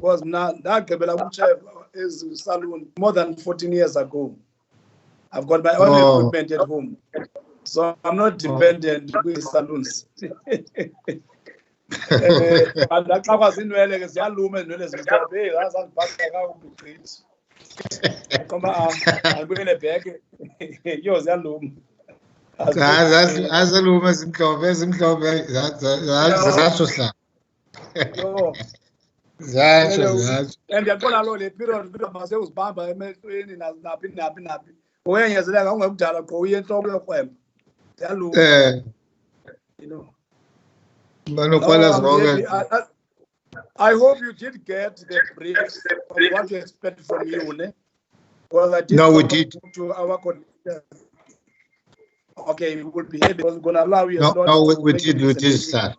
because now that is salon more than 14 years ago. I've got my own equipment at home, so I'm not dependent with saloons. And yaqona lo le period mase uzibamba emehlweni naphi uyengezeleka ungekudala qho uye enhloko yokwemba yalunga you know. I hope you did get the briefs of what you expect from you, ne? Well, I did. No, we did. To our okay, we will be here because we're going to allow you. No, we did, sir.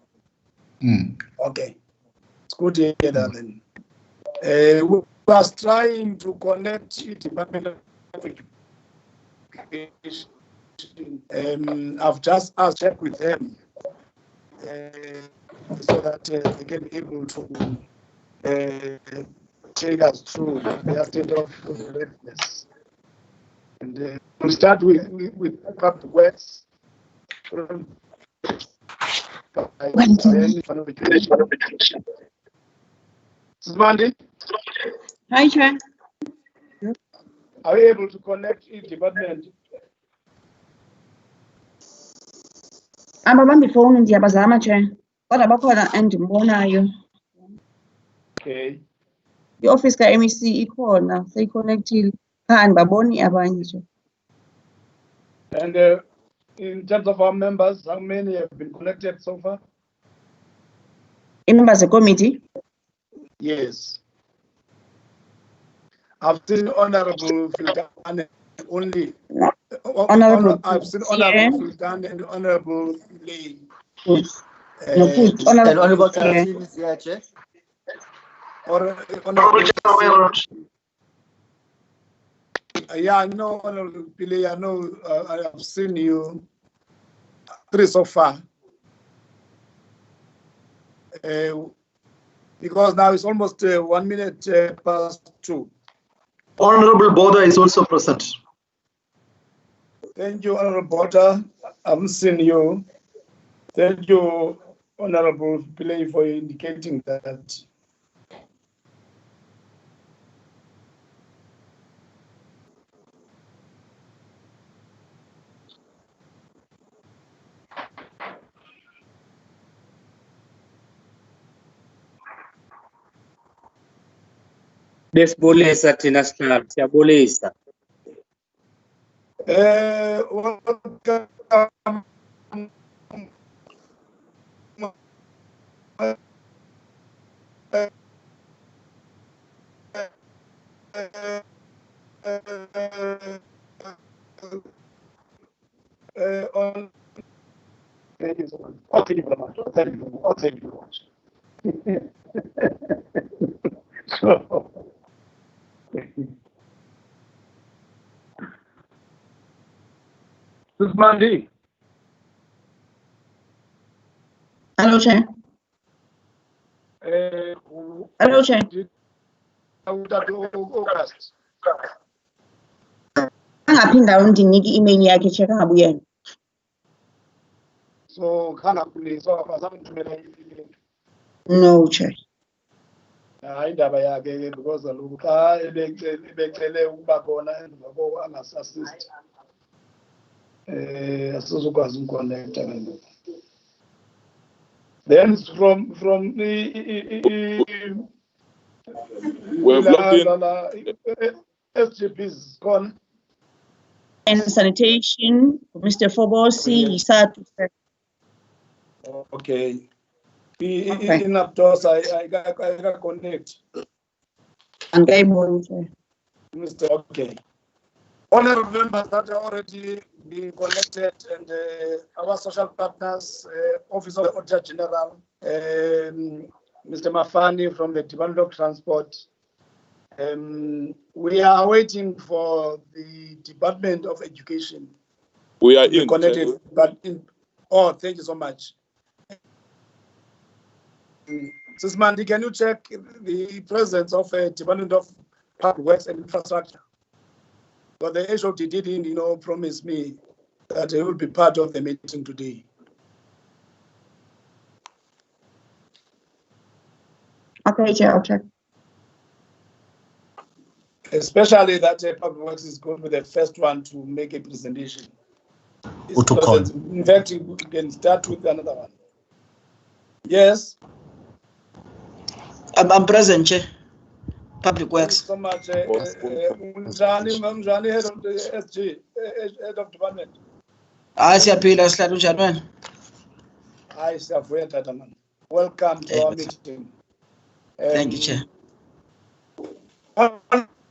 Okay, it's good to hear that then. We was trying to connect the Department of Education. I've just asked check with them so that they can be able to take us through their state of readiness. And we'll start with public works. Mandy? Hi, Chair. Are we able to connect each department? Ababambi phone ndiyabazama, Chair. Kodwa bakhona endimbonayo. Okay. I-office ka-MEC ikhona, seyiconnectile. Andibaboni abanye, Chair. And in terms of our members, how many have been connected so far? Members of the committee? Yes. I've seen Honorable Filgane only. I've seen Honorable Filgane and Honorable Lee. Yes. And Honorable Tarantino is here, Chair. Yeah, I know, Honorable Pillay, I know I have seen you 3 so far. Because now it's almost 1 minute past 2. Honorable Boda is also present. Thank you, Honorable Boda. I haven't seen you. Thank you, Honorable Pillay, for indicating that. Desibulisa thina sihlala siyabulisa. Thank you so much. Oh, thank you very much. Oh, thank you. Oh, thank you very much. So, this is Mandy. Hello, Chair. Hello, Chair. August. Angaphinda undinike i-email yakhe, Chair, angabuyela. So, No, Chair. indaba yakhe because kaloku xa ebecele ukuba khona emva koko angasassist asizokwazi umconnecta ke ngoku. Then from SGPs gone. And sanitation, Mr. Fobosi, Isatu. Okay. In Aptos, I got connect. And Mr. Okay. Honorable members that are already been connected, and our social partners, Office of the Auditor General, Mr. Mafani from the Department of Transport. We are waiting for the Department of Education. We are connected, but oh, thank you so much. Sis Mandy, can you check the presence of a Department of Public Works and Infrastructure? But the HOD didn't, promise me that he will be part of the meeting today. Okay, Chair, I'll check. Especially that Public Works is going to be the first one to make a presentation. In fact, we can start with another one. Yes. I'm present, Chair. Public Works. Thank you so much. Mzani, head of the SG, head of department. Siyaphila Sihlalo unjani wena? Hi, Siyavuya Tataman. Welcome to our meeting. Thank you, Chair.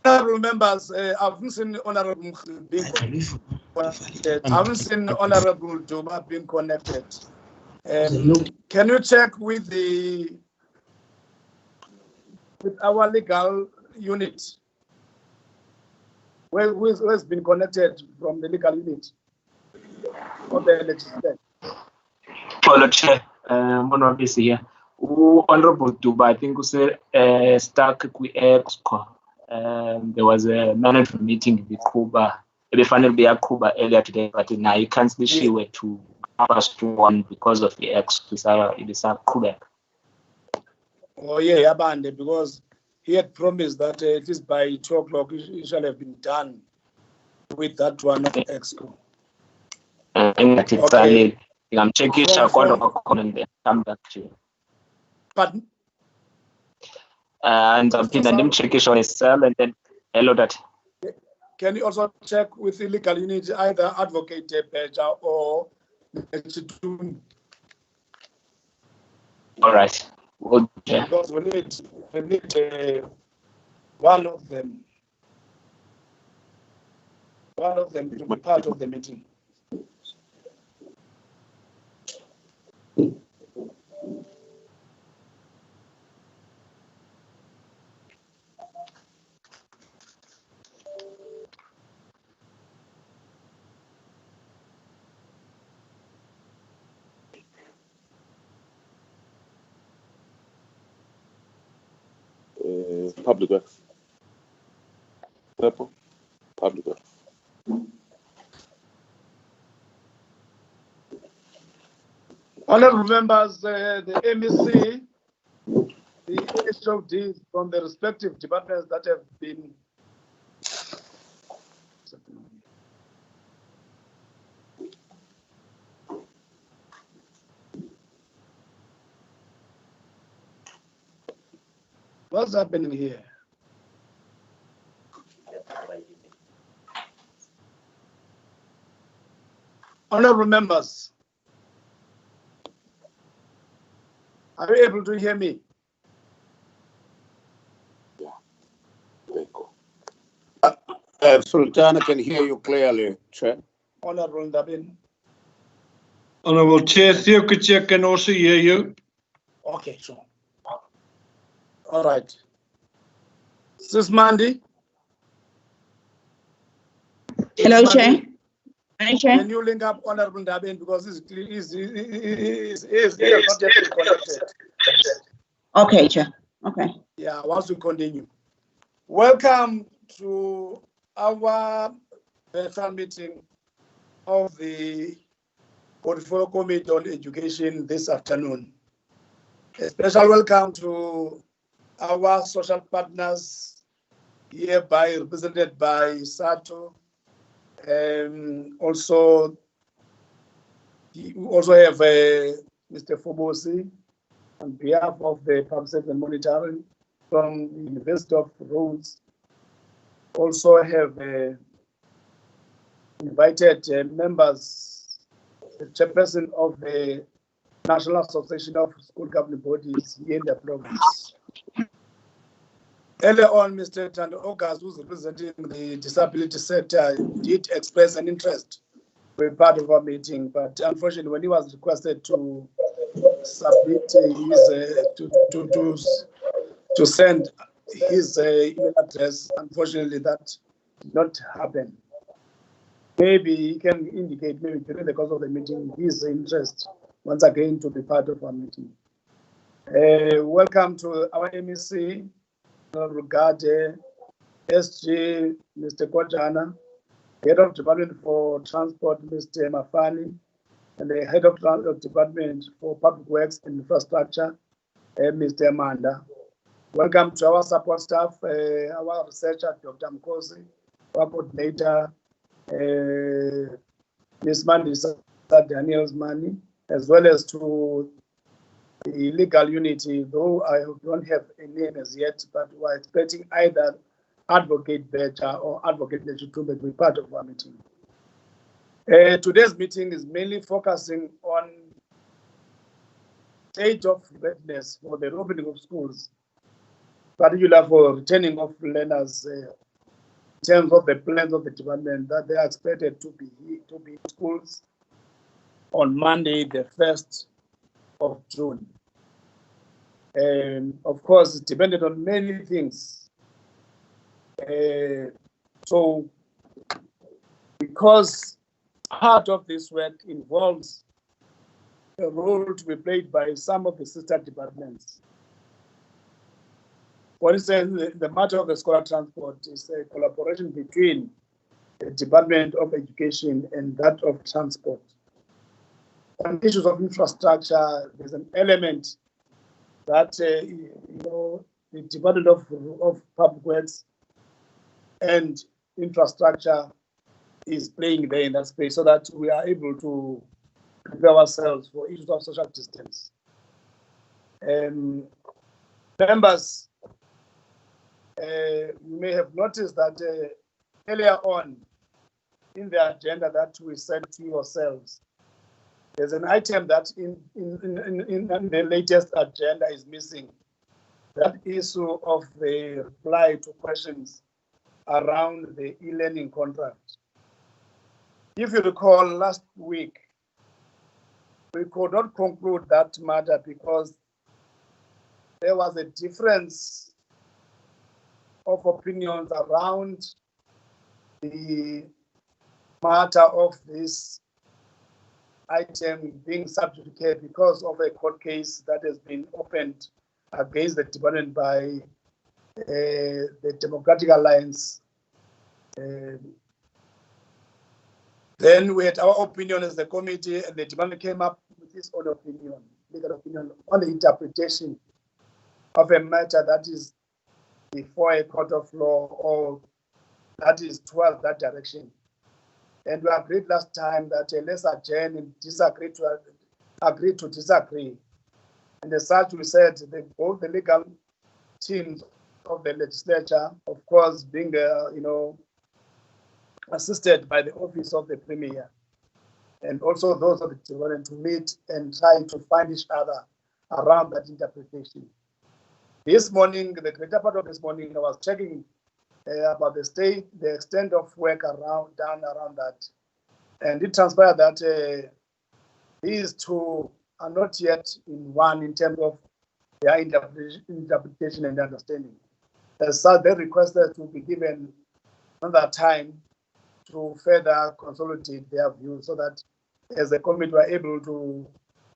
Honorable members, I haven't seen Honorable being connected. I haven't seen Honorable Duma being connected. Can you check with our legal unit? Who has been connected from the legal unit of the legislature? Hello, Chair. Monwabisi here. Honorable Duba, I think, was stuck with EXCO. There was a management meeting with Kuba. It finally be Kuba earlier today, but now you can't be sure to us to one because of the EXCO. It is a Kuba. Oh yeah, Abande, because he had promised that it is by 2 o'clock it shall have been done with that one of EXCO. Okay. I'm checking and then come back to you. Pardon? And I'm checking on his cell and then hello that. Can you also check with the legal unit, either Advocate Peja or all right. Well, yeah. Because we need one of them to be part of the meeting. Public Works. Public Works. Honorable members, the MEC, the HOD from the respective departments that have been what's happening here? Honorable members, are you able to hear me? Yeah. There you go. Sultan, I can hear you clearly, Chair. Honorable Ndabin. Honorable Chair, Theo Kuchia can also hear you. Okay, sure. All right. Sis Mandy. Hello, Chair. Hi, Chair. Can you link up Honorable Ndabin because he's not yet been connected. Okay, Chair. Okay. Yeah, once we continue. Welcome to our virtual meeting of the Portfolio Committee on Education this afternoon. A special welcome to our social partners hereby represented by SATO. Also, we also have Mr. Fobosi on behalf of the Public Safety and Monitoring from the University of Rhodes. Also have invited members, the chairperson of the National Association of School Governing Bodies here in the province. Earlier on, Mr. Tando Ogas, who's representing the disability sector, did express an interest to be part of our meeting, but unfortunately, when he was requested to submit to send his email address, unfortunately, that did not happen. Maybe he can indicate, maybe during the course of the meeting, his interest once again to be part of our meeting. Welcome to our MEC, Rugade, SG, Mr. Kojana, Head of Department for Transport, Mr. Mafani, and the Head of Department for Public Works and Infrastructure, Mr. Amanda. Welcome to our support staff, our researcher, Dr. Mkosi, our coordinator, Ms. Mandisa Daniels Mani, as well as to the legal unity, though I don't have a name as yet, but we're expecting either Advocate Becha or Advocate Lechutumbe to be part of our meeting. Today's meeting is mainly focusing on state of readiness for the opening of schools, particularly for returning of learners in terms of the plans of the department that they are expected to be in schools on Monday, the 1st of June. Of course, it depended on many things. So, because part of this work involves a role to be played by some of the sister departments. For instance, the matter of the scholar transport is a collaboration between the Department of Education and that of Transport. On issues of infrastructure, there's an element that the Department of Public Works and Infrastructure is playing there in that space, so that we are able to prepare ourselves for issues of social distance. Members, you may have noticed that earlier on in the agenda that we sent to yourselves, there's an item that in the latest agenda is missing. That issue of the reply to questions around the e-learning contract. If you recall, last week, we could not conclude that matter because there was a difference of opinions around the matter of this item being subjudicated because of a court case that has been opened against the department by the Democratic Alliance. Then we had our opinion as the committee, and the department came up with its own opinion, legal opinion, on the interpretation of a matter that is before a court of law or that is towards that direction. And we agreed last time that let's adjourn and agree to disagree. And as such, we said that both the legal teams of the legislature, of course, being assisted by the office of the Premier, and also those of the department to meet and try to find each other around that interpretation. This morning, the greater part of this morning, I was checking about the extent of work done around that. And it transpired that these two are not yet in one in terms of their interpretation and understanding. As such, they requested to be given another time to further consolidate their views so that as a committee we're able to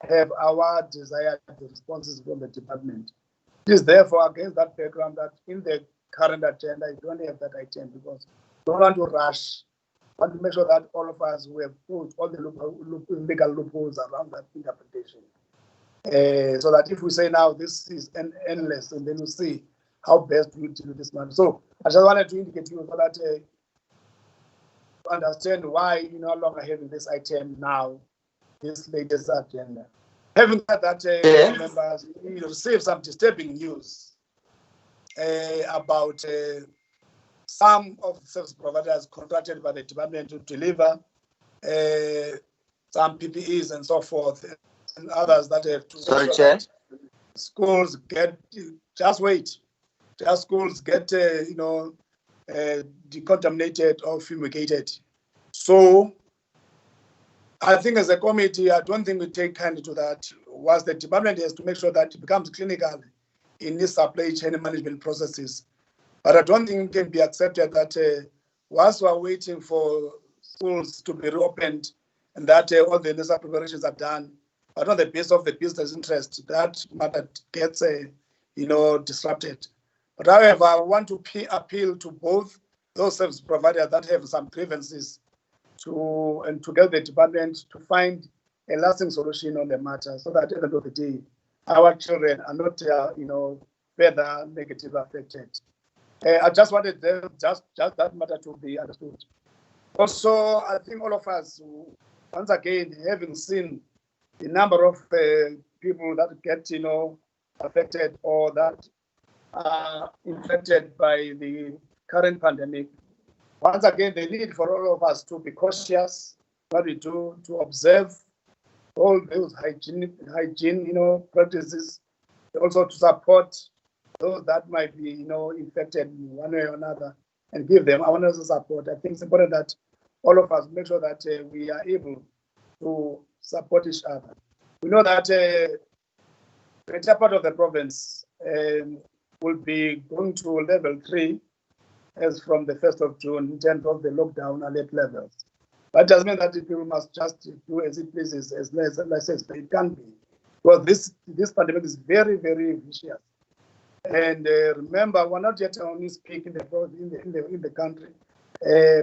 have our desired responses from the department. It is therefore against that background that in the current agenda, you don't have that item because we don't want to rush. We want to make sure that all of us we have put all the legal loopholes around that interpretation. So that if we say now this is endless, and then we see how best we deal with this matter. So I just wanted to indicate to you so that you understand why you're no longer having this item now, this latest agenda. Having said that, members, we received some disturbing news about some of the service providers contracted by the department to deliver some PPEs and so forth, and others that have to. Sorry, Chair. Schools get schools get decontaminated or fumigated. So I think as a committee, I don't think we take kindly to that. Whilst the department has to make sure that it becomes clinical in its supply chain management processes. But I don't think it can be accepted that whilst we're waiting for schools to be reopened and that all the necessary preparations are done, but on the basis of the business interest, that matter gets disrupted. But however, I want to appeal to both those service providers that have some grievances and together the department to find a lasting solution on the matter, so that at the end of the day, our children are not, further negatively affected. I just wanted just that matter to be understood. Also, I think all of us, once again, having seen the number of people that get, affected or that are infected by the current pandemic, once again, the need for all of us to be cautious, what we do, to observe all those hygiene, practices, also to support those that might be, infected in one way or another, and give them awareness and support. I think it's important that all of us make sure that we are able to support each other. We know that the greater part of the province will be going to level 3 as from the 1st of June in terms of the lockdown alert levels. That doesn't mean that people must just do as it pleases, as license, but it can be. Because this pandemic is very, very vicious. And remember, we're not yet only speaking in the country,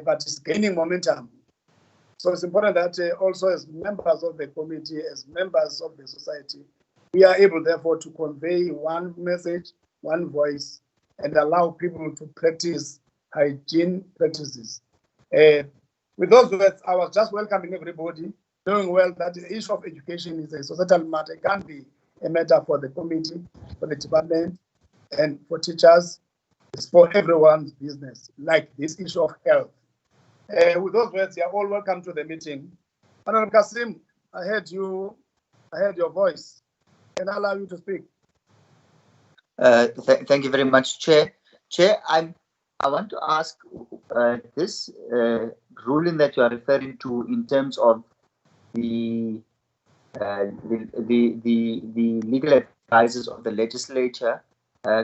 but it's gaining momentum. So it's important that also as members of the committee, as members of the society, we are able, therefore, to convey one message, one voice, and allow people to practice hygiene practices. With those words, I was just welcoming everybody, knowing well that the issue of education is a societal matter. It can't be a matter for the committee, for the department, and for teachers. It's for everyone's business, like this issue of health. With those words, you are all welcome to the meeting. Honorable Kasim, I heard your voice. Can I allow you to speak? Thank you very much, Chair. Chair, I want to ask this ruling that you are referring to in terms of the legal advisors of the legislature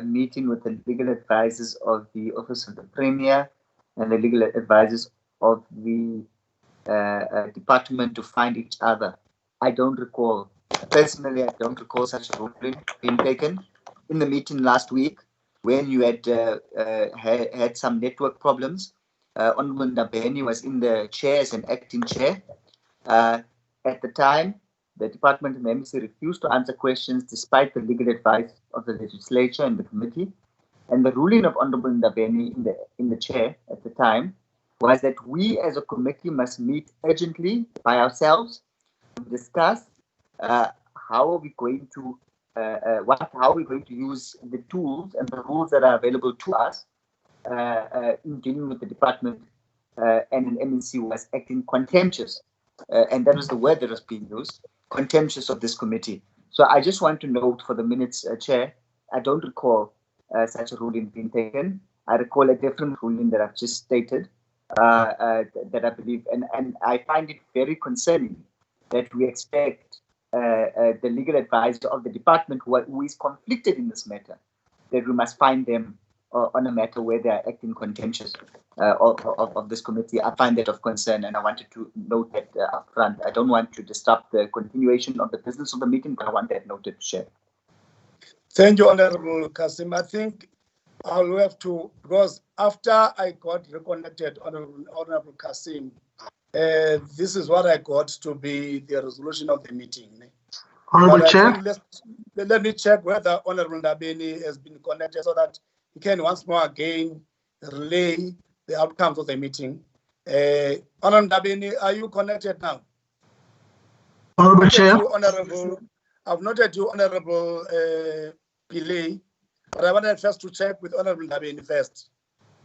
meeting with the legal advisors of the Office of the Premier and the legal advisors of the department to find each other. I don't recall, personally, I don't recall such a ruling being taken. In the meeting last week, when you had some network problems, Honorable Ndabeni was in the chair as an acting chair. At the time, the department and the embassy refused to answer questions despite the legal advice of the legislature and the committee. And the ruling of Honorable Ndabeni in the chair at the time was that we as a committee must meet urgently by ourselves to discuss how are we going to use the tools and the rules that are available to us in dealing with the department, and an MNC was acting contemptuous, and that was the word that was being used, contemptuous of this committee. So I just want to note for the minutes, Chair, I don't recall such a ruling being taken. I recall a different ruling that I've just stated, that I believe, and I find it very concerning that we expect the legal advisor of the department who is conflicted in this matter, that we must find them on a matter where they are acting contentious of this committee. I find that of concern, and I wanted to note that up front. I don't want to disrupt the continuation of the business of the meeting, but I want that noted to share. Thank you, Honorable Kasim. I think I'll have to, because after I got reconnected, Honorable Kasim, this is what I got to be the resolution of the meeting. Honorable Chair. Let me check whether Honorable Ndabeni has been connected so that he can once more again relay the outcomes of the meeting. Honorable Ndabeni, are you connected now? Honorable Chair. I've noted you, Honorable Pillay, but I wanted first to check with Honorable Ndabeni first,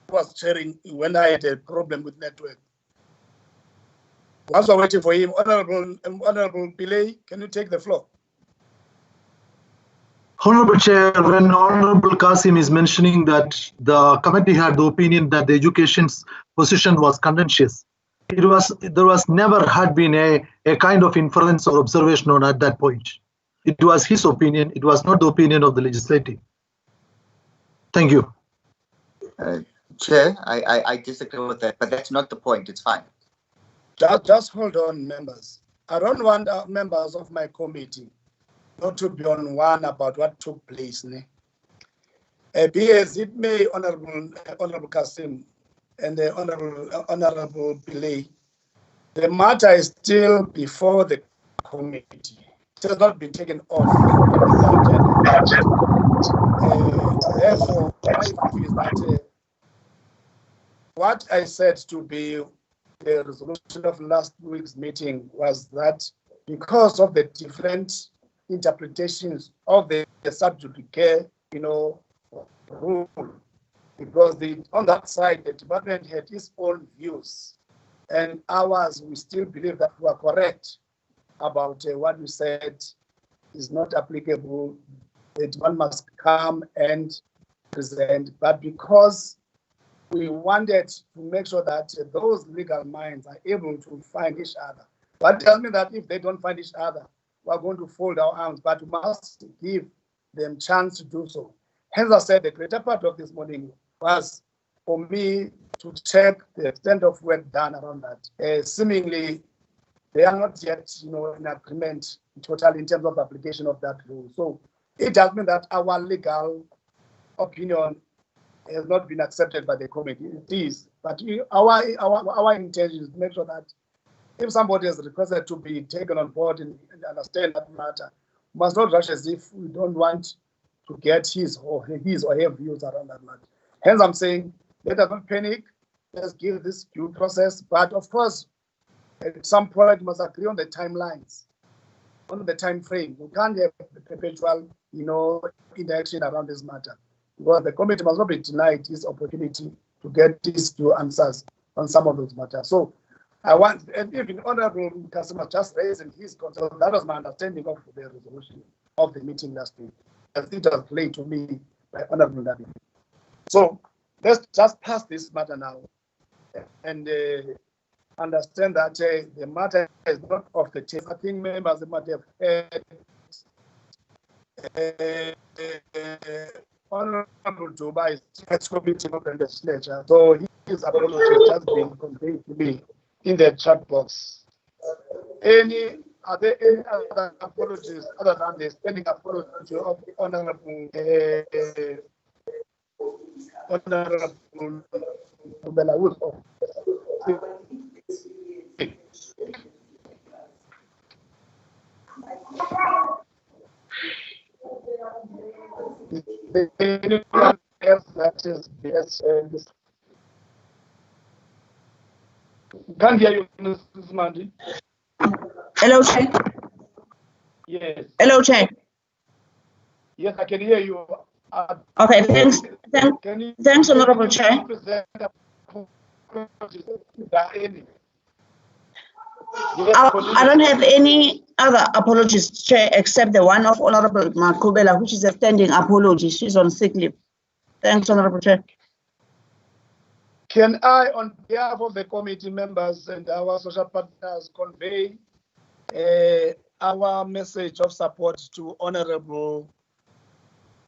who was chairing when I had a problem with network. Whilst we're waiting for him, Honorable Pillay, can you take the floor? Honorable Chair, when Honorable Kasim is mentioning that the committee had the opinion that the education's position was contentious, there was never had been a kind of inference or observation on at that point. It was his opinion. It was not the opinion of the legislative. Thank you. Chair, I disagree with that, but that's not the point. It's fine. Just hold on, members. I don't want members of my committee not to be on one about what took place. Be as it may, Honorable Kasim and the Honorable Pillay, the matter is still before the committee. It has not been taken off the agenda. Therefore, my view is that what I said to be the resolution of last week's meeting was that because of the different interpretations of the sub judice, rule, because on that side, the department had its own views, and ours, we still believe that we are correct about what we said is not applicable. That one must come and present, but because we wanted to make sure that those legal minds are able to find each other. That tells me that if they don't find each other, we're going to fold our arms, but we must give them chance to do so. Hence, I said the greater part of this morning was for me to check the extent of work done around that. Seemingly, they are not yet, in agreement totally in terms of application of that rule. So it does mean that our legal opinion has not been accepted by the committee. It is, but our intention is to make sure that if somebody has requested to be taken on board and understand that matter, we must not rush as if we don't want to get his or her views around that matter. Hence, I'm saying let us not panic. Let's give this due process. But of course, at some point, we must agree on the timelines, on the time frame. We can't have perpetual, interaction around this matter. Because the committee must not be denied this opportunity to get these two answers on some of those matters. So I want, and even Honorable Kasima just raising his concern, that was my understanding of the resolution of the meeting last week. As it was played to me by Honorable Nabi. So let's just pass this matter now and understand that the matter is not off the table. I think members might have heard Honorable Dubai is committee of the legislature, so his apology has just been conveyed to me in the chat box. Are there any other apologies other than the standing apology of Honorable Belarus? Anyone else that is yes, can't hear you, Mrs. Mandi. Hello, Chair. Yes. Hello, Chair. Yes, I can hear you. Okay, thanks. Thanks, Honorable Chair. I don't have any other apologies, Chair, except the one of Honorable Makubela, which is a standing apology. She's on sick leave. Thanks, Honorable Chair. Can I, on behalf of the committee members and our social partners, convey our message of support to Honorable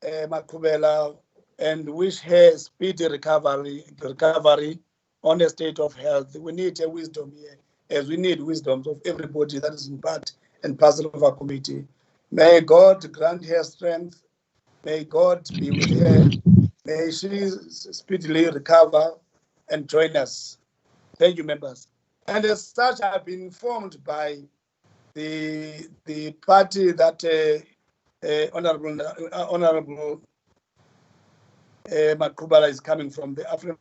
Makubela and wish her speedy recovery on the state of health. We need a wisdom here, as we need wisdom of everybody that is in part and parcel of our committee. May God grant her strength. May God be with her. May she speedily recover and join us. Thank you, members. And as such, I've been informed by the party that Honorable Makubala is coming from, the African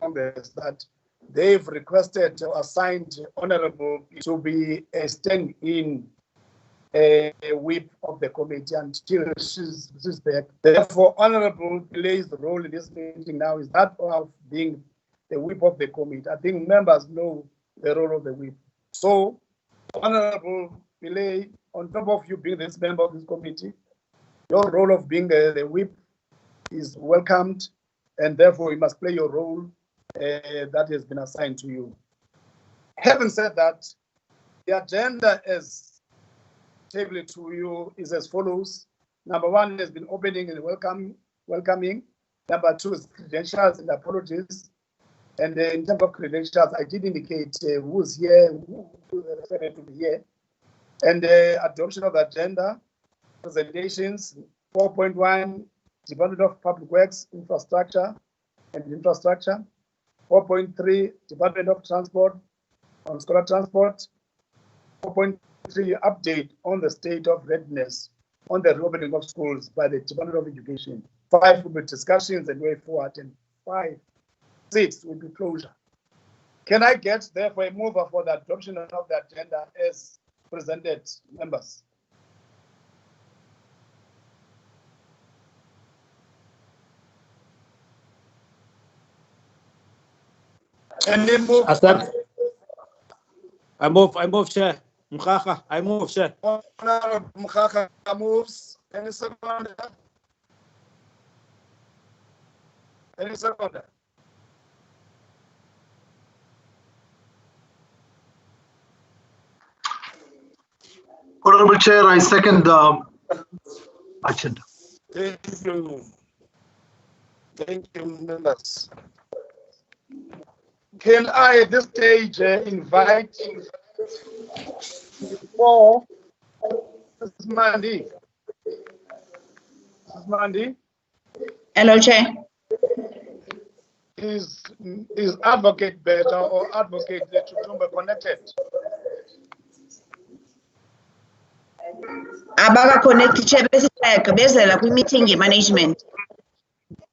Congress, that they've requested or assigned Honorable to be a stand-in whip of the committee until she's back. Therefore, Honorable Pilay's role in this meeting now is that of being the whip of the committee. I think members know the role of the whip. So, Honorable Pillay, on top of you being this member of this committee, your role of being the whip is welcomed, and therefore you must play your role that has been assigned to you. Having said that, the agenda as tabled to you is as follows. Number one has been opening and welcoming. Number two is credentials and apologies. And in terms of credentials, I did indicate who's here, who referred to be here. And adoption of the agenda, presentations, 4.1, Department of Public Works, Infrastructure and Infrastructure. 4.3, Department of Transport, on scholar transport. 4.3, update on the state of readiness on the reopening of schools by the Department of Education. 5 will be discussions and way forward, and 6 will be closure. Can I get therefore a mover for the adoption of the agenda as presented, members? Any move? I move, Chair. Mkhakha, I move, Chair. Honorable Mkhakha moves. Any seconder? Any seconder? Honorable Chair, I second the agenda. Thank you. Thank you, members. Can I at this stage invite for Mrs. Mandi? Mrs. Mandi? Hello, Chair. Is Advocate Better or Advocate Chutumba connected? Abaga connect, Chair, bezela kwi-meeting management.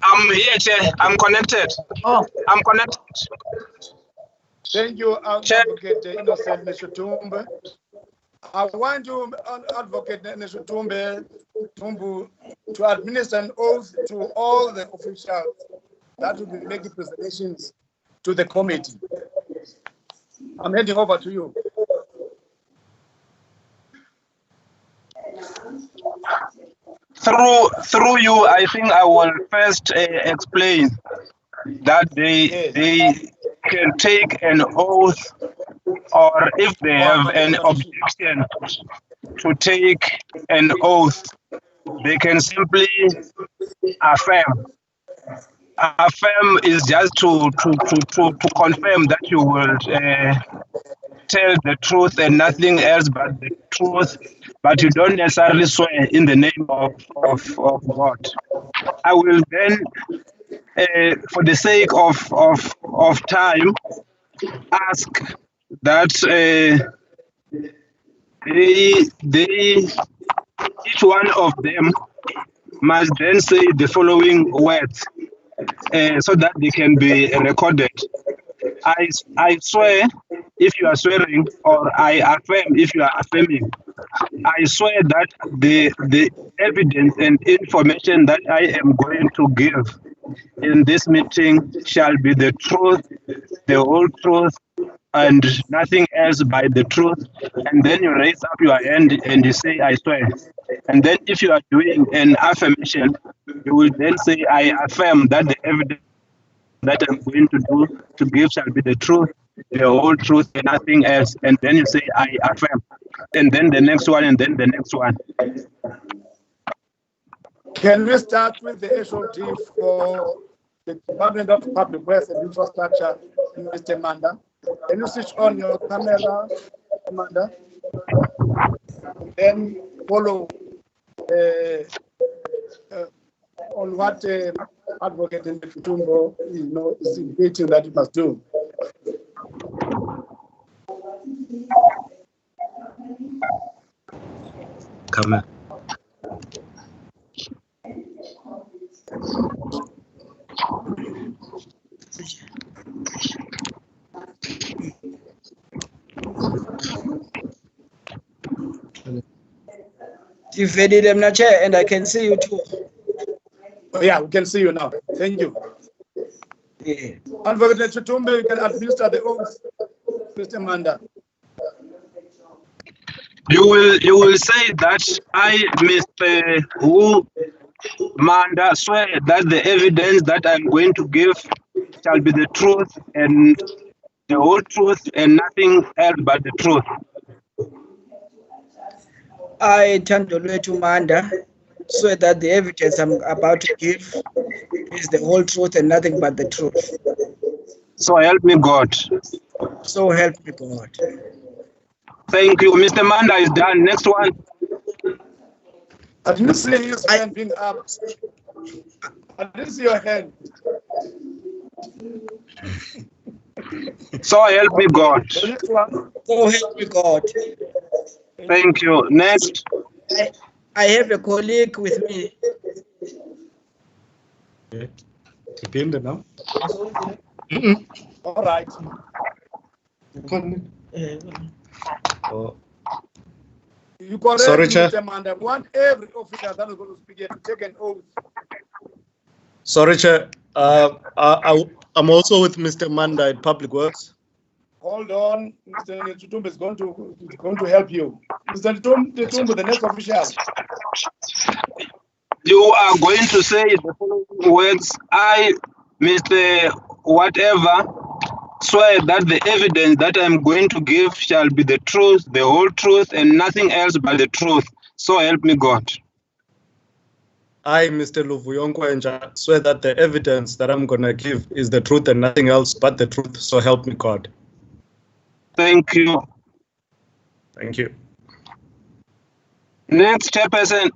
I'm here, Chair. I'm connected. Oh, I'm connected. Thank you, Advocate Innocent Neshutumbe. I want you, Advocate Neshutumbe, to administer an oath to all the officials that will be making presentations to the committee. I'm handing over to you. Through you, I think I will first explain that they can take an oath, or if they have an objection to take an oath, they can simply affirm. Affirm is just to confirm that you will tell the truth and nothing else but the truth, but you don't necessarily swear in the name of God. I will then, for the sake of time, ask that each one of them must then say the following words so that they can be recorded. I swear if you are swearing, or I affirm if you are affirming. I swear that the evidence and information that I am going to give in this meeting shall be the truth, the whole truth, and nothing else by the truth. And then you raise up your hand and you say, I swear. And then if you are doing an affirmation, you will then say, I affirm that the evidence that I'm going to give shall be the truth, the whole truth, and nothing else. And then you say, I affirm. And then the next one, and then the next one. Can we start with the HOD for the Department of Public Works and Infrastructure, Mr. Manda? Can you switch on your camera, Manda? And then follow on what Advocate Neshutumbe is indicating that you must do. Come on. You've edited them now, Chair, and I can see you too. Oh, yeah, we can see you now. Thank you. Yeah. Advocate Neshutumbe, you can administer the oath, Mr. Manda. You will say that I, Mr. Wu Manda, swear that the evidence that I'm going to give shall be the truth and the whole truth and nothing else but the truth. I, Thandolwethu Manda, swear that the evidence I'm about to give is the whole truth and nothing but the truth. So help me God. So help me God. Thank you. Mr. Manda is done. Next one. I didn't see his hand being up. I didn't see your hand. So help me God. The next one. So help me God. Thank you. Next. I have a colleague with me. Depende now. All right. Oh. You correct, Sorry, Chair. Mr. Manda. Want every official that is going to speak here to take an oath. Sorry, Chair. I'm also with Mr. Manda at Public Works. Hold on, Mr. Tutumbe is going to help you. Mr. Tutumbe, the next official. You are going to say the following words. I, Mr. Whatever, swear that the evidence that I'm going to give shall be the truth, the whole truth, and nothing else but the truth. So help me God. I, Mr. Luvuyonkwanja, swear that the evidence that I'm going to give is the truth and nothing else but the truth. So help me God. Thank you. Thank you. Next chairperson.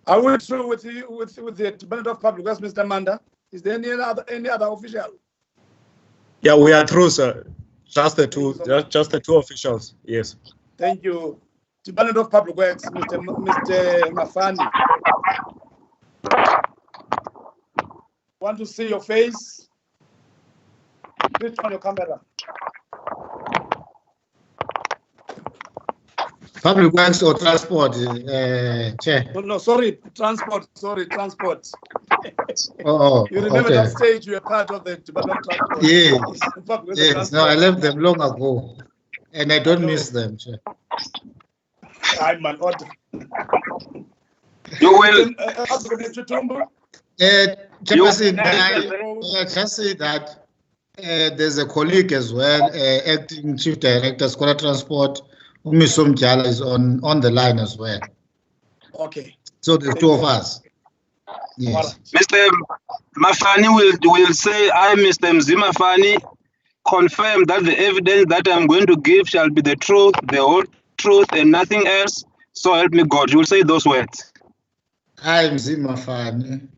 I went through with you with the Department of Public Works, Mr. Manda. Is there any other official? Yeah, we are through, sir. Just the two, just the two officials. Yes. Thank you. Department of Public Works, Mr. Mafani. Want to see your face? Please turn your camera. Public Works or Transport, Chair? Oh, no, sorry, transport. Sorry, transport. Oh, You remember okay. that stage you were part of the Department of Transport? Yes, yes. No, I left them long ago, and I don't miss them, Chair. I'm an order. You will. Chairperson, I just say that there's a colleague as well, acting Chief Director, Scholar Transport, Umisum Jala is on the line as well. Okay. So the two of us. Yes. Mr. Mafani will say, I, Mr. Mzimafani, confirm that the evidence that I'm going to give shall be the truth, the whole truth, and nothing else. So help me God. You will say those words. I, Mzimafani,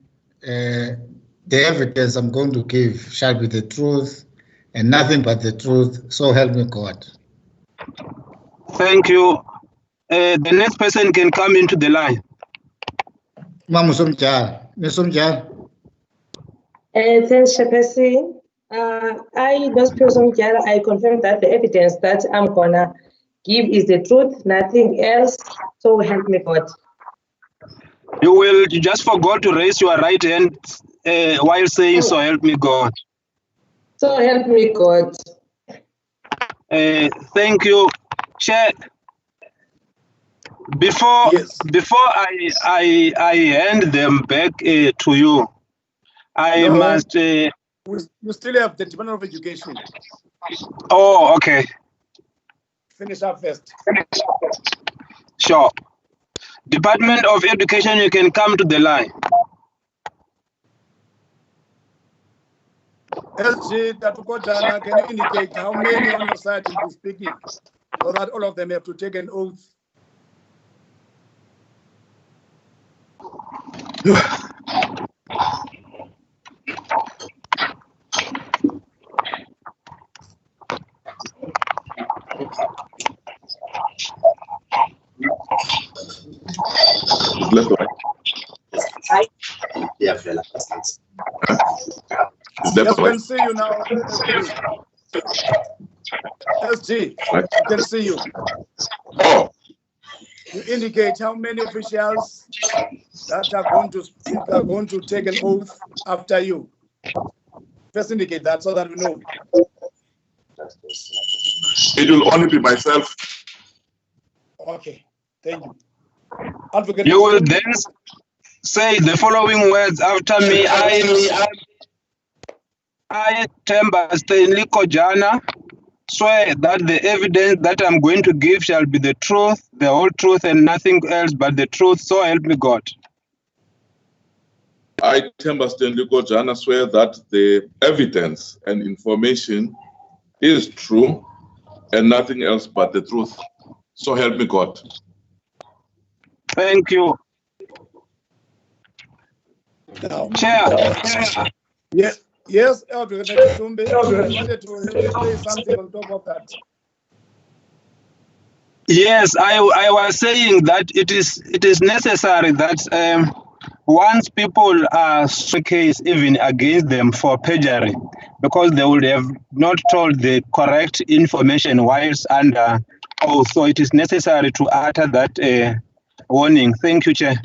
the evidence I'm going to give shall be the truth and nothing but the truth. So help me God. Thank you. The next person can come into the line. Thanks, Chairperson. I, Dr. Jara, I confirm that the evidence that I'm gonna give is the truth, nothing else. So help me God. You will just forgot to raise your right hand while saying, so help me God. So help me God. Thank you. Chair, before I hand them back to you, I must. We still have the Department of Education. Oh, okay. Finish up first. Sure. Department of Education, you can come to the line. SG Tatukojana, can you indicate how many on your side will be speaking? So that all of them have to take an oath. Left right. Yes, we can see you now. SG, we can see you. Oh. You indicate how many officials that are going to speak, are going to take an oath after you. First indicate that so that we know. It will only be myself. Okay, thank you. Advocate, you will then say the following words after me. I, Temba Stanley Kojana, swear that the evidence that I'm going to give shall be the truth, the whole truth, and nothing else but the truth. So help me God. I, Themba Stanley Gojana, swear that the evidence and information is true and nothing else but the truth. So help me God. Thank you. Now, Chair. yes, Advocate Tumbe, I wanted to say something on top of that. Yes, I was saying that it is necessary that once people are case even against them for perjury, because they would have not told the correct information whilst under oath. So it is necessary to utter that warning. Thank you, Chair.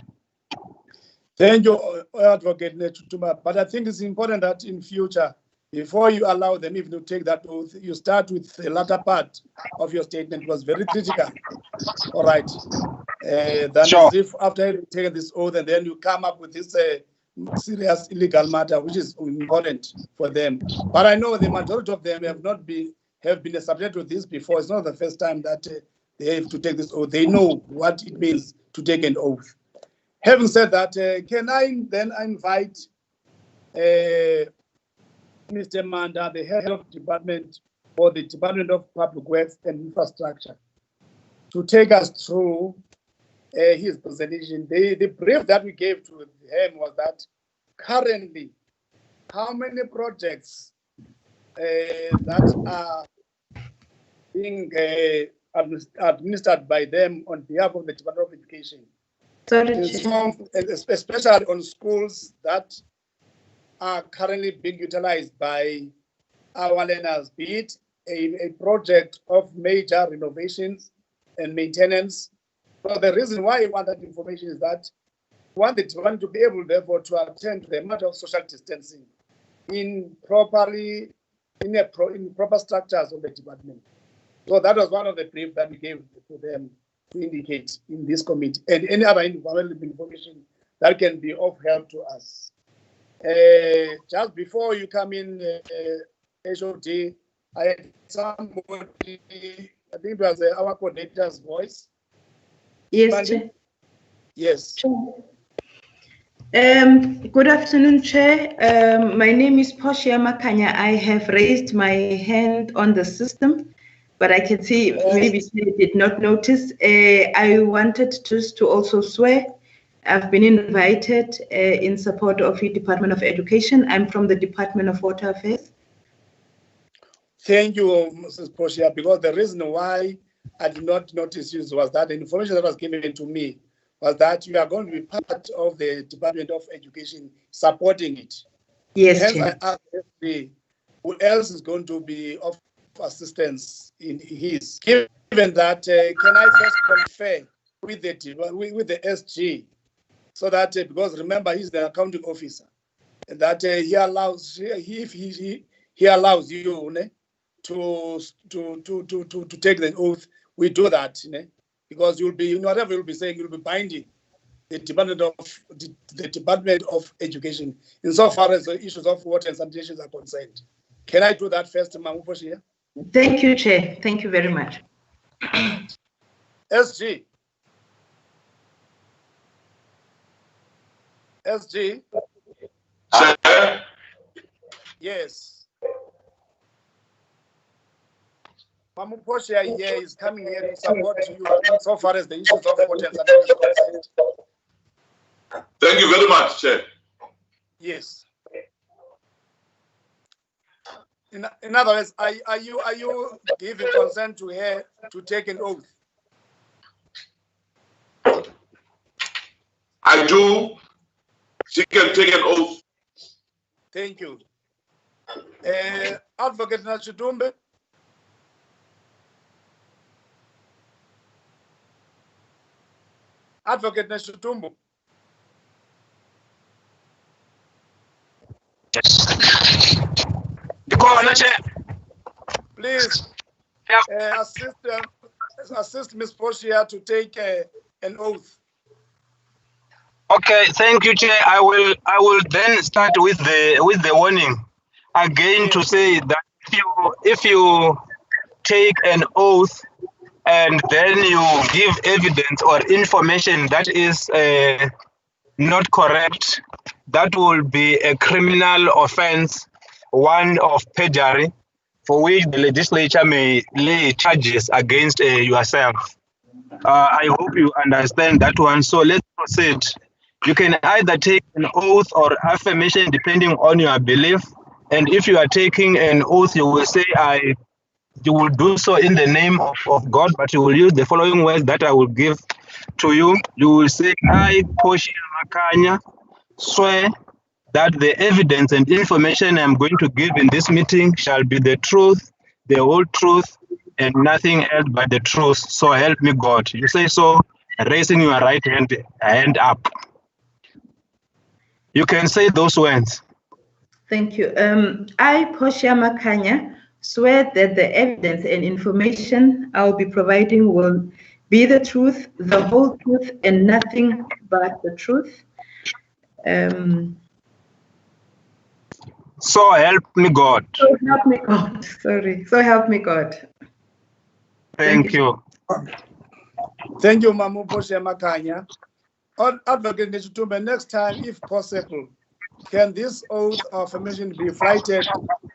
Thank you, Advocate Netutuma. But I think it's important that in future, before you allow them even to take that oath, you start with the latter part of your statement was very critical. All right. Then Sure. as if after having taken this oath and then you come up with this serious illegal matter, which is important for them. But I know the majority of them have been subject to this before. It's not the first time that they have to take this oath. They know what it means to take an oath. Having said that, can I then invite Mr. Manda, the head of department for the Department of Public Works and Infrastructure, to take us through his presentation. The brief that we gave to him was that currently, how many projects that are being administered by them on behalf of the Department of Education, especially on schools that are currently being utilized by our learners, be it a project of major renovations and maintenance. So the reason why I want that information is that we want to be able, therefore, to attend to the matter of social distancing in proper structures of the department. So that was one of the briefs that we gave to them to indicate in this committee, and any other information that can be of help to us. Just before you come in, HOD, I had somebody, I think it was our coordinator's voice. Yes, Chair. Yes. Good afternoon, Chair. My name is Portia Makanya. I have raised my hand on the system, but I can see maybe you did not notice. I wanted just to also swear. I've been invited in support of the Department of Education. I'm from the Department of Water Affairs. Thank you, Mrs. Portia, because the reason why I did not notice you was that the information that was given to me was that you are going to be part of the Department of Education supporting it. Yes, hence, Chair. I asked who else is going to be of assistance in his. Given that, can I first confer with the SG, so that because remember he's the accounting officer, and that he allows he allows you to take the oath. We do that, because you'll be whatever you'll be saying, you'll be binding the Department of Education insofar as the issues of water and sanitation are concerned. Can I do that first, Mamuposhi? Thank you, Chair. Thank you very much. SG. SG. Yes. Mamuposhi here is coming here to support you so far as the issues of water and sanitation is concerned. Thank you very much, Chair. Yes. In other words, are you giving consent to her to take an oath? I do. She can take an oath. Thank you. Advocate Nachitumbe. Advocate Nachitumbe. Please assist Ms. Portia to take an oath. Okay, thank you, Chair. I will then start with the warning again to say that if you take an oath and then you give evidence or information that is not correct, that will be a criminal offense, one of perjury, for which the legislature may lay charges against yourself. I hope you understand that one. So let's proceed. You can either take an oath or affirmation depending on your belief. And if you are taking an oath, you will say, you will do so in the name of God, but you will use the following words that I will give to you. You will say, I, Portia Makanya, swear that the evidence and information I'm going to give in this meeting shall be the truth, the whole truth, and nothing else but the truth. So help me God. You say so, raising your right hand up. You can say those words. Thank you. I, Portia Makanya, swear that the evidence and information I'll be providing will be the truth, the whole truth, and nothing but the truth. So help me God. So help me God. Sorry. So help me God. Thank you. Thank you, Mamu Portia Makanya. Advocate Nechitumbe, next time, if possible, can this oath of affirmation be flighted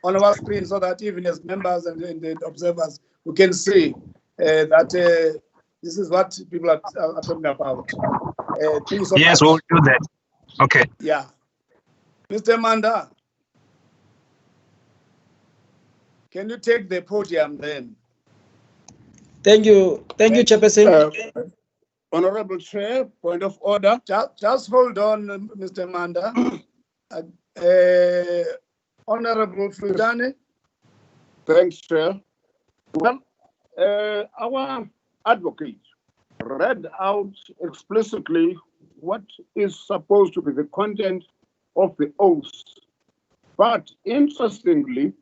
on our screen so that even as members and the observers, we can see that this is what people are talking about. Thank you so yes, much. we'll do that. Okay. Yeah. Mr. Manda, can you take the podium then? Thank you, Chairperson. Honorable Chair, point of order. Just hold on, Mr. Manda. Honorable Fultani. Thanks, Chair. Well, our advocate read out explicitly what is supposed to be the content of the oath. But interestingly,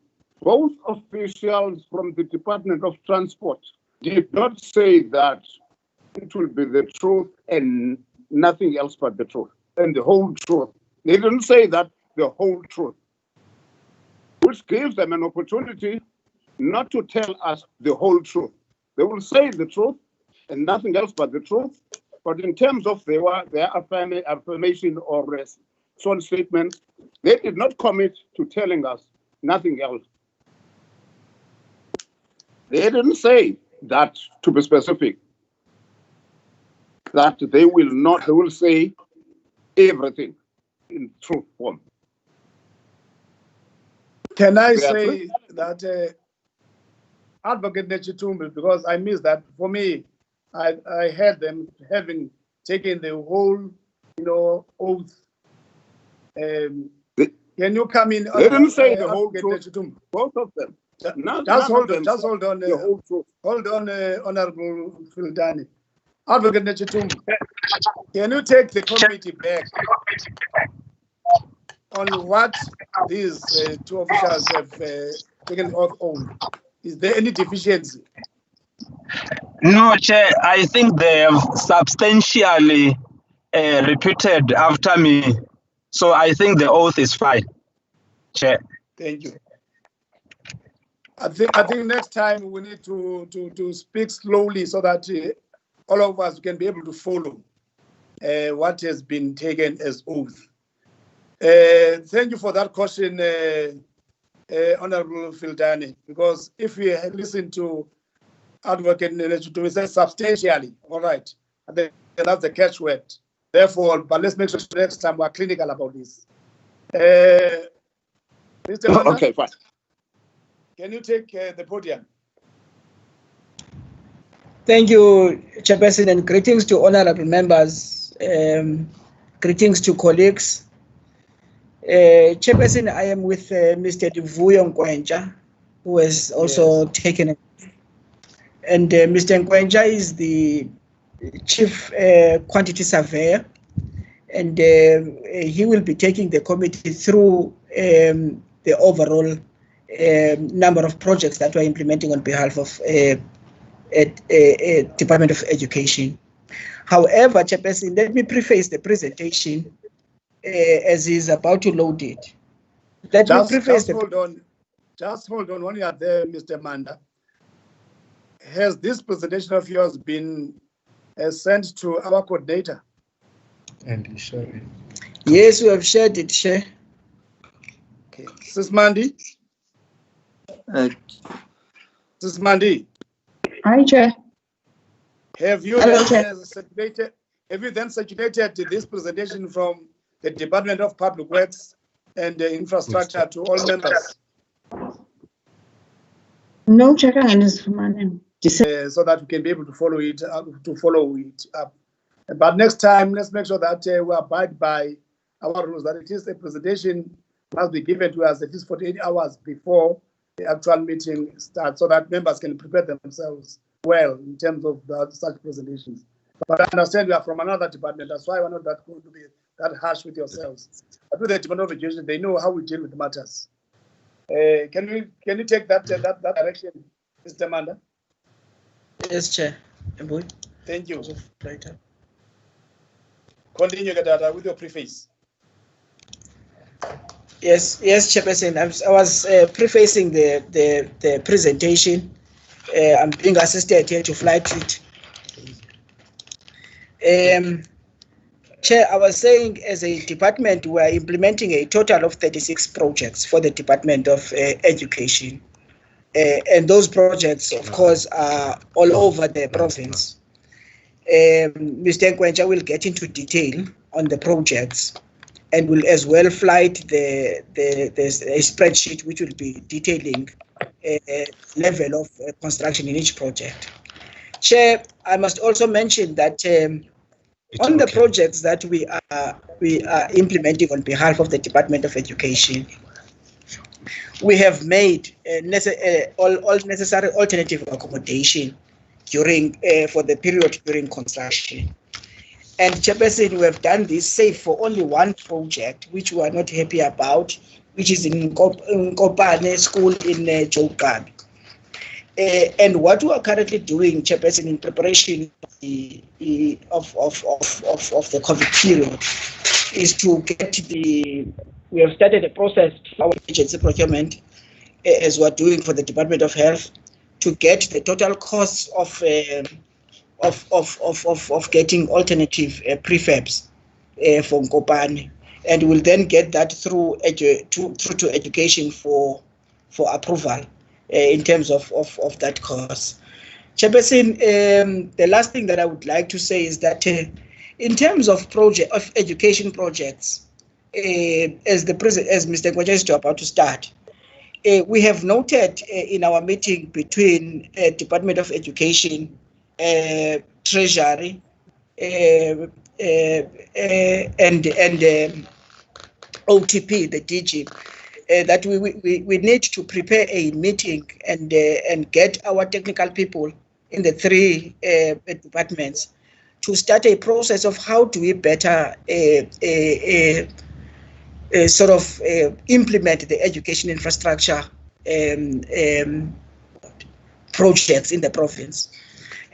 both officials from the Department of Transport did not say that it will be the truth and nothing else but the truth and the whole truth. They didn't say that, the whole truth, which gives them an opportunity not to tell us the whole truth. They will say the truth and nothing else but the truth. But in terms of their affirmation or sworn statements, they did not commit to telling us nothing else. They didn't say that, to be specific, that they will say everything in truth form. Can I say that Advocate Nechitumbe, because I missed that. For me, I heard them having taken the whole, oath. Can you come in? They didn't say the whole truth. Both of them. Just hold on. The whole truth. Hold on, Honorable Fultani. Advocate Nechitumbe, can you take the committee back on what these two officials have taken oath on? Is there any deficiency? No, Chair, I think they have substantially repeated after me. So I think the oath is fine, Chair. Thank you. I think next time we need to speak slowly so that all of us can be able to follow what has been taken as oath. Thank you for that question, Honorable Fultani, because if we listen to Advocate Nechitumbe, we say substantially, all right, and then that's the catchword. Therefore, but let's make sure next time we're clinical about this. Mr. Manda, okay, fine. Can you take the podium? Thank you, Chairperson, and greetings to honorable members. Greetings to colleagues. Chairperson, I am with Mr. Luvuyo Nkwenja, who has also taken it. And Mr. Nkwenja is the Chief Quantity Surveyor, and he will be taking the committee through the overall number of projects that we're implementing on behalf of Department of Education. However, Chairperson, let me preface the presentation as he's about to load it. Just hold on when you are there, Mr. Manda. Has this presentation of yours been sent to our coordinator? And you share it. Yes, we have shared it, Chair. Okay. Sis Mandi? Sis Mandi? Hi, Chair. Have you Hello, then Chair. circulated this presentation from the Department of Public Works and Infrastructure to all members? No, Chair, and it's from my name. So that we can be able to follow it up. But next time, let's make sure that we abide by our rules, that it is a presentation must be given to us at least 48 hours before the actual meeting starts, so that members can prepare themselves well in terms of such presentations. But I understand you are from another department, that's why we're not that going to be that harsh with yourselves. But with the Department of Education, they know how we deal with matters. Can you take that direction, Mr. Manda? Yes, Chair. Thank you. Continue, Gadada, with your preface. Yes, Chairperson. I was prefacing the presentation. I'm being assisted here to flight it. Chair, I was saying as a department, we are implementing a total of 36 projects for the Department of Education. And those projects, of course, are all over the province. Mr. Nkwenja will get into detail on the projects and will as well flight the spreadsheet which will be detailing level of construction in each project. Chair, I must also mention that on the projects that we are implementing on behalf of the Department of Education, we have made all necessary alternative accommodation for the period during construction. And Chairperson, we have done this save for only one project, which we are not happy about, which is in Kopane School in Joburg. And what we are currently doing, Chairperson, in preparation of the COVID period, is to get we have started a process for our agency procurement, as we are doing for the Department of Health, to get the total costs of getting alternative prefabs from Kopane, and we'll then get that through to education for approval in terms of that cost. Chairperson, the last thing that I would like to say is that in terms of education projects, as Mr. Nkwenja is about to start, we have noted in our meeting between Department of Education, Treasury, and OTP, the DG, that we need to prepare a meeting and get our technical people in the three departments to start a process of how do we better sort of implement the education infrastructure projects in the province.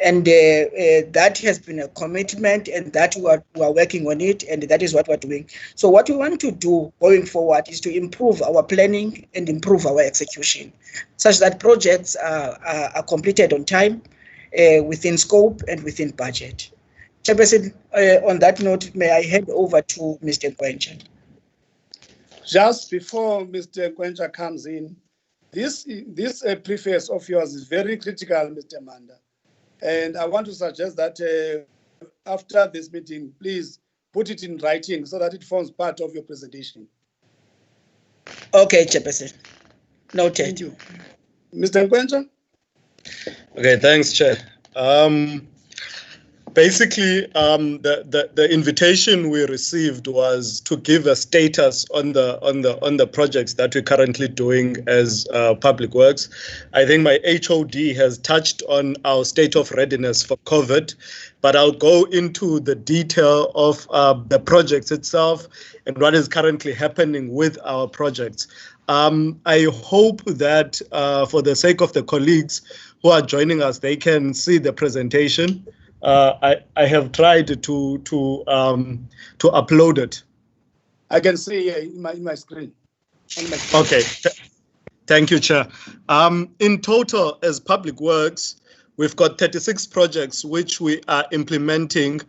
And that has been a commitment, and that we are working on it, and that is what we're doing. So what we want to do going forward is to improve our planning and improve our execution, such that projects are completed on time, within scope and within budget. Chairperson, on that note, may I hand over to Mr. Nkwenja. Just before Mr. Nkwenja comes in, this preface of yours is very critical, Mr. Manda. And I want to suggest that after this meeting, please put it in writing so that it forms part of your presentation. Okay, Chairperson. Noted. Thank you. Mr. Nkwenja? Okay, thanks, Chair. Basically, the invitation we received was to give a status on the projects that we're currently doing as Public Works. I think my HOD has touched on our state of readiness for COVID, but I'll go into the detail of the projects itself and what is currently happening with our projects. I hope that for the sake of the colleagues who are joining us, they can see the presentation. I have tried to upload it. I can see in my screen. Okay, thank you, Chair. In total, as Public Works, we've got 36 projects which we are implementing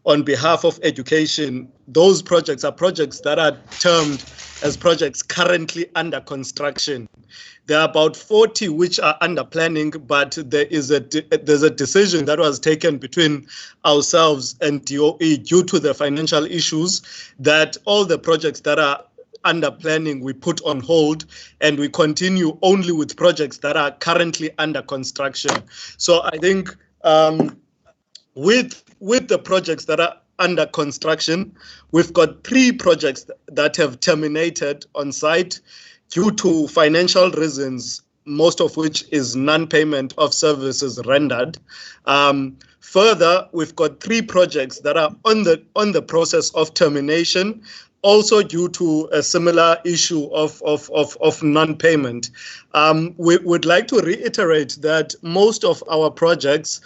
on behalf of education, those projects are projects that are termed as projects currently under construction. There are about 40 which are under planning, but there's a decision that was taken between ourselves and DOE due to the financial issues that all the projects that are under planning we put on hold, and we continue only with projects that are currently under construction. So I think with the projects that are under construction, we've got 3 projects that have terminated on site due to financial reasons, most of which is non-payment of services rendered. Further, we've got 3 projects that are on the process of termination, also due to a similar issue of non-payment. We would like to reiterate that most of our projects,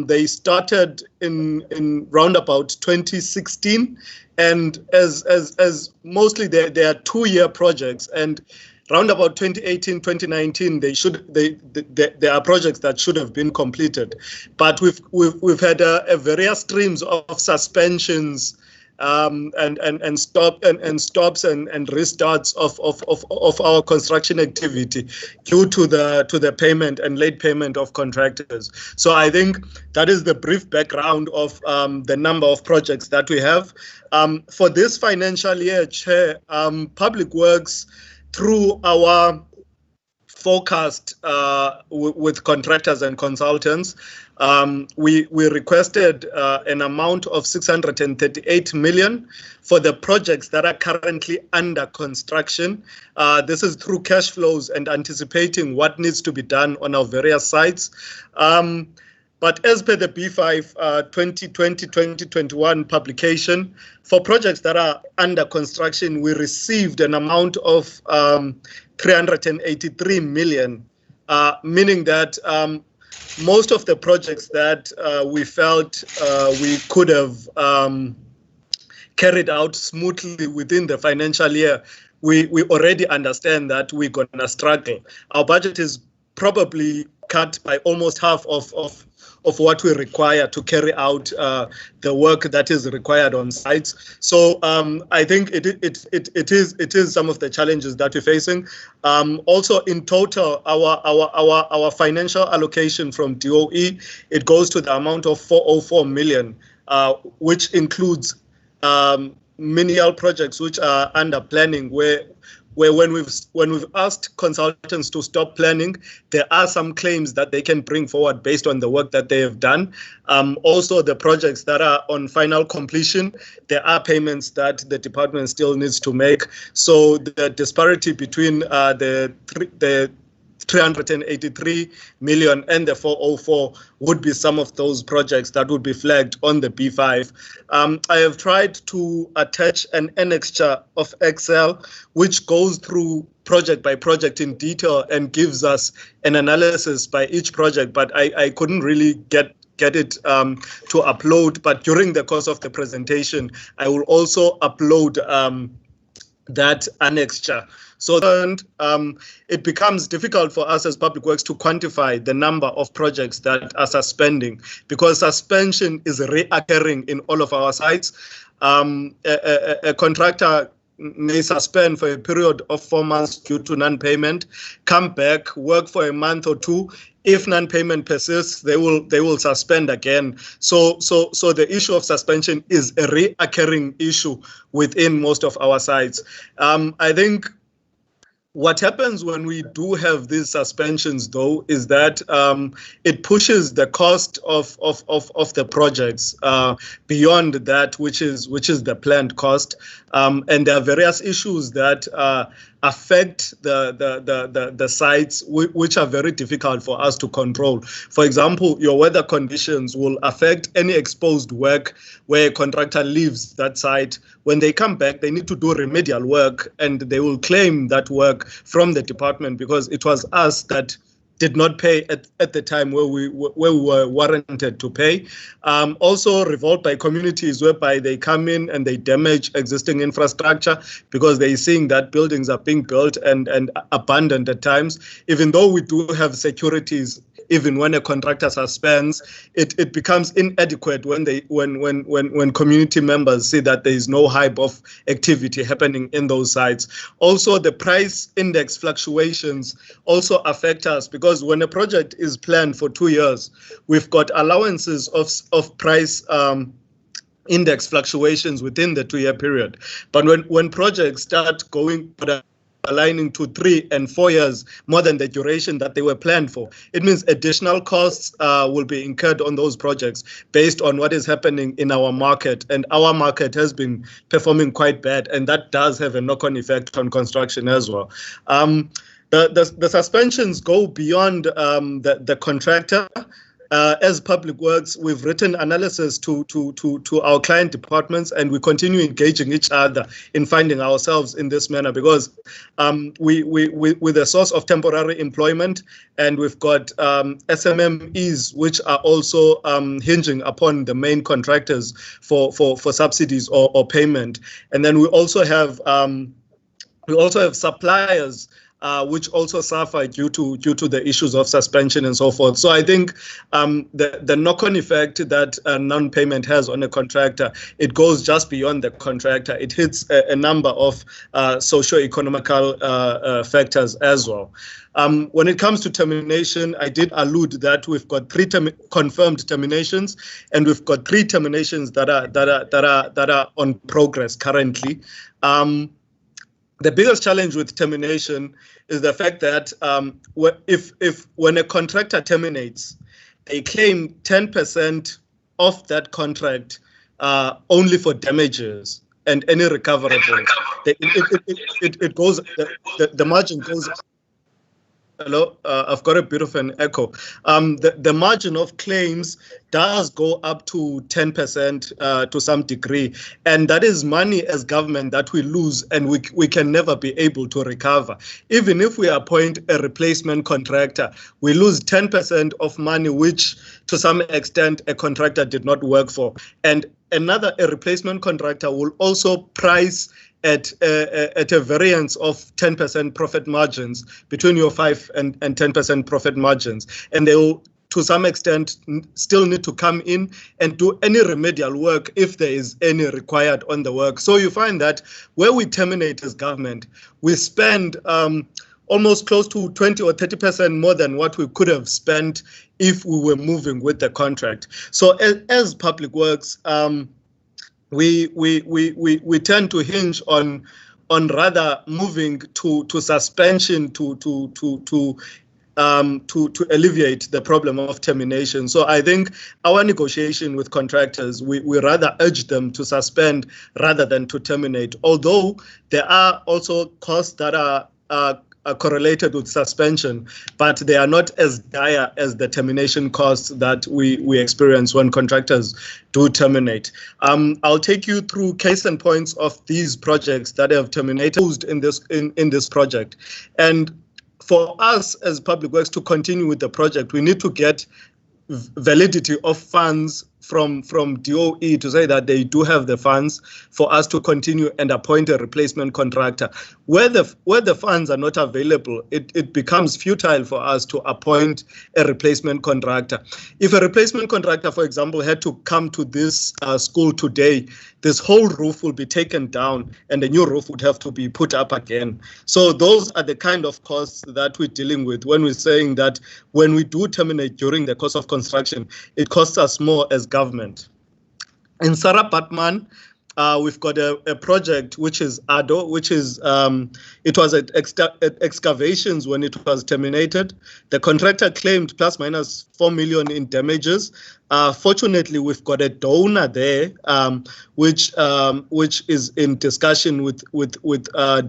they started in round about 2016, and as mostly they are 2-year projects, and round about 2018, 2019, there are projects that should have been completed, but we've had various streams of suspensions and stops and restarts of our construction activity due to the payment and late payment of contractors. So I think that is the brief background of the number of projects that we have. For this financial year, Chair, Public Works, through our forecast with contractors and consultants, we requested an amount of 638 million for the projects that are currently under construction. This is through cash flows and anticipating what needs to be done on our various sites. But as per the B5 2020-2021 publication, for projects that are under construction, we received an amount of 383 million, meaning that most of the projects that we felt we could have carried out smoothly within the financial year, we already understand that we're going to struggle. Our budget is probably cut by almost half of what we require to carry out the work that is required on sites. So I think it is some of the challenges that we're facing. Also, in total, our financial allocation from DOE, it goes to the amount of 404 million, which includes menial projects which are under planning, where when we've asked consultants to stop planning, there are some claims that they can bring forward based on the work that they have done. Also, the projects that are on final completion, there are payments that the department still needs to make. So the disparity between the 383 million and the 404 would be some of those projects that would be flagged on the B5. I have tried to attach an annexure of Excel, which goes through project by project in detail and gives us an analysis by each project, but I couldn't really get it to upload. But during the course of the presentation, I will also upload that annexure. So then it becomes difficult for us as Public Works to quantify the number of projects that are suspending, because suspension is reoccurring in all of our sites. A contractor may suspend for a period of 4 months due to non-payment, come back, work for a month or 2. If non-payment persists, they will suspend again. So the issue of suspension is a reoccurring issue within most of our sites. I think what happens when we do have these suspensions, though, is that it pushes the cost of the projects beyond that which is the planned cost, and there are various issues that affect the sites which are very difficult for us to control. For example, your weather conditions will affect any exposed work where a contractor leaves that site. When they come back, they need to do remedial work, and they will claim that work from the department because it was us that did not pay at the time where we were warranted to pay. Also revolt by communities whereby they come in and they damage existing infrastructure because they're seeing that buildings are being built and abandoned at times. Even though we do have securities even when a contractor suspends, it becomes inadequate when community members see that there is no hype of activity happening in those sites. Also, the price index fluctuations also affect us, because when a project is planned for 2 years, we've got allowances of price index fluctuations within the 2-year period. But when projects start aligning to 3 and 4 years, more than the duration that they were planned for, it means additional costs will be incurred on those projects based on what is happening in our market. And our market has been performing quite bad, and that does have a knock-on effect on construction as well. The suspensions go beyond the contractor. As Public Works, we've written analysis to our client departments, and we continue engaging each other in finding ourselves in this manner, because with a source of temporary employment, and we've got SMMEs which are also hinging upon the main contractors for subsidies or payment, and then we also have suppliers which also suffer due to the issues of suspension and so forth. So I think the knock-on effect that non-payment has on a contractor, it goes just beyond the contractor. It hits a number of socio-economical factors as well. When it comes to termination, I did allude that we've got 3 confirmed terminations, and we've got 3 terminations that are on progress currently. The biggest challenge with termination is the fact that when a contractor terminates, they claim 10% of that contract only for damages and any recoverable. It goes, the margin goes. Hello, I've got a bit of an echo. The margin of claims does go up to 10% to some degree, and that is money as government that we lose, and we can never be able to recover. Even if we appoint a replacement contractor, we lose 10% of money, which to some extent a contractor did not work for. And a replacement contractor will also price at a variance of 10% profit margins between your 5 and 10% profit margins. And they will, to some extent, still need to come in and do any remedial work if there is any required on the work. So you find that where we terminate as government, we spend almost close to 20 or 30% more than what we could have spent if we were moving with the contract. So as Public Works, we tend to hinge on rather moving to suspension to alleviate the problem of termination. So I think our negotiation with contractors, we rather urge them to suspend rather than to terminate. Although there are also costs that are correlated with suspension, but they are not as dire as the termination costs that we experience when contractors do terminate. I'll take you through case and points of these projects that have terminated in this project. And for us as Public Works to continue with the project, we need to get validity of funds from DOE to say that they do have the funds for us to continue and appoint a replacement contractor. Where the funds are not available, it becomes futile for us to appoint a replacement contractor. If a replacement contractor, for example, had to come to this school today, this whole roof will be taken down and a new roof would have to be put up again. So those are the kind of costs that we're dealing with when we're saying that when we do terminate during the course of construction, it costs us more as government. In Sarah Batman, we've got a project which is ADO, which is, it was at excavations when it was terminated. The contractor claimed plus minus 4 million in damages. Fortunately, we've got a donor there, which is in discussion with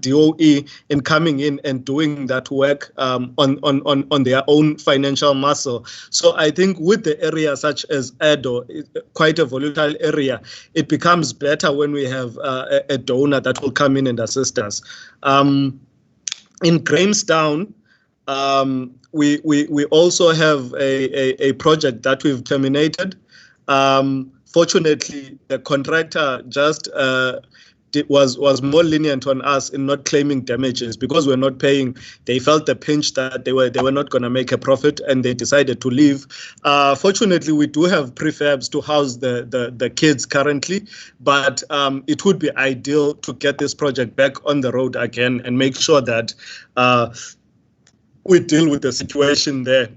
DOE in coming in and doing that work on their own financial muscle. So I think with the area such as Edo, quite a volatile area, it becomes better when we have a donor that will come in and assist us. In Grahamstown, we also have a project that we've terminated. Fortunately, the contractor just was more lenient on us in not claiming damages because we're not paying. They felt the pinch that they were not going to make a profit, and they decided to leave. Fortunately, we do have prefabs to house the kids currently, but it would be ideal to get this project back on the road again and make sure that we deal with the situation there.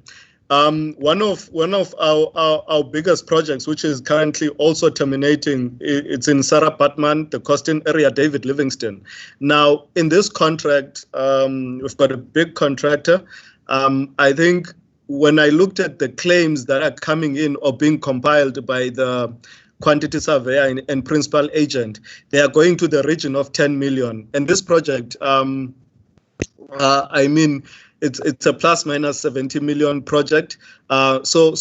One of our biggest projects, which is currently also terminating, it's in Sarah Batman, the Costin area, David Livingston. Now, in this contract, we've got a big contractor. I think when I looked at the claims that are coming in or being compiled by the quantity surveyor and principal agent, they are going to the region of 10 million. And this project, I mean, it's a plus minus 70 million project. So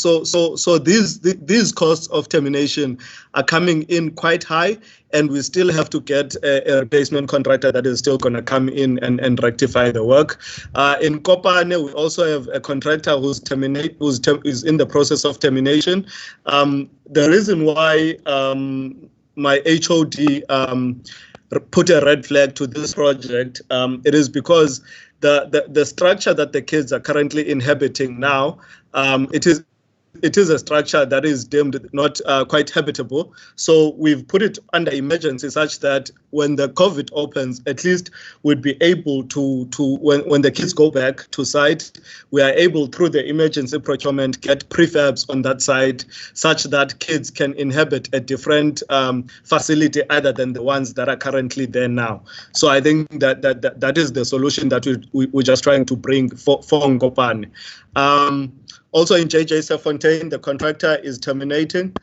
these costs of termination are coming in quite high, and we still have to get a replacement contractor that is still going to come in and rectify the work. In Kopane, we also have a contractor who's in the process of termination. The reason why my HOD put a red flag to this project, it is because the structure that the kids are currently inhabiting now, it is a structure that is deemed not quite habitable. So we've put it under emergency such that when the COVID opens, at least we'd be able to when the kids go back to site, we are able through the emergency procurement get prefabs on that site such that kids can inhabit a different facility other than the ones that are currently there now. So I think that is the solution that we're just trying to bring for Nkopane. Also in JJ Serfontein, the contractor is terminating.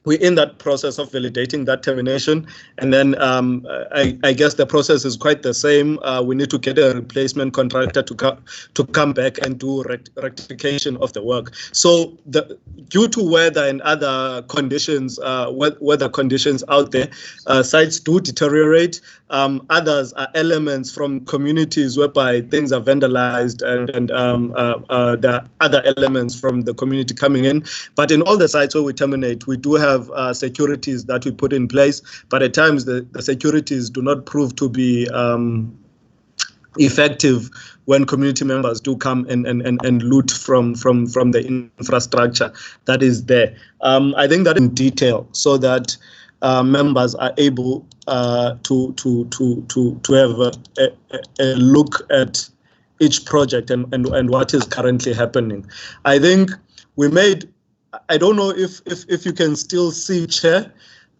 We're in that process of validating that termination. And then I guess the process is quite the same. We need to get a replacement contractor to come back and do rectification of the work. So due to weather and other conditions, weather conditions out there, sites do deteriorate. Others are elements from communities whereby things are vandalized and there are other elements from the community coming in. But in all the sites where we terminate, we do have securities that we put in place, but at times the securities do not prove to be effective when community members do come and loot from the infrastructure that is there. I think that in detail so that members are able to have a look at each project and what is currently happening. I think we made, I don't know if you can still see, Chair,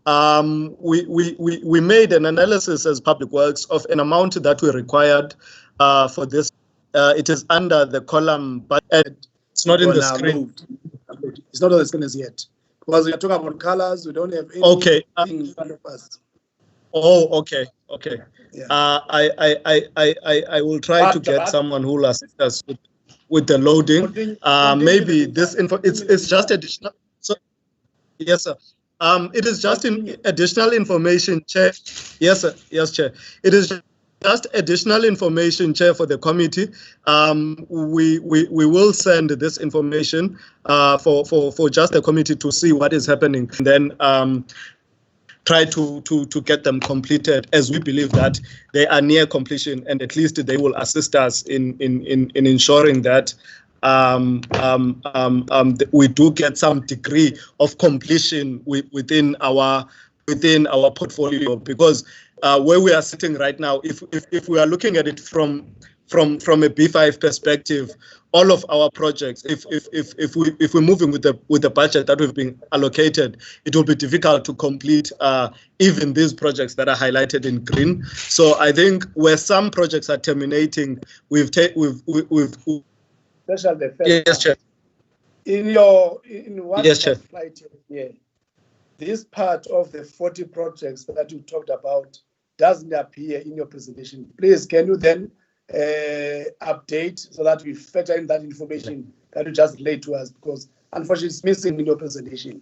we made an analysis as Public Works of an amount that we required for this. It is under the column, but it's not in the screen. It's not on the screen as yet. Because we are talking about colors, we don't have anything okay. in front of us. Oh, okay. Yeah. I will try to get someone who will assist us with the loading. Maybe this info, it's just additional. So, yes, sir. It is just additional information, Chair. Yes, sir. Yes, Chair. It is just additional information, Chair, for the committee. We will send this information for just the committee to see what is happening, and then try to get them completed, as we believe that they are near completion, and at least they will assist us in ensuring that we do get some degree of completion within our portfolio, because where we are sitting right now, if we are looking at it from a B5 perspective, all of our projects, if we're moving with the budget that we've been allocated, it will be difficult to complete even these projects that are highlighted in green. So I think where some projects are terminating, we've Special the first yes, Chair. In one yes, Chair. slide here, this part of the 40 projects that you talked about doesn't appear in your presentation. Please, can you then update so that we factor in that information that you just laid to us, because unfortunately it's missing in your presentation.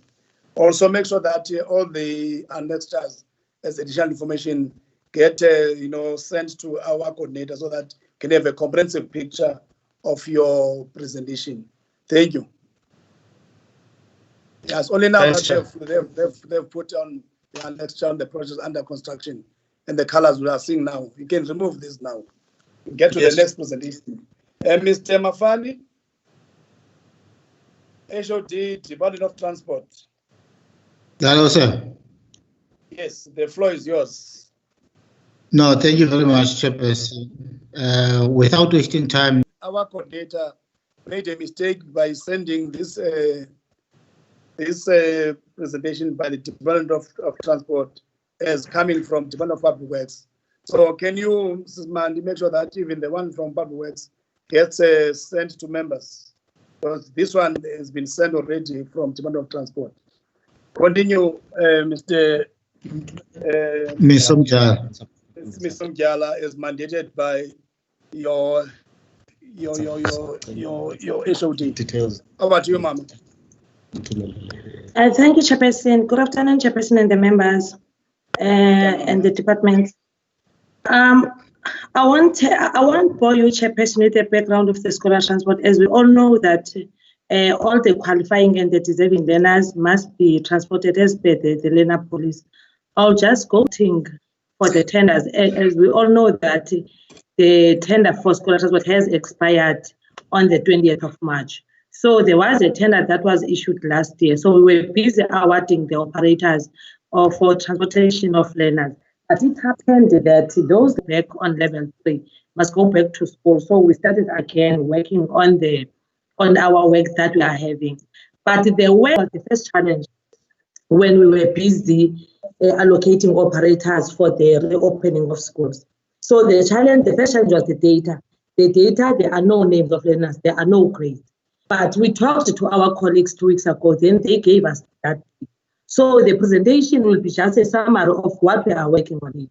Also make sure that all the annexures as additional information get sent to our coordinator so that we can have a comprehensive picture of your presentation. Thank you. Yes, only now that they've put on lecture on the projects under construction and the colors we are seeing now. You can remove this now. Get to the next presentation. Mr. Mafani, HOD, Department of Transport. Hello, sir. Yes, the floor is yours. No, thank you very much, Chairperson. Without wasting time. Our coordinator made a mistake by sending this presentation by the Department of Transport as coming from Department of Public Works. So can you, Mrs. Mandi, make sure that even the one from Public Works gets sent to members? Because this one has been sent already from Department of Transport. Continue, Mr. Ms. Somjala. Ms. Somjala is mandated by your HOD. Details. How about you, Mama? Thank you, Chairperson. Good afternoon, Chairperson and the members and the department. I won't bore you, Chairperson, with the background of the scholar transport, as we all know that all the qualifying and the deserving learners must be transported as per the learner policy. I'll just go for the tenders, as we all know that the tender for scholar transport has expired on the 20th of March. So there was a tender that was issued last year. So we were busy awarding the operators for transportation of learners. But it happened that those back on level 3 must go back to school. So we started again working on our work that we are having. But the work was the first challenge when we were busy allocating operators for the reopening of schools. So the first challenge was the data. The data, there are no names of learners, there are no grades. But we talked to our colleagues 2 weeks ago, then they gave us that. So the presentation will be just a summary of what we are working on.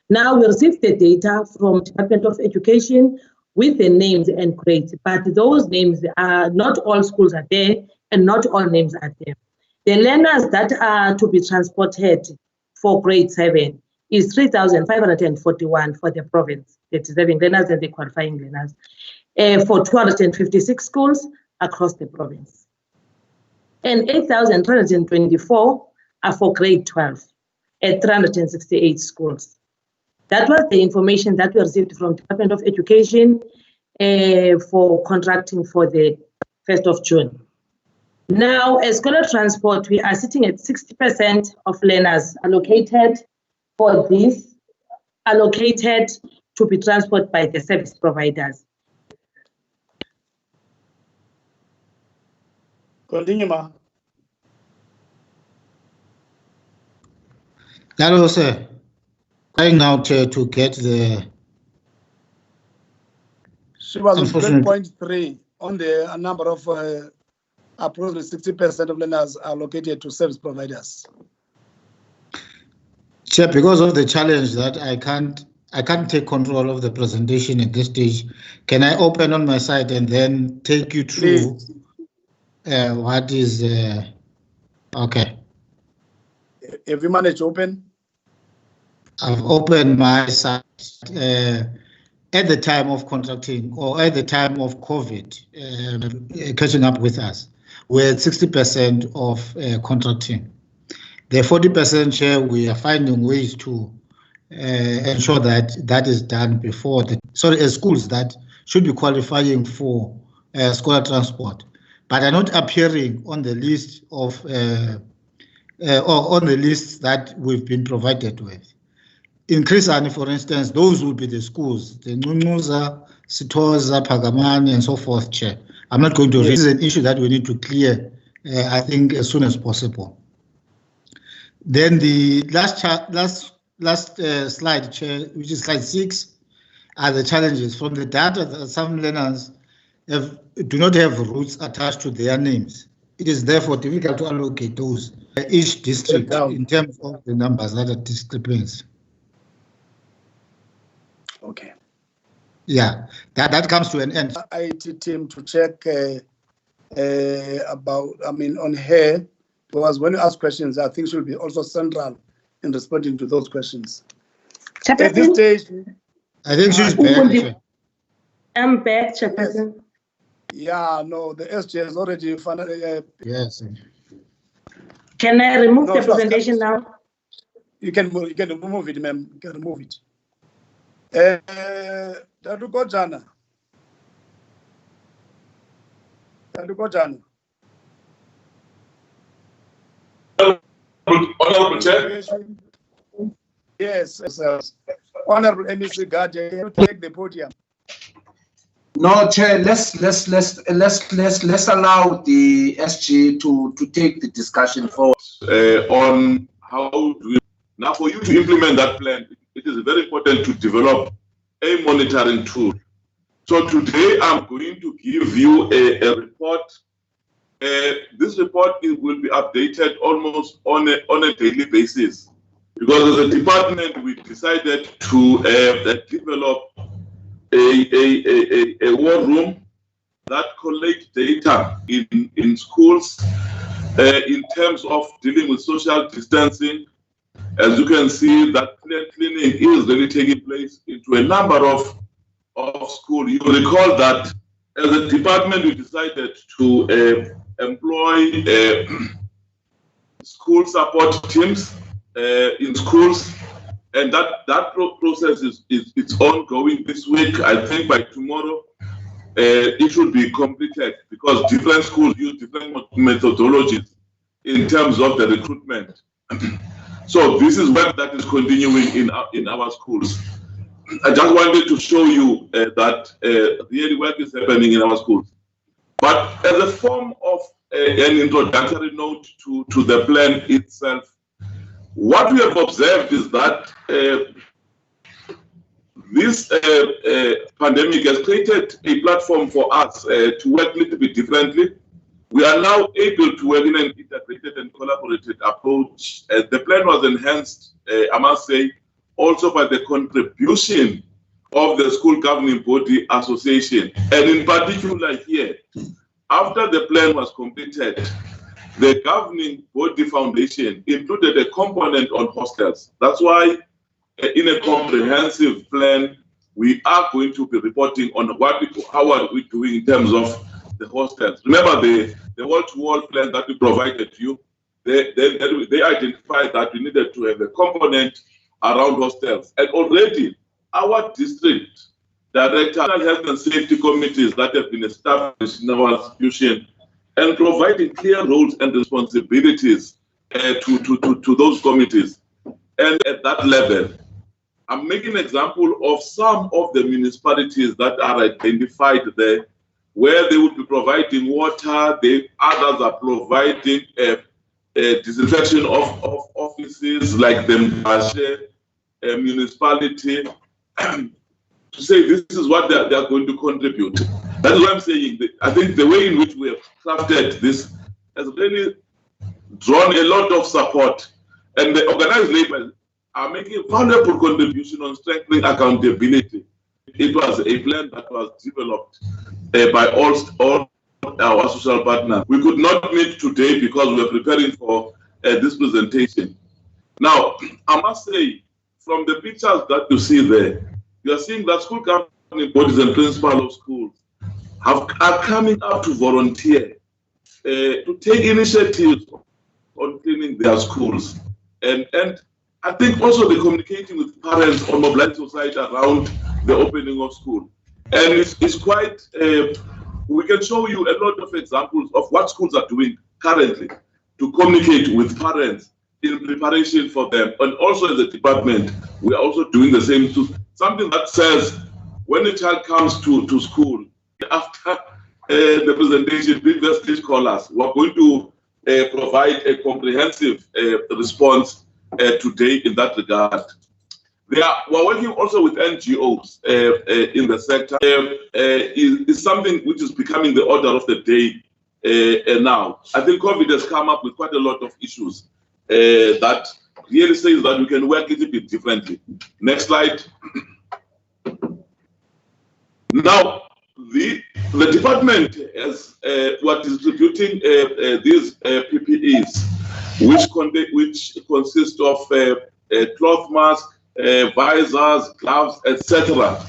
Now we received the data from Department of Education with the names and grades, but those names are not all schools are there and not all names are there. The learners that are to be transported for grade 7 is 3,541 for the province, the deserving learners and the qualifying learners, for 256 schools across the province. And 8,324 are for grade 12 at 368 schools. That was the information that we received from Department of Education for contracting for the 1st of June. Now, as scholar transport, we are sitting at 60% of learners allocated for this, allocated to be transported by the service providers. Continue, Ma. Hello, sir. Trying now to get the. She was on 12.3 on the number of approximately 60% of learners are allocated to service providers. Chair, because of the challenge that I can't take control of the presentation at this stage. Can I open on my side and then take you through what is okay? Have you managed to open? I've opened my site at the time of contracting or at the time of COVID catching up with us. We're at 60% of contracting. The 40% share, we are finding ways to ensure that that is done before schools that should be qualifying for scholar transport, but are not appearing on the list of or on the list that we've been provided with. In Chris Hani, for instance, those will be the schools, the Numuza, Sitoza, Pagamani, and so forth, Chair. I'm not going to raise. This is an issue that we need to clear, I think, as soon as possible. Then the last slide, Chair, which is slide 6, are the challenges. From the data that some learners do not have routes attached to their names. It is therefore difficult to allocate those each district in terms of the numbers that are discrepancies. Okay. Yeah, that comes to an end. IT team to check on her, because when you ask questions, I think she'll be also central in responding to those questions. At this stage, I think she's back. I'm back, Chairperson. Yeah, no, the SJ has already found. Yes. Can I remove the presentation now? You can remove it, ma'am. You can remove it. Dadukojana. Honorable Chair. Yes, Honorable MEC Gaje, can you take the podium? No, Chair. Let's allow the SG to take the discussion forward. On how do we, now for you to implement that plan, it is very important to develop a monitoring tool. So today I'm going to give you a report. This report will be updated almost on a daily basis, because as a department we decided to develop a war room that collects data in schools in terms of dealing with social distancing. As you can see, that cleaning is really taking place into a number of schools. You recall that as a department we decided to employ school support teams in schools, and that process is ongoing this week. I think by tomorrow it should be completed, because different schools use different methodologies in terms of the recruitment. So this is work that is continuing in our schools. I just wanted to show you that really work is happening in our schools. But as a form of an introductory note to the plan itself, what we have observed is that this pandemic has created a platform for us to work a little bit differently. We are now able to work in an integrated and collaborated approach. The plan was enhanced, I must say, also by the contribution of the School Governing Body Association. And in particular here, after the plan was completed, the Governing Body Foundation included a component on hostels. That's why in a comprehensive plan, we are going to be reporting on how are we doing in terms of the hostels. Remember the wall-to-wall plan that we provided to you, they identified that we needed to have a component around hostels. And already our district director health and safety committees that have been established in our institution and providing clear roles and responsibilities to those committees. And at that level, I'm making an example of some of the municipalities that are identified there, where they would be providing water, others are providing disinfection of offices, like the Mbashe municipality, to say this is what they are going to contribute. That's what I'm saying. I think the way in which we have crafted this has really drawn a lot of support, and the organized labor are making a valuable contribution on strengthening accountability. It was a plan that was developed by all our social partners. We could not meet today because we are preparing for this presentation. Now, I must say, from the pictures that you see there, you are seeing that school governing bodies and principals of schools are coming up to volunteer, to take initiatives on cleaning their schools. And I think also they're communicating with parents on mobilizing society around the opening of school. And it's quite, we can show you a lot of examples of what schools are doing currently to communicate with parents in preparation for them. And also as a department, we are also doing the same too. Something that says when a child comes to school, after the presentation, please just call us. We're going to provide a comprehensive response today in that regard. We're working also with NGOs in the sector. Is something which is becoming the order of the day now. I think COVID has come up with quite a lot of issues that really says that we can work a little bit differently. Next slide. Now, the department was distributing these PPEs, which consist of cloth masks, visors, gloves, etc.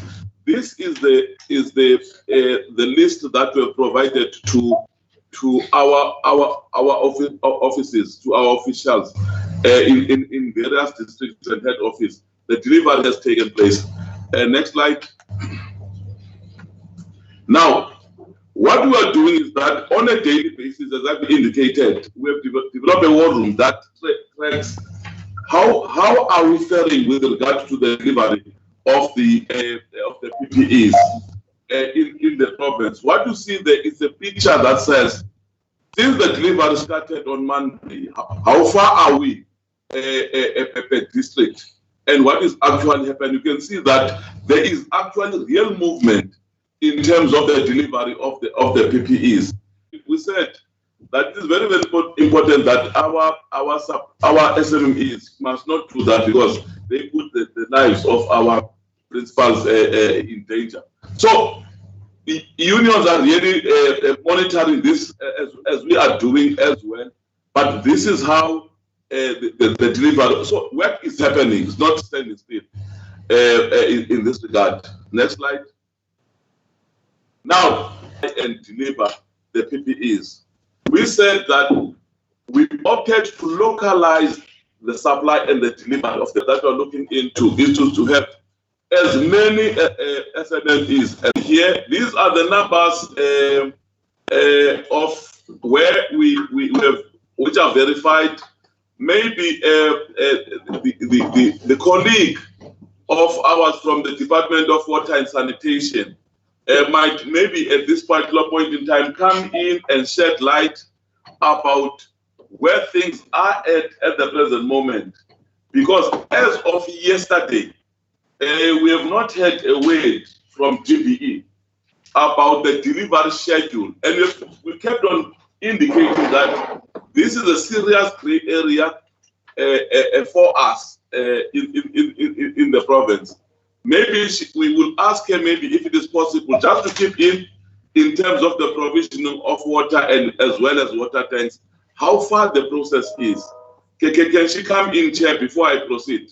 This is the list that we have provided to our offices, to our officials. in various districts and head office. The delivery has taken place. Next slide. Now, what we are doing is that on a daily basis, as I've indicated, we have developed a war room that tracks how are we faring with regard to the delivery of the PPEs in the province. What you see there is a picture that says, since the delivery started on Monday, how far are we per district, and what is actually happening? You can see that there is actually real movement in terms of the delivery of the PPEs. We said that it is very, very important that our SMEs must not do that, because they put the lives of our principals in danger. So the unions are really monitoring this as we are doing as well. But this is how the delivery. So work is happening. It's not standing still in this regard. Next slide. Now, and deliver the PPEs. We said that we opted to localize the supply and the delivery of that we're looking into is to have as many SMEs. And here, these are the numbers of where we have, which are verified. Maybe the colleague of ours from the Department of Water and Sanitation might maybe at this particular point in time come in and shed light about where things are at the present moment. Because as of yesterday, we have not had a word from GBE about the delivery schedule. And we kept on indicating that this is a serious gray area for us in the province. Maybe we will ask her, maybe if it is possible, just to keep in terms of the provisioning of water and as well as water tanks, how far the process is. Can she come in, Chair, before I proceed?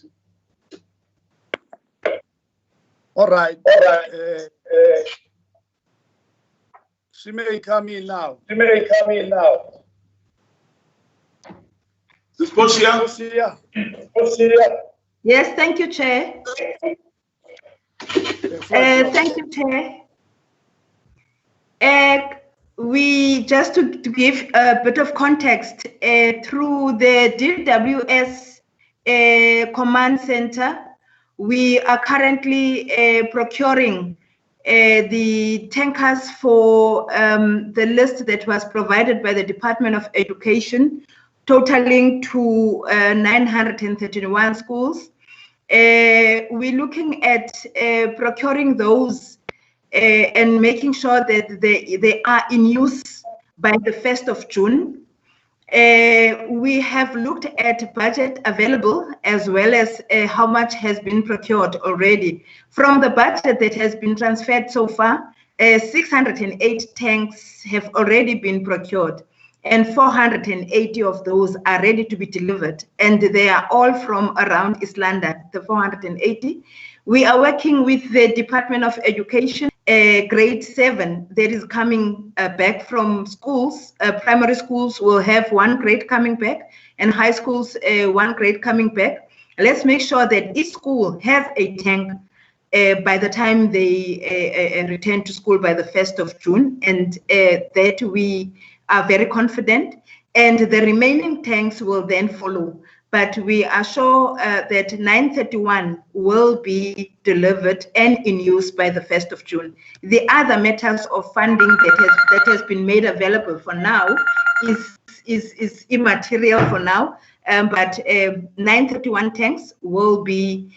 All right. She may come in now. Ms. Poshia? Yes, thank you, Chair. Thank you, Chair. We just to give a bit of context, through the DWS command center, we are currently procuring the tankers for the list that was provided by the Department of Education, totaling to 931 schools. We're looking at procuring those and making sure that they are in use by the 1st of June. We have looked at budget available as well as how much has been procured already. From the budget that has been transferred so far, 608 tanks have already been procured, and 480 of those are ready to be delivered, and they are all from around East London, the 480. We are working with the Department of Education. Grade 7 that is coming back from schools. Primary schools will have 1 grade coming back, and high schools 1 grade coming back. Let's make sure that each school has a tank by the time they return to school by the 1st of June, and that we are very confident, and the remaining tanks will then follow. But we are sure that 931 will be delivered and in use by the 1st of June. The other matters of funding that has been made available for now is immaterial for now, but 931 tanks will be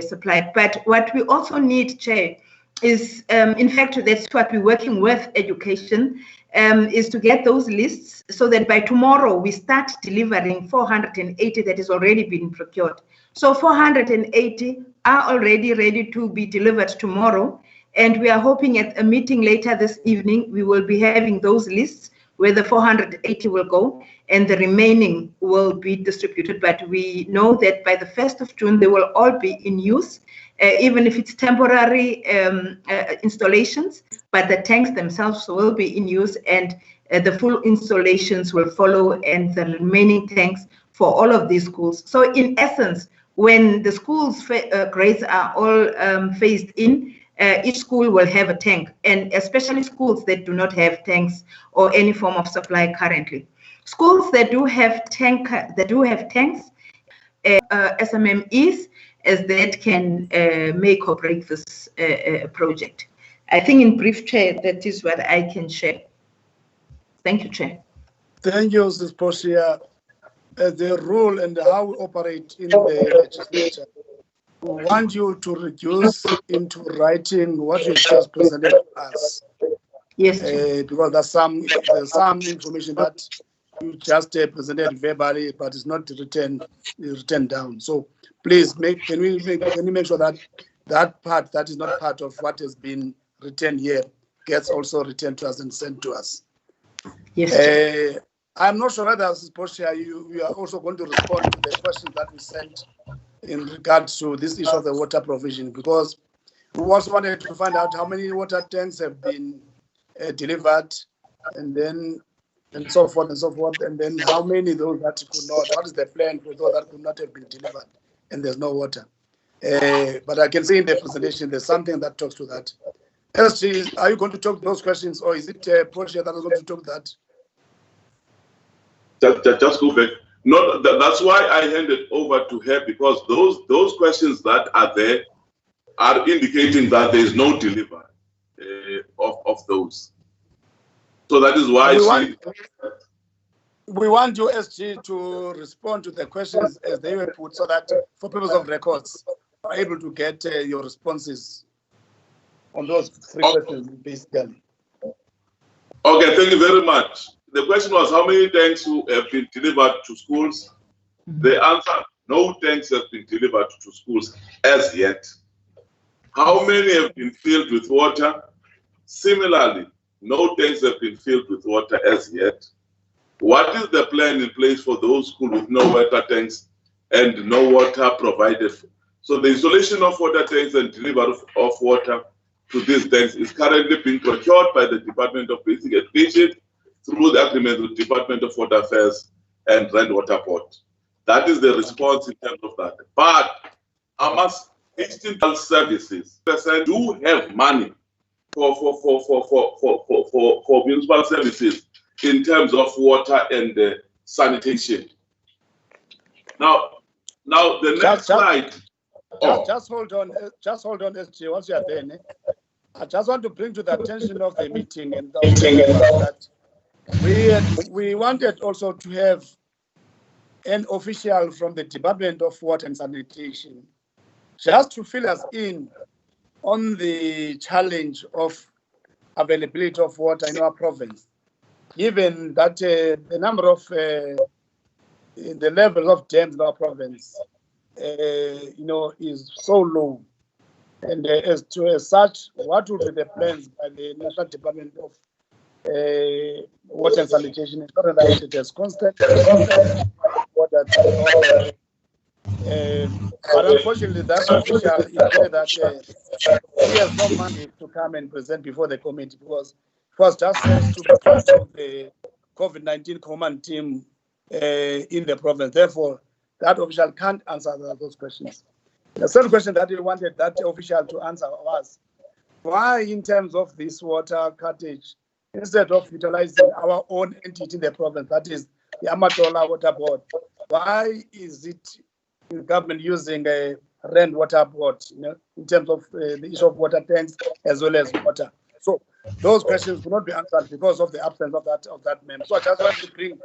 supplied. But what we also need, Chair, is, in fact, that's what we're working with education, is to get those lists so that by tomorrow we start delivering 480 that is already been procured. So 480 are already ready to be delivered tomorrow, and we are hoping at a meeting later this evening we will be having those lists where the 480 will go and the remaining will be distributed. But we know that by the 1st of June they will all be in use, even if it's temporary installations, but the tanks themselves will be in use, and the full installations will follow, and the remaining tanks for all of these schools. So in essence, when the schools grades are all phased in, each school will have a tank, and especially schools that do not have tanks or any form of supply currently. Schools that do have tanks, SMMEs, as that can make or break this project. I think in brief, Chair, that is what I can share. Thank you, Chair. Thank you, Mrs. Portia. The rule and how we operate in the legislature, we want you to reduce into writing what you just presented to us. Yes. Because there's some information that you just presented verbally, but it's not written down. So please can you make sure that that part that is not part of what has been written here gets also written to us and sent to us. Yes. I'm not sure whether, Mrs. Portia, you are also going to respond to the questions that we sent in regards to this issue of the water provision, because we also wanted to find out how many water tanks have been delivered, and so forth and so forth, and then how many those that could not. What is the plan for those that could not have been delivered and there's no water? But I can see in the presentation there's something that talks to that. SG, are you going to talk those questions, or is it Portia that is going to talk that? Just go back. No, that's why I handed over to her, because those questions that are there are indicating that there is no delivery of those. So that is why we want you, SG, to respond to the questions as they were put, so that for purpose of records, are able to get your responses on those three questions, basically. Okay, thank you very much. The question was how many tanks have been delivered to schools? The answer, no tanks have been delivered to schools as yet. How many have been filled with water? Similarly, no tanks have been filled with water as yet. What is the plan in place for those schools with no water tanks and no water provided? So the installation of water tanks and delivery of water to these tanks is currently being procured by the Department of Basic Education through the agreement with the Department of Water Affairs and Rand Water Board. That is the response in terms of that. But AMA's institutional services do have money for municipal services in terms of water and sanitation. Now the next slide. Just hold on, SG, once you are there. I just want to bring to the attention of the meeting and that we wanted also to have an official from the Department of Water and Sanitation just to fill us in on the challenge of availability of water in our province, given that the number of the level of dams in our province is so low, and as such, what would be the plans by the National Department of Water and Sanitation in order that it has constant water. But unfortunately, that official indicated that he has no money to come and present before the committee, because it was just sent to be part of the COVID-19 command team in the province. Therefore, that official can't answer those questions. The third question that we wanted that official to answer was, why in terms of this water cartage, instead of utilizing our own entity in the province, that is the Amatola Water Board, why is it the government using a Rand Water Board, in terms of the issue of water tanks as well as water? So those questions will not be answered because of the absence of that member. So I just want to bring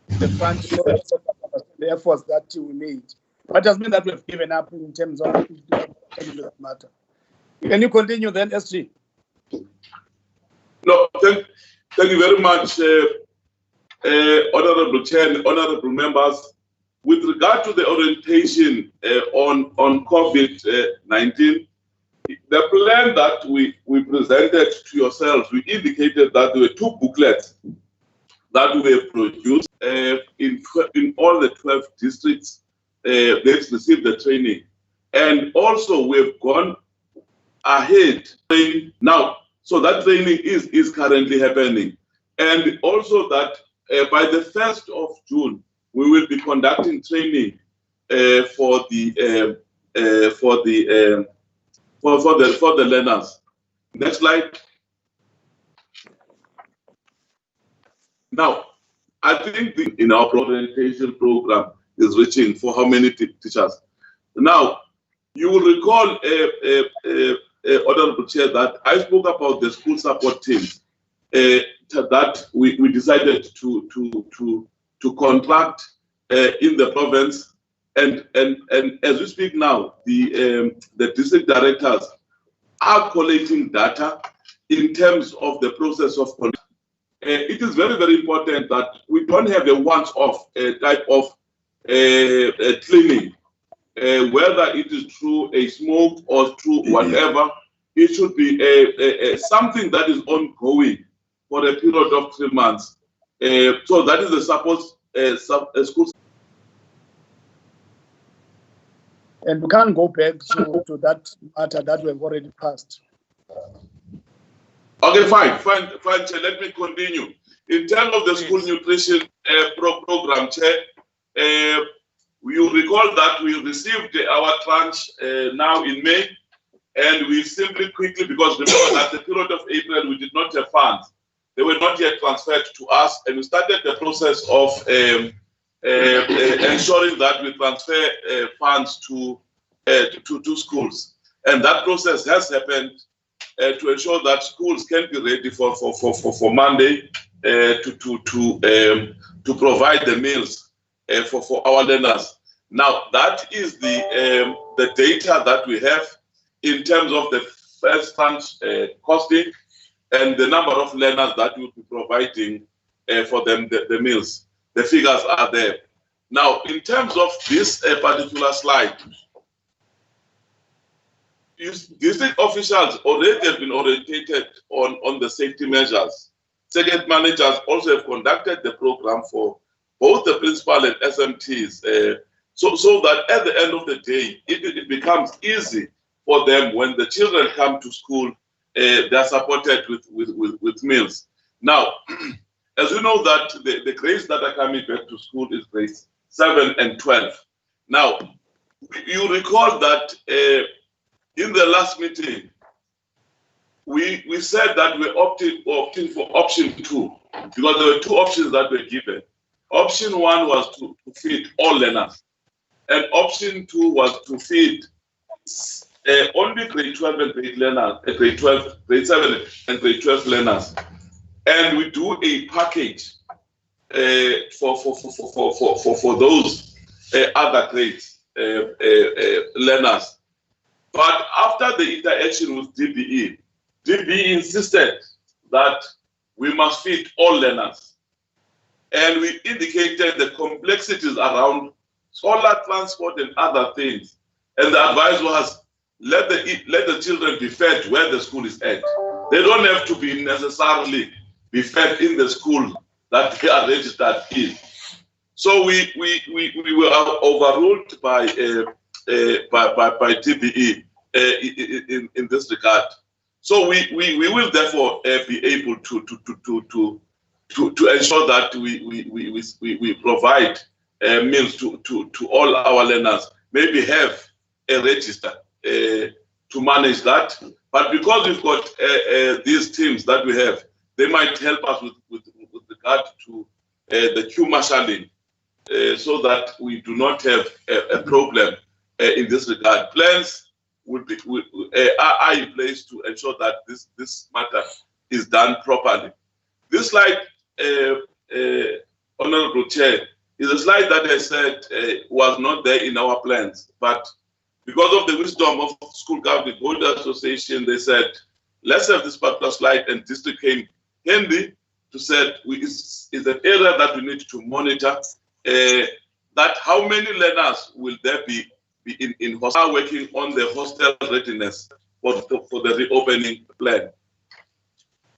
the front the efforts that we made. That doesn't mean that we have given up in terms of that matter. Can you continue then, SG? No, thank you very much, Honorable Chair and Honorable Members. With regard to the orientation on COVID-19, the plan that we presented to yourselves, we indicated that there were two booklets that we have produced in all the 12 districts. They've received the training, and also we've gone ahead. Now, So that training is currently happening. And also that by the 1st of June, we will be conducting training for the learners. Next slide. Now, I think in our orientation program is reaching for how many teachers? Now, you will recall, Honorable Chair, that I spoke about the school support teams that we decided to contract in the province, and as we speak now, the district directors are collating data in terms of the process of collection. It is very, very important that we don't have a once-off type of cleaning, whether it is through a smoke or through whatever. It should be something that is ongoing for a period of 3 months. So that is the support school. And we can't go back to that matter that we've already passed. Okay, fine. Chair, let me continue. In terms of the school nutrition program, Chair, you recall that we received our tranche now in May, and we simply quickly, because remember that the period of April we did not have funds, they were not yet transferred to us, and we started the process of ensuring that we transfer funds to schools, and that process has happened to ensure that schools can be ready for Monday to provide the meals for our learners. Now that is the data that we have in terms of the first tranche costing and the number of learners that will be providing for them the meals. The figures are there. Now, in terms of this particular slide, district officials already have been orientated on the safety measures. Second managers also have conducted the program for both the principal and SMTs, so that at the end of the day, it becomes easy for them when the children come to school. They are supported with meals. Now, as you know that the grades that are coming back to school is grades 7 and 12. Now, you recall that in the last meeting, we said that we're opting for option 2, because there were 2 options that were given. Option 1 was to feed all learners, and option 2 was to feed only grade 12 and grade learners, grade 7 and grade 12 learners, and we do a package for those other grades learners. But after the interaction with DBE, DBE insisted that we must feed all learners, and we indicated the complexities around solar transport and other things, and the advice was let the children be fed where the school is at. They don't have to be necessarily be fed in the school that they are registered in. So we were overruled by DBE in this regard. So we will therefore be able to ensure that we provide meals to all our learners. Maybe have a register to manage that, but because we've got these teams that we have, they might help us with regard to the queue marshalling, so that we do not have a problem in this regard. Plans are in place to ensure that this matter is done properly. This slide, Honorable Chair, is a slide that I said was not there in our plans, but because of the wisdom of School Government Board Association, they said, let's have this particular slide, and district came handy to say it's an area that we need to monitor, that how many learners will there be in hostel, working on the hostel readiness for the reopening plan.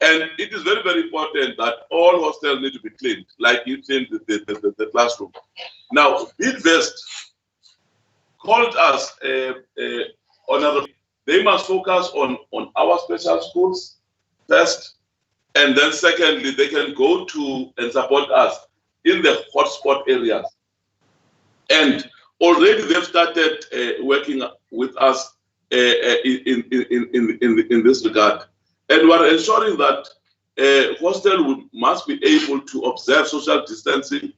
And it is very, very important that all hostels need to be cleaned, like you cleaned the classroom. Now, Bidvest called us honorable. They must focus on our special schools first, and then secondly, they can go to and support us in the hotspot areas. And already they've started working with us in this regard. And we're ensuring that hostel must be able to observe social distancing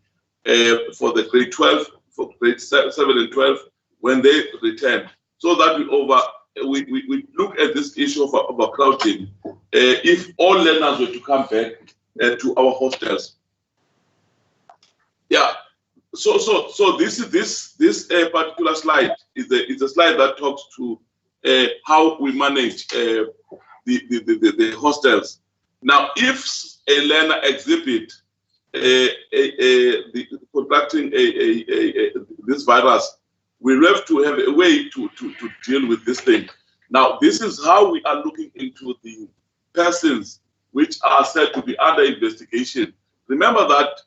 for the grade 12, for grade 7 and 12 when they return, so that we look at this issue of overcrowding. If all learners were to come back to our hostels, yeah. So this particular slide is a slide that talks to how we manage the hostels. Now, if a learner exhibit contracting this virus, we have to have a way to deal with this thing. Now, this is how we are looking into the persons which are said to be under investigation. Remember that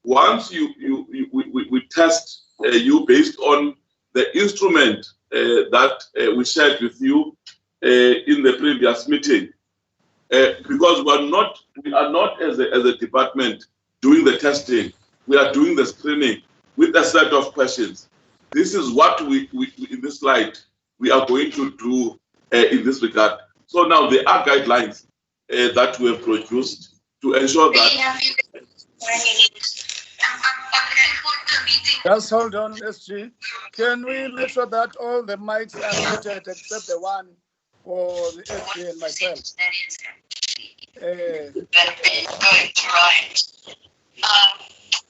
once we test you based on the instrument that we shared with you in the previous meeting, because we are not as a department doing the testing, we are doing the screening with a set of questions. This is what we in this slide we are going to do in this regard. So now there are guidelines that we have produced to ensure that. Just hold on, SG. Can we make sure that all the mics are muted except the one for the SG and myself? The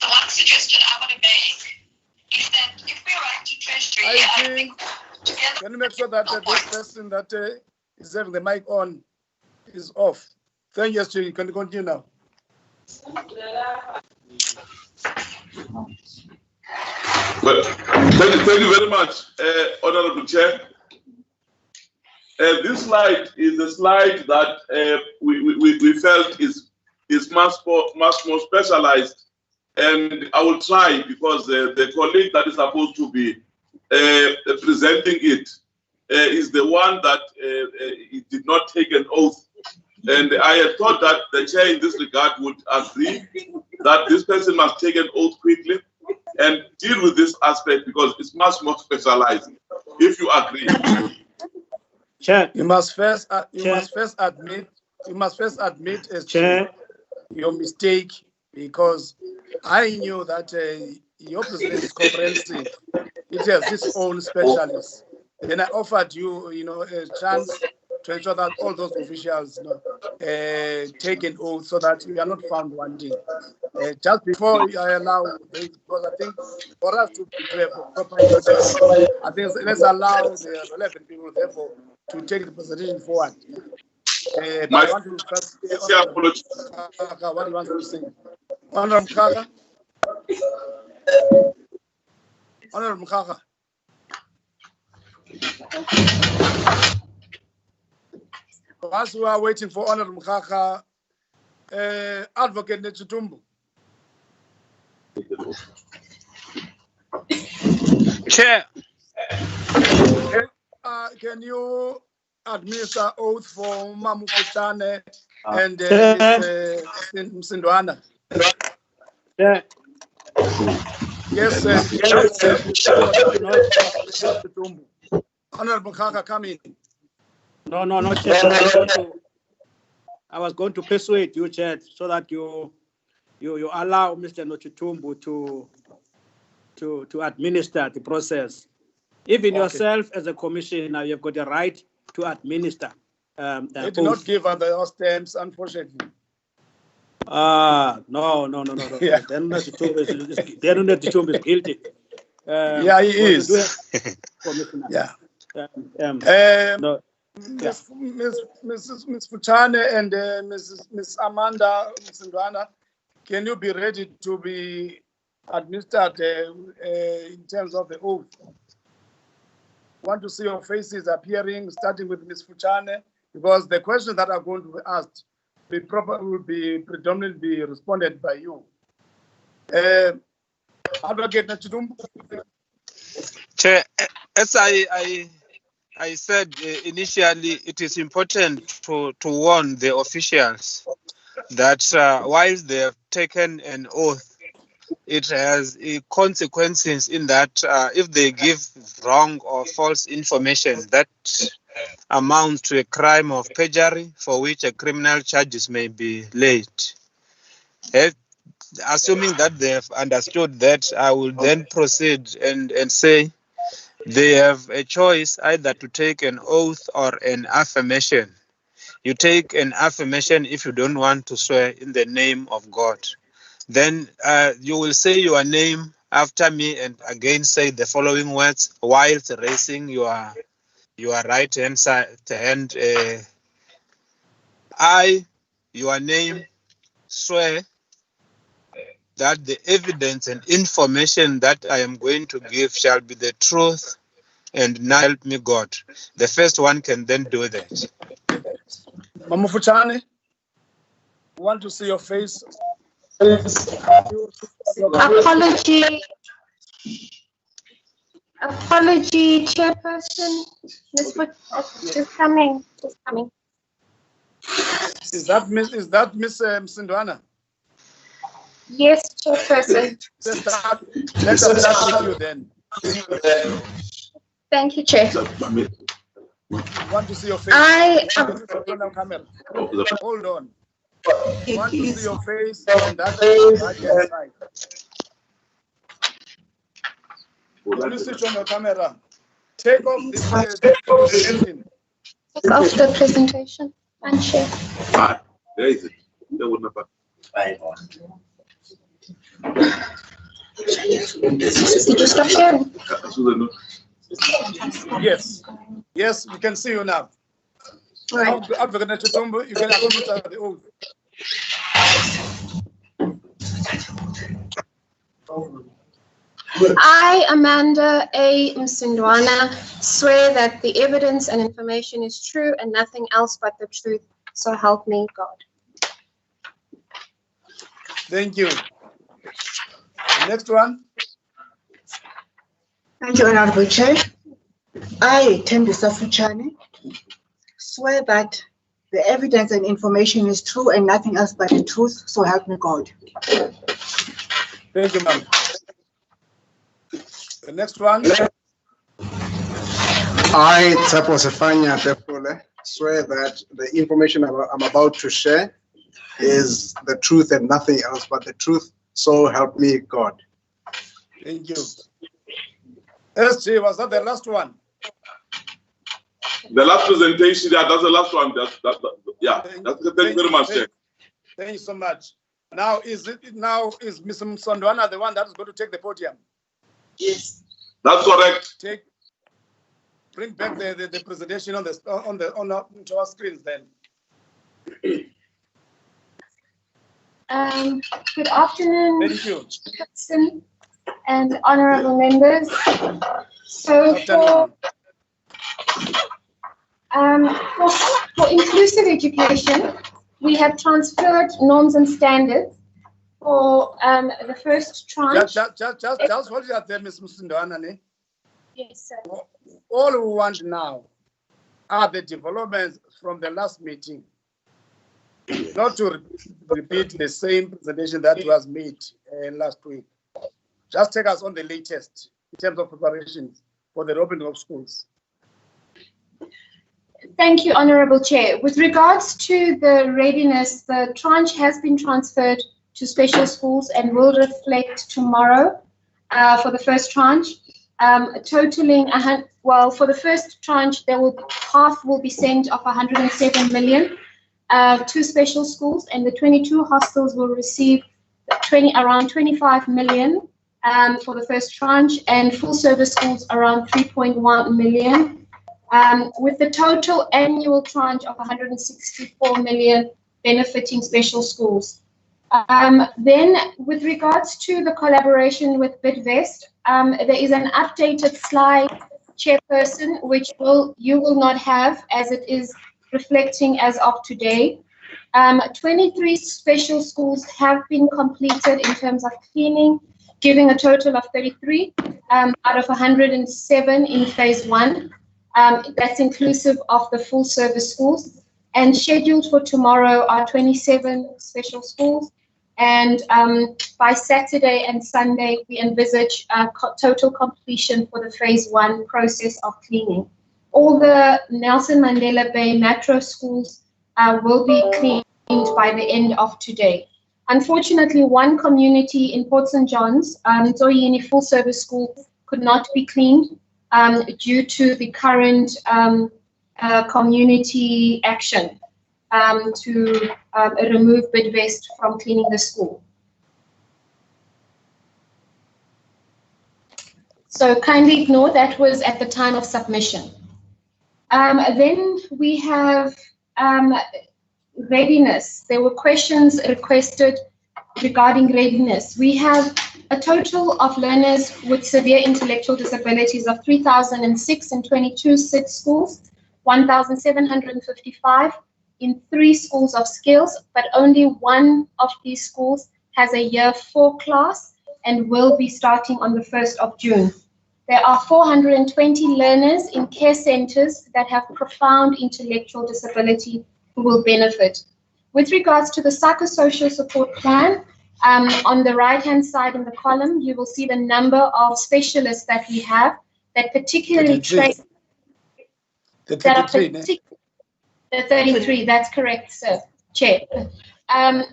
one suggestion I want to make is that if we write to Treasury, can you make sure that this person that is having the mic on is off? Thank you, SG. You can continue now. Well, thank you very much, Honorable Chair. This slide is a slide that we felt is much more specialized, and I will try, because the colleague that is supposed to be presenting it is the one that he did not take an oath, and I had thought that the chair in this regard would agree that this person must take an oath quickly and deal with this aspect, because it's much more specialized. If you agree, Chair, you must first admit as Chair your mistake, because I knew that your president is comprehensive. It has its own specialists. Then I offered you, a chance to ensure that all those officials, take an oath so that you are not found wanting. Just before I allow, because I think for us to prepare for proper interview, I think let's allow the relevant people, therefore, to take the presentation forward. But I want to first what do you want to say? Honorable Mkaka? Honorable Mkaka? Whilst we are waiting for Honorable Mkaka, Advocate Nechitumbu. Chair. Can you administer oath for Mamu Fuchane and Msindwana? Chair. Yes, Honorable Mkaka, come in. No, Chair. I was going to persuade you, Chair, so that you allow Mr. Nochitumbu to administer the process. Even yourself as a commissioner, you've got a right to administer. They did not give us those terms, unfortunately. No. Yeah. Then Nochitumbu is guilty. Yeah, he is. Commissioner. Yeah. No. Ms. Fuchane and Ms. Amanda Msindwana, can you be ready to be administered in terms of the oath? Want to see your faces appearing, starting with Ms. Fuchane, because the questions that are going to be asked will be predominantly responded by you. Advocate Nechitumbu. Chair, as I I said initially it is important to warn the officials that while they have taken an oath, it has consequences in that if they give wrong or false information, that amounts to a crime of perjury for which a criminal charges may be laid. Assuming that they have understood that, I will then proceed and say they have a choice either to take an oath or an affirmation. You take an affirmation if you don't want to swear in the name of God. Then you will say your name after me and again say the following words whilst raising your right hand side. I, your name, swear that the evidence and information that I am going to give shall be the truth, and now help me God. The first one can then do that. Mama Fuchane, want to see your face? Apology, Chairperson. Just coming. Is that Miss Msindwana? Yes, Chairperson. Let's start with you then. Thank you, Chair. Want to see your face? Hold on. Want to see your face on that side. Can you switch on your camera? Take off this presentation. Take off the presentation and share. There is it. There would never. Did you stop sharing? Yes, we can see you now. Right. Advocate Chitumbu, you can administer the oath. I, Amanda A. Msindwana, swear that the evidence and information is true and nothing else but the truth, so help me God. Thank you. Next one. Thank you, Honorable Chair. I, Thembisa Fuchane, swear that the evidence and information is true and nothing else but the truth, so help me God. Thank you, ma'am. The next one. I, Tsapo Sefanya Tepole, swear that the information I'm about to share is the truth and nothing else but the truth, so help me God. Thank you. SG, was that the last one? The last presentation, yeah, that's the last one. Thank you very much. Thank you so much. Now is Ms. Msindwana the one that is going to take the podium? Yes. That's correct. Bring back the presentation on to our screens then. Good afternoon. Thank you. And honorable members. So for inclusive education, we have transferred norms and standards for the first tranche. Just hold it there, Ms. Msindwana. Yes, sir. All we want now are the developments from the last meeting. Not to repeat the same presentation that was made last week. Just take us on the latest in terms of preparations for the opening of schools. Thank you, Honorable Chair. With regards to the readiness, the tranche has been transferred to special schools and will reflect tomorrow for the first tranche, totaling, for the first tranche, half will be sent of 107 million to special schools, and the 22 hostels will receive around 25 million for the first tranche, and full service schools around 3.1 million. With the total annual tranche of 164 million benefiting special schools. Then, with regards to the collaboration with Bidvest, there is an updated slide, Chairperson, which you will not have as it is reflecting as of today. 23 special schools have been completed in terms of cleaning, giving a total of 33 out of 107 in phase 1. That's inclusive of the full service schools. And scheduled for tomorrow are 27 special schools. And by Saturday and Sunday, we envisage total completion for the phase 1 process of cleaning. All the Nelson Mandela Bay metro schools will be cleaned by the end of today. Unfortunately, one community in Port St. John's, Zoyini Full Service School, could not be cleaned due to the current community action to remove Bidvest from cleaning the school. So kindly ignore that was at the time of submission. Then we have readiness. There were questions requested regarding readiness. We have a total of learners with severe intellectual disabilities of 3,006 in 22 SIDS schools, 1,755 in 3 schools of skills, but only one of these schools has a year 4 class and will be starting on the 1st of June. There are 420 learners in care centers that have profound intellectual disability who will benefit. With regards to the psychosocial support plan, on the right-hand side in the column, you will see the number of specialists that we have that particularly train. The 33, the 33, that's correct, sir, Chair.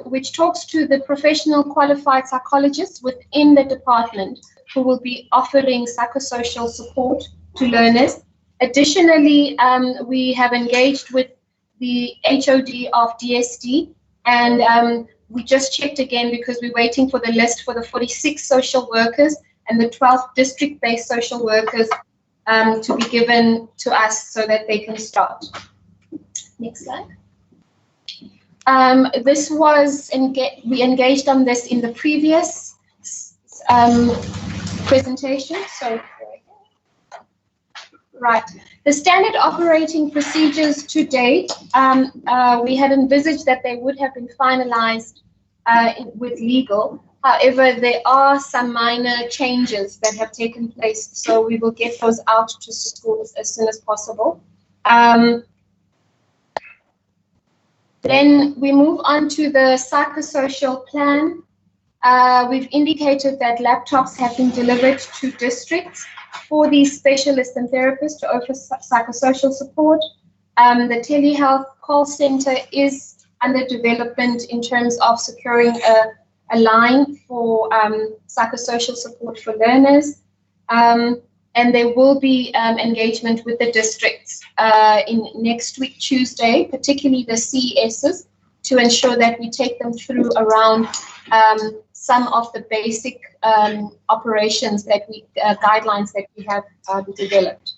Which talks to the professional qualified psychologists within the department who will be offering psychosocial support to learners. Additionally, we have engaged with the HOD of DSD, and we just checked again because we're waiting for the list for the 46 social workers and the 12 district-based social workers to be given to us so that they can start. Next slide. This was, we engaged on this in the previous presentation. So, right. The standard operating procedures to date, we had envisaged that they would have been finalized with legal. However, there are some minor changes that have taken place, so we will get those out to schools as soon as possible. Then we move on to the psychosocial plan. We've indicated that laptops have been delivered to districts for these specialists and therapists to offer psychosocial support. The telehealth call center is under development in terms of securing a line for psychosocial support for learners. And there will be engagement with the districts in next week, Tuesday, particularly the CESs, to ensure that we take them through around some of the basic operations that we, guidelines that we have developed.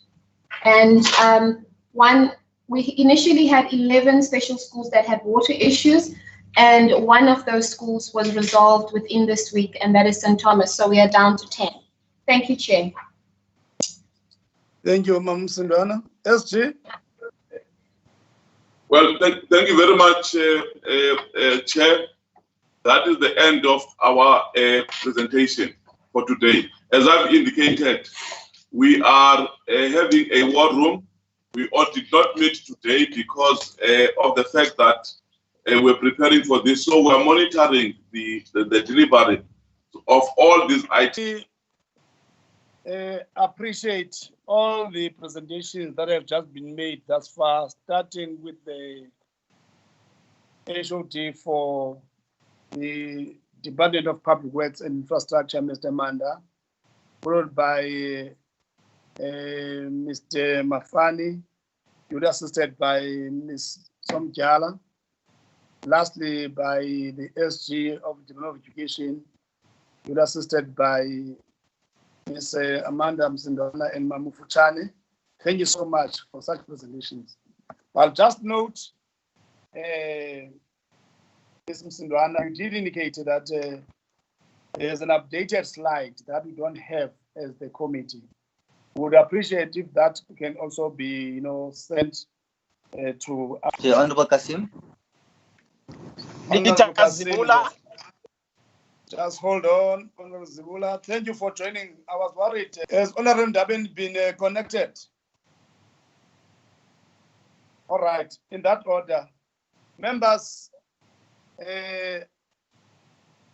And we initially had 11 special schools that had water issues, and one of those schools was resolved within this week, and that is St. Thomas. So we are down to 10. Thank you, Chair. Thank you, Mam Sindwana. SG? Well, thank you very much, Chair. That is the end of our presentation for today. As I've indicated, we are having a war room. We did not meet today because of the fact that we're preparing for this. So we're monitoring the delivery of all these items. Appreciate all the presentations that have just been made thus far, starting with the HOD for the Department of Public Works and Infrastructure, Mr. Manda, followed by Mr. Mafani, assisted by Ms. Somjala, lastly by the SG of Department of Education, assisted by Ms. Amanda Msindona and Mamu Fuchane. Thank you so much for such presentations. I'll just note, Ms. Msindona, you did indicate that there's an updated slide that we don't have as the committee. Would appreciate if that can also be, sent to. Honorable Kasim. Honorable Kasim. Just hold on, Honorable Zibula. Thank you for joining. I was worried. Has Honorable Ndaben been connected? All right, in that order, members,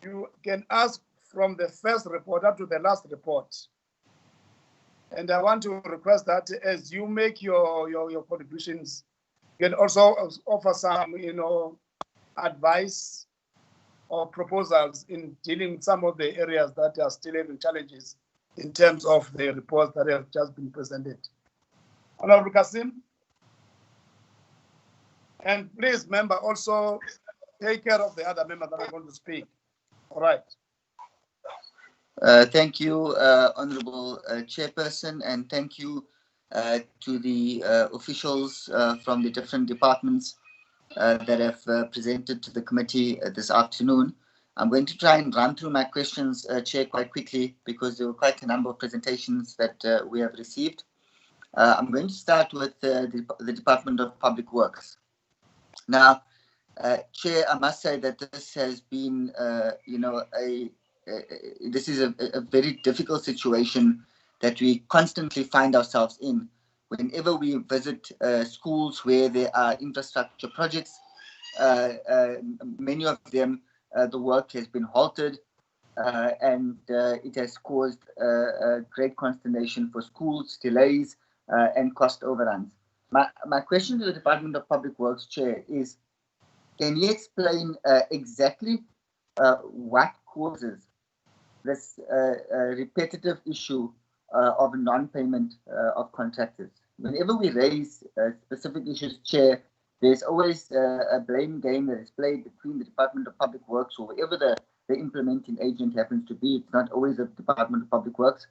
you can ask from the first report up to the last report. And I want to request that as you make your contributions, you can also offer some, advice or proposals in dealing with some of the areas that are still having challenges in terms of the reports that have just been presented. Honorable Kasim. And please, member, also take care of the other members that are going to speak. All right. Thank you, Honorable Chairperson, and thank you to the officials from the different departments that have presented to the committee this afternoon. I'm going to try and run through my questions, Chair, quite quickly because there were quite a number of presentations that we have received. I'm going to start with the Department of Public Works. Now, Chair, I must say that this has been, this is a very difficult situation that we constantly find ourselves in. Whenever we visit schools where there are infrastructure projects, many of them, the work has been halted and it has caused great consternation for schools, delays and cost overruns. My question to the Department of Public Works, Chair, is can you explain exactly what causes this repetitive issue of non-payment of contractors? Whenever we raise specific issues, Chair, there's always a blame game that is played between the Department of Public Works or whoever the implementing agent happens to be. It's not always the Department of Public Works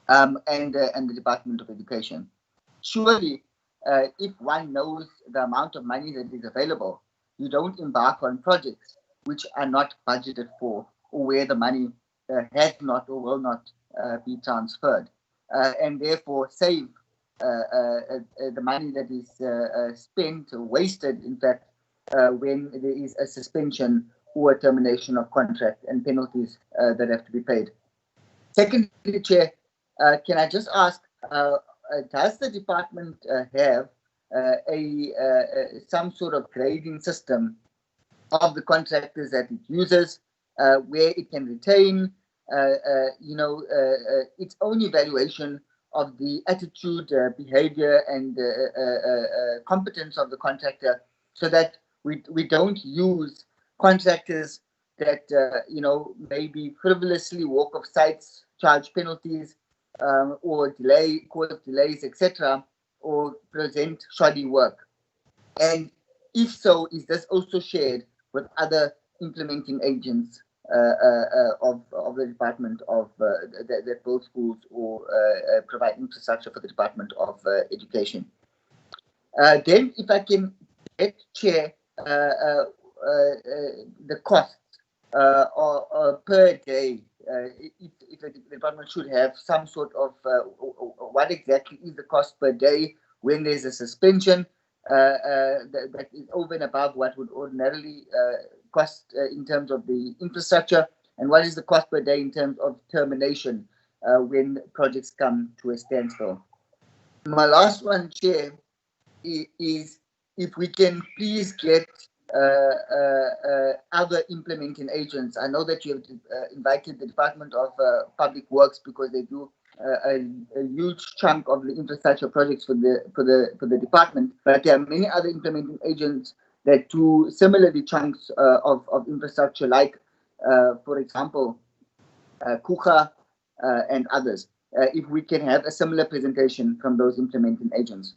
and the Department of Education. Surely, if one knows the amount of money that is available, you don't embark on projects which are not budgeted for or where the money has not or will not be transferred, and therefore save the money that is spent or wasted, in fact, when there is a suspension or a termination of contract and penalties that have to be paid. Secondly, Chair, can I just ask, does the department have some sort of grading system of the contractors that it uses, where it can retain, its own evaluation of the attitude, behavior, and competence of the contractor, so that we don't use contractors that maybe frivolously walk off sites, charge penalties, or cause delays, etc., or present shoddy work? And if so, is this also shared with other implementing agents of the Department of that build schools or provide infrastructure for the Department of Education? Then, if I can get, Chair, the cost per day, if the department should have some sort of what exactly is the cost per day when there's a suspension that is over and above what would ordinarily cost in terms of the infrastructure, and what is the cost per day in terms of termination when projects come to a standstill. My last one, Chair, is if we can please get other implementing agents. I know that you have invited the Department of Public Works because they do a huge chunk of the infrastructure projects for the department, but there are many other implementing agents that do similarly chunks of infrastructure, like, for example, KUKA and others. If we can have a similar presentation from those implementing agents.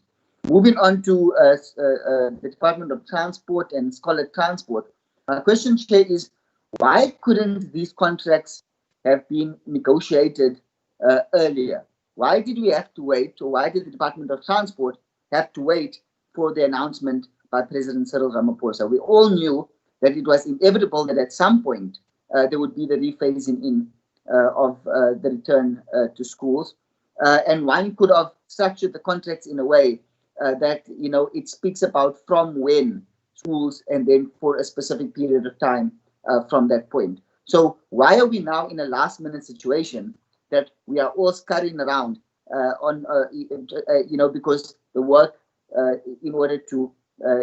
Moving on to the Department of Transport and Scholar Transport. My question, Chair, is why couldn't these contracts have been negotiated earlier? Why did we have to wait, or why did the Department of Transport have to wait for the announcement by President Cyril Ramaphosa? We all knew that it was inevitable that at some point there would be the rephasing in of the return to schools. And one could have structured the contracts in a way that it speaks about from when schools and then for a specific period of time from that point. So why are we now in a last-minute situation that we are all scurrying around on because the work in order to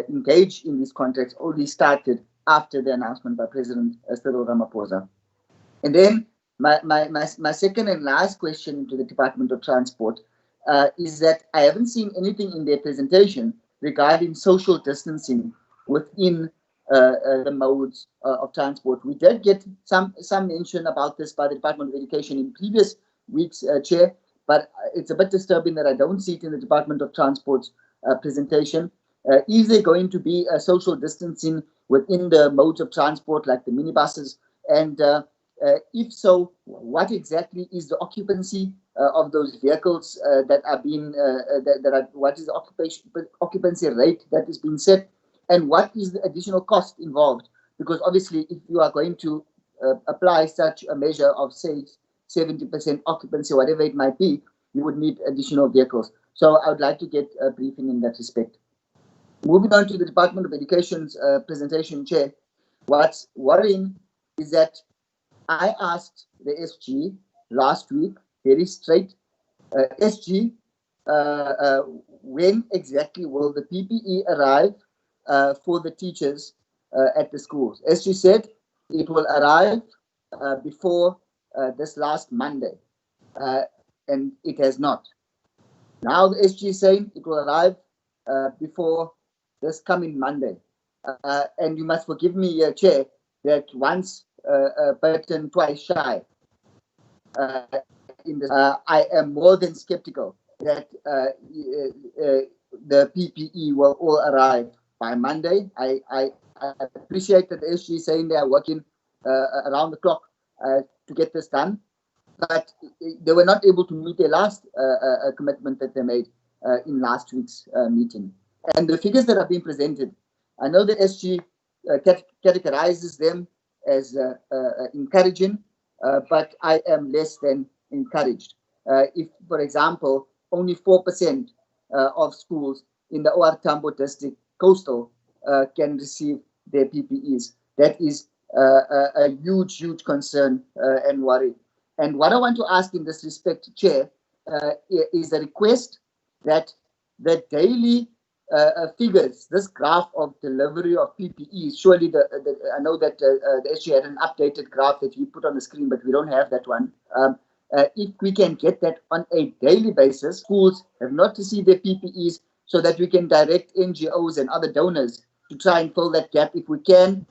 engage in these contracts only started after the announcement by President Cyril Ramaphosa. And then my second and last question to the Department of Transport is that I haven't seen anything in their presentation regarding social distancing within the modes of transport. We did get some mention about this by the Department of Education in previous weeks, Chair, but it's a bit disturbing that I don't see it in the Department of Transport's presentation. Is there going to be a social distancing within the modes of transport like the minibuses? And if so, what exactly is the occupancy of those vehicles that are being, what is the occupancy rate that is being set? And what is the additional cost involved? Because obviously, if you are going to apply such a measure of, say, 70% occupancy, whatever it might be, you would need additional vehicles. So I would like to get a briefing in that respect. Moving on to the Department of Education's presentation, Chair, what's worrying is that I asked the SG last week, very straight, SG, when exactly will the PPE arrive for the teachers at the schools? SG said it will arrive before this last Monday, and it has not. Now the SG is saying it will arrive before this coming Monday. And you must forgive me, Chair, that once bitten, twice shy. I am more than skeptical that the PPE will all arrive by Monday. I appreciate that the SG is saying they are working around the clock to get this done, but they were not able to meet their last commitment that they made in last week's meeting. And the figures that are being presented, I know the SG categorizes them as encouraging, but I am less than encouraged. If, for example, only 4% of schools in the OR Tambo district coastal can receive their PPEs, that is a huge, huge concern and worry. And what I want to ask in this respect, Chair, is a request that the daily figures, this graph of delivery of PPEs, surely I know that the SG had an updated graph that you put on the screen, but we don't have that one. If we can get that on a daily basis, schools have not received their PPEs, so that we can direct NGOs and other donors to try and fill that gap if we can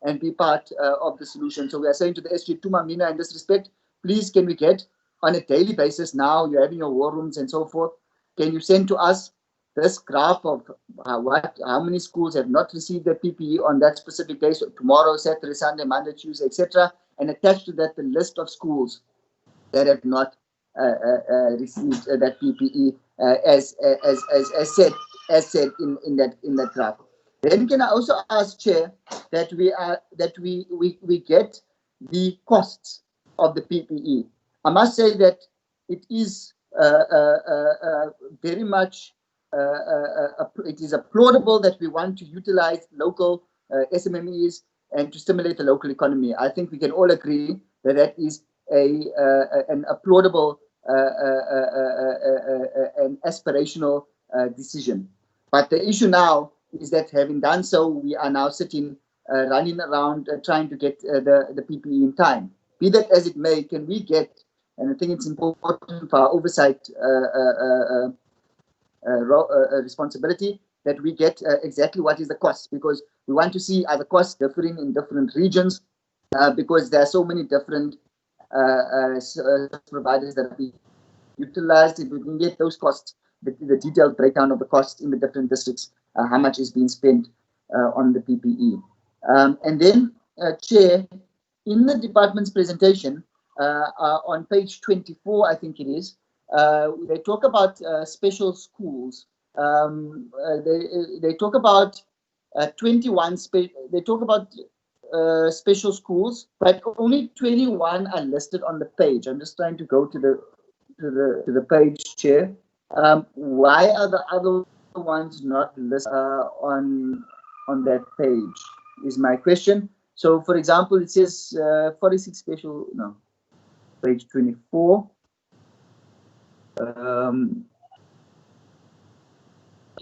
and be part of the solution. So we are saying to the SG, Tuma Mina, in this respect, please can we get on a daily basis now, you're having your war rooms and so forth, can you send to us this graph of how many schools have not received their PPE on that specific day, so tomorrow, Saturday, Sunday, Monday, Tuesday, etc., and attach to that the list of schools that have not received that PPE as said in that graph. Then can I also ask, Chair, that we get the costs of the PPE? I must say that it is very much it is applaudable that we want to utilize local SMMEs and to stimulate the local economy. I think we can all agree that that is an applaudable and aspirational decision. But the issue now is that having done so, we are now sitting, running around trying to get the PPE in time. Be that as it may, can we get, and I think it's important for our oversight responsibility, that we get exactly what is the cost, because we want to see are the costs differing in different regions, because there are so many different providers that are being utilized. If we can get those costs, the detailed breakdown of the costs in the different districts, how much is being spent on the PPE. And then, Chair, in the department's presentation, on page 24, I think it is, they talk about special schools. They talk about 21. They talk about special schools, but only 21 are listed on the page. I'm just trying to go to the page, Chair. Why are the other ones not listed on that page? Is my question. So, for example, it says 46 special. No, page 24.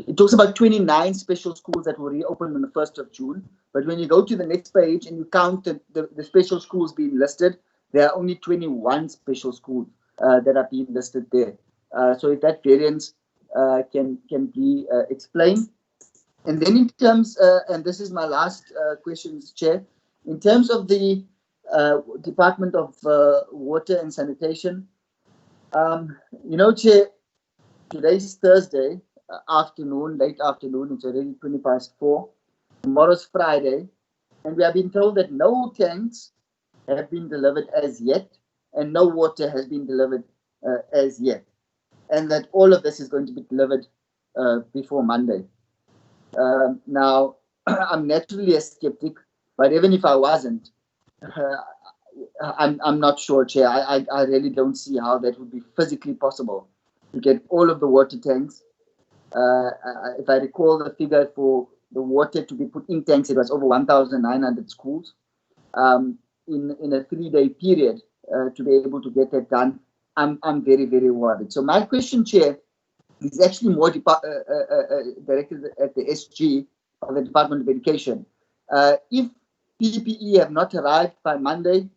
it talks about 29 special schools that will reopen on the 1st of June. But when you go to the next page and you count the special schools being listed, there are only 21 special schools that are being listed there. So if that variance can be explained. And then in terms, and this is my last question, Mr. Chair, in terms of the Department of Water and Sanitation, Chair, today's Thursday afternoon, late afternoon, it's already 4:20. Tomorrow's Friday, and we have been told that no tanks have been delivered as yet, and no water has been delivered as yet, and that all of this is going to be delivered before Monday. Now, I'm naturally a skeptic, but even if I wasn't, I'm not sure, Chair. I really don't see how that would be physically possible to get all of the water tanks. If I recall the figure for the water to be put in tanks, it was over 1,900 schools in a 3-day period to be able to get that done. I'm very, very worried. So my question, Chair, is actually more directed at the SG of the Department of Education. If PPE have not arrived by Monday,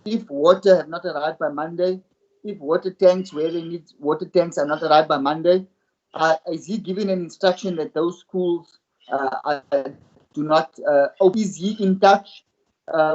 if water have not arrived by Monday, if water tanks where they need water tanks are not arrived by Monday, is he giving an instruction that those schools do not, is he in touch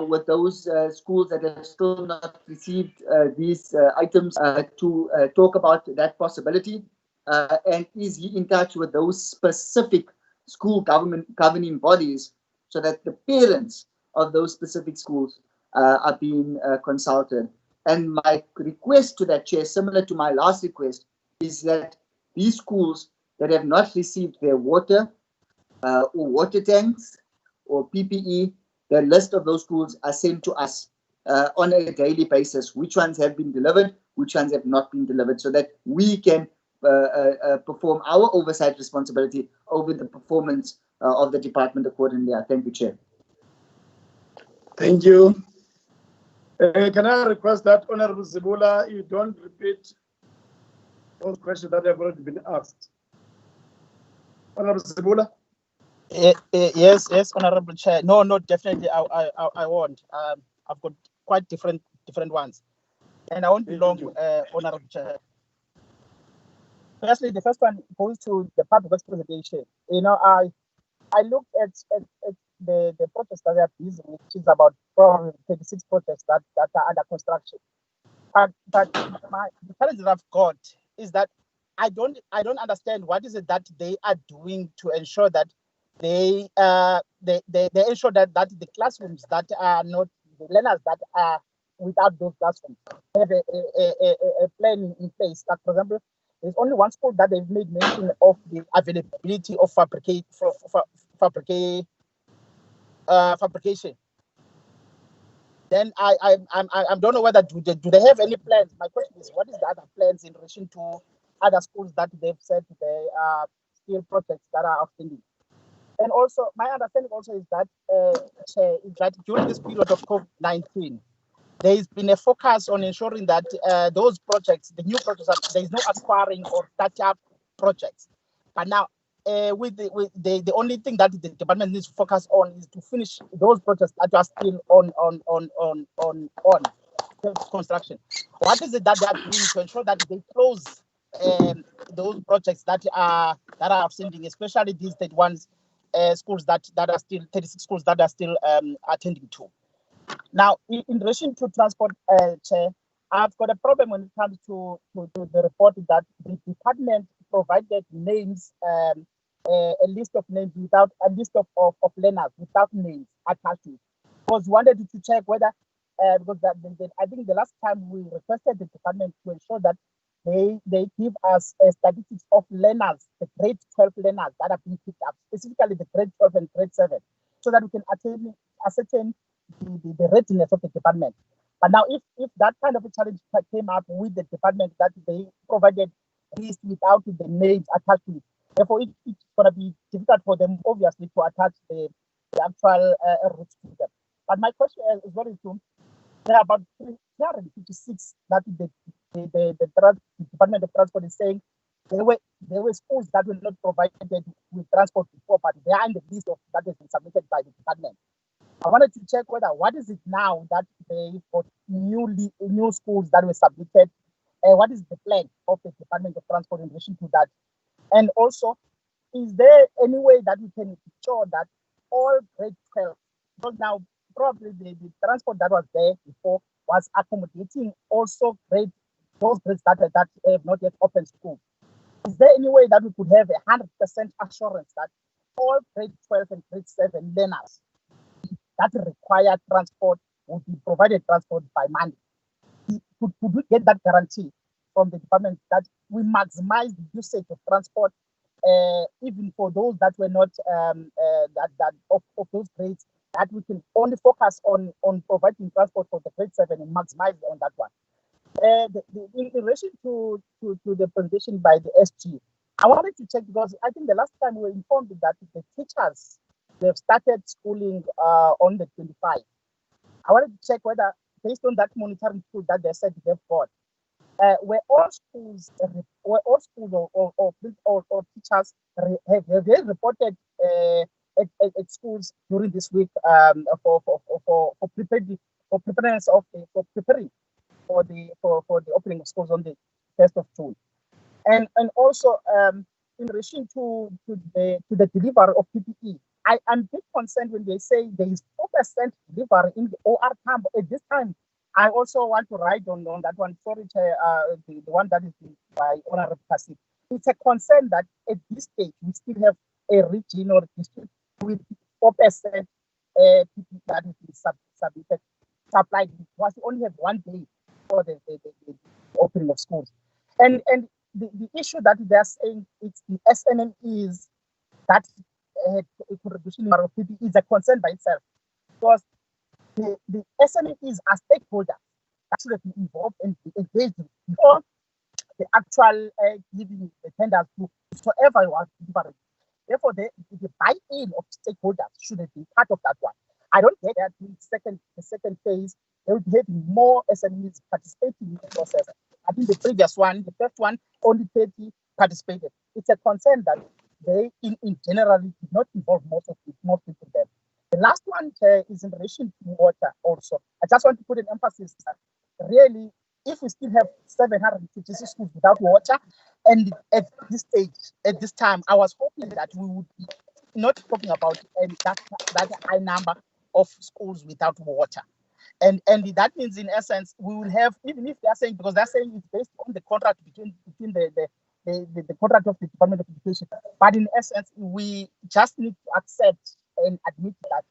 with those schools that have still not received these items to talk about that possibility? And is he in touch with those specific school governing bodies so that the parents of those specific schools are being consulted? And my request to that, Chair, similar to my last request, is that these schools that have not received their water or water tanks or PPE, the list of those schools are sent to us on a daily basis. Which ones have been delivered, which ones have not been delivered, so that we can perform our oversight responsibility over the performance of the department accordingly. Thank you, Chair. Thank you. Can I request that, Honorable Zibula, you don't repeat those questions that have already been asked? Honorable Zibula? Yes, Honorable Chair. No, definitely I won't. I've got quite different ones, and I won't be long, Honorable Chair. Firstly, the first one goes to the public works presentation. I looked at the projects that they are busy with, which is about probably 36 projects that are under construction. But the challenge that I've got is that I don't understand what is it that they are doing to ensure that they ensure that the classrooms that are not the learners that are without those classrooms have a plan in place. Like, for example, there's only one school that they've made mention of the availability of fabrication. Then I don't know whether do they have any plans. My question is, what is the other plans in relation to other schools that they've said they are still projects that are outstanding? And also, my understanding also is that during this period of COVID-19, there has been a focus on ensuring that those projects, the new projects, there is no acquiring or touch-up projects. But now, with the only thing that the department needs to focus on is to finish those projects that are still on construction. What is it that they are doing to ensure that they close those projects that are outstanding, especially these 31 schools that are still 36 schools that are still attending to? Now, in relation to transport, Chair, I've got a problem when it comes to the report that the department provided names, a list of names without a list of learners without names attached to it. Because we wanted to check whether, because I think the last time we requested the department to ensure that they give us statistics of learners, the grade 12 learners that have been picked up, specifically the grade 12 and grade 7, so that we can ascertain the readiness of the department. But now, if that kind of a challenge came up with the department that they provided list without the names attached to it, therefore it's going to be difficult for them, obviously, to attach the actual routes to them. But my question is very soon. There are about 356 that the Department of Transport is saying there were schools that were not provided with transport before, but they are in the list of that has been submitted by the department. I wanted to check whether what is it now that they've got new schools that were submitted. What is the plan of the Department of Transport in relation to that? And also, is there any way that we can ensure that all grade 12, because now probably the transport that was there before was accommodating also those grades that have not yet opened school. Is there any way that we could have 100% assurance that all grade 12 and grade 7 learners that require transport will be provided transport by Monday? Could we get that guarantee from the department that we maximize the usage of transport, even for those that were not of those grades, that we can only focus on providing transport for the grade 7 and maximize on that one? In relation to the presentation by the SG, I wanted to check, because I think the last time we were informed that the teachers, they've started schooling on the 25. I wanted to check whether, based on that monitoring tool that they said they've got, were all schools or teachers have they reported at schools during this week for preparing for the opening of schools on the 1st of June, and also in relation to the delivery of PPE. I'm a bit concerned when they say there is 4% delivery in the OR camp at this time. I also want to write on that one. Sorry, the one that is by Honorable Kasi. It's a concern that at this stage we still have a region or district with 4% PPE that is submitted, supplied. Was only have 1 day for the opening of schools, and the issue that they are saying it's the SNMEs that a contribution of PPE is a concern by itself, because the SNMEs are stakeholders that should have been involved and engaged before the actual giving the tenders to whoever was delivered. Therefore, the buy-in of stakeholders should have been part of that one. I don't get that the second phase, they will be having more SMEs participating in the process. I think the previous one, the first one, only 30 participated. It's a concern that they, in general, did not involve most people there. The last one is in relation to water also. I just want to put an emphasis that really, if we still have 756 schools without water, and at this stage, at this time, I was hoping that we would be not talking about that high number of schools without water. And that means, in essence, we will have, even if they're saying, because they're saying it's based on the contract between the contract of the Department of Education, but in essence, we just need to accept and admit that